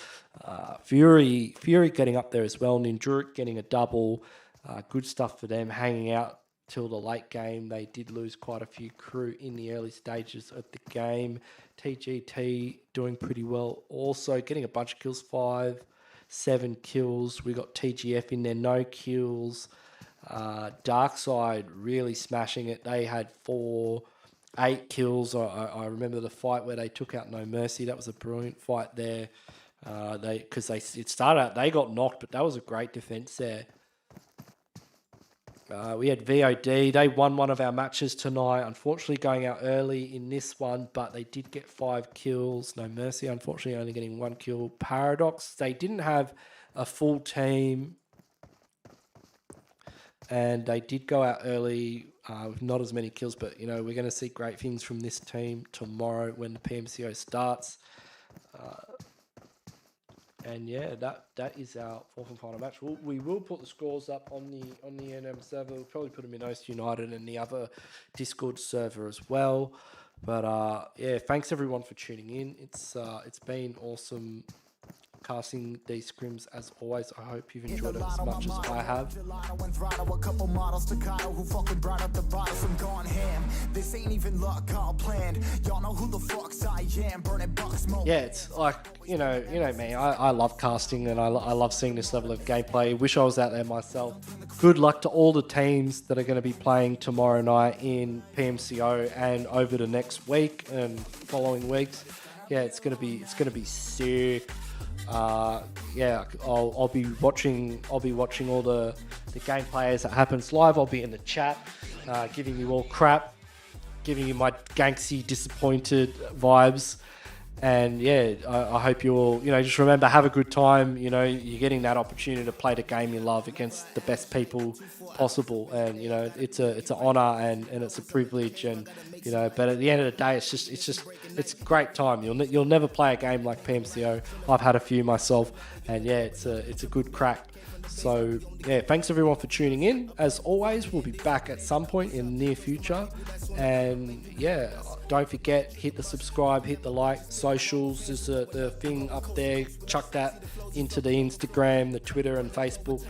Fury getting up there as well. Ninjuric getting a double. Good stuff for them, hanging out till the late game. They did lose quite a few crew in the early stages of the game. TGT doing pretty well. Also getting a bunch of kills. 5, 7 kills. We got TGF in there, no kills. Darkside really smashing it. They had 8 kills. I remember the fight where they took out No Mercy. That was a brilliant fight there. It started out, they got knocked, but that was a great defense there. We had VOD. They won one of our matches tonight. Unfortunately, going out early in this one, but they did get 5 kills. No Mercy, unfortunately, only getting 1 kill. Paradox, they didn't have a full team, and they did go out early with not as many kills, but, we're going to see great things from this team tomorrow when the PMCO starts. And yeah, that is our 4th and final match. We will put the scores up on the NM server. We'll probably put them in Oast United and the other Discord server as well. But yeah, thanks everyone for tuning in. It's been awesome casting these scrims as always. I hope you've enjoyed it as much as I have. Yeah, it's like, you know me. I love casting, and I love seeing this level of gameplay. Wish I was out there myself. Good luck to all the teams that are going to be playing tomorrow night in PMCO and over the next week and following weeks. Yeah, it's gonna be sick. Yeah, I'll be watching all the gameplay as it happens live. I'll be in the chat, giving you all crap, giving you my Ganksy disappointed vibes. And yeah, I hope you all, just remember, have a good time. You're getting that opportunity to play the game you love against the best people possible. And, it's an honor and it's a privilege. And, but at the end of the day, it's a great time. You'll never play a game like PMCO. I've had a few myself, and yeah, it's a good crack. So yeah, thanks everyone for tuning in. As always, we'll be back at some point in the near future. And yeah, don't forget, hit the subscribe, hit the like, socials. There's the thing up there. Chuck that into the Instagram, the Twitter and Facebook.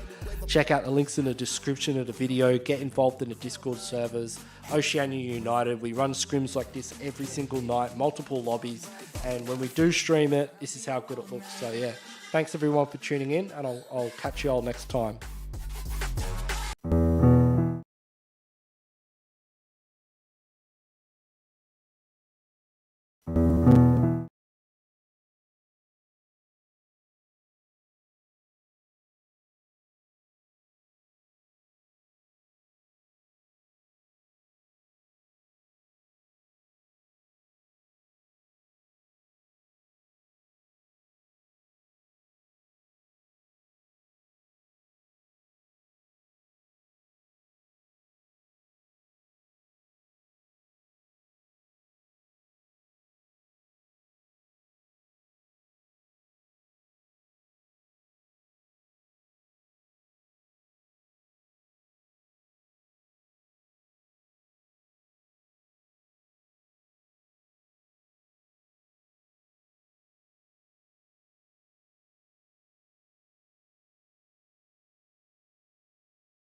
Check out the links in the description of the video. Get involved in the Discord servers. Oceania United. We run scrims like this every single night, multiple lobbies. And when we do stream it, this is how good it looks. So yeah, thanks everyone for tuning in, and I'll catch you all next time.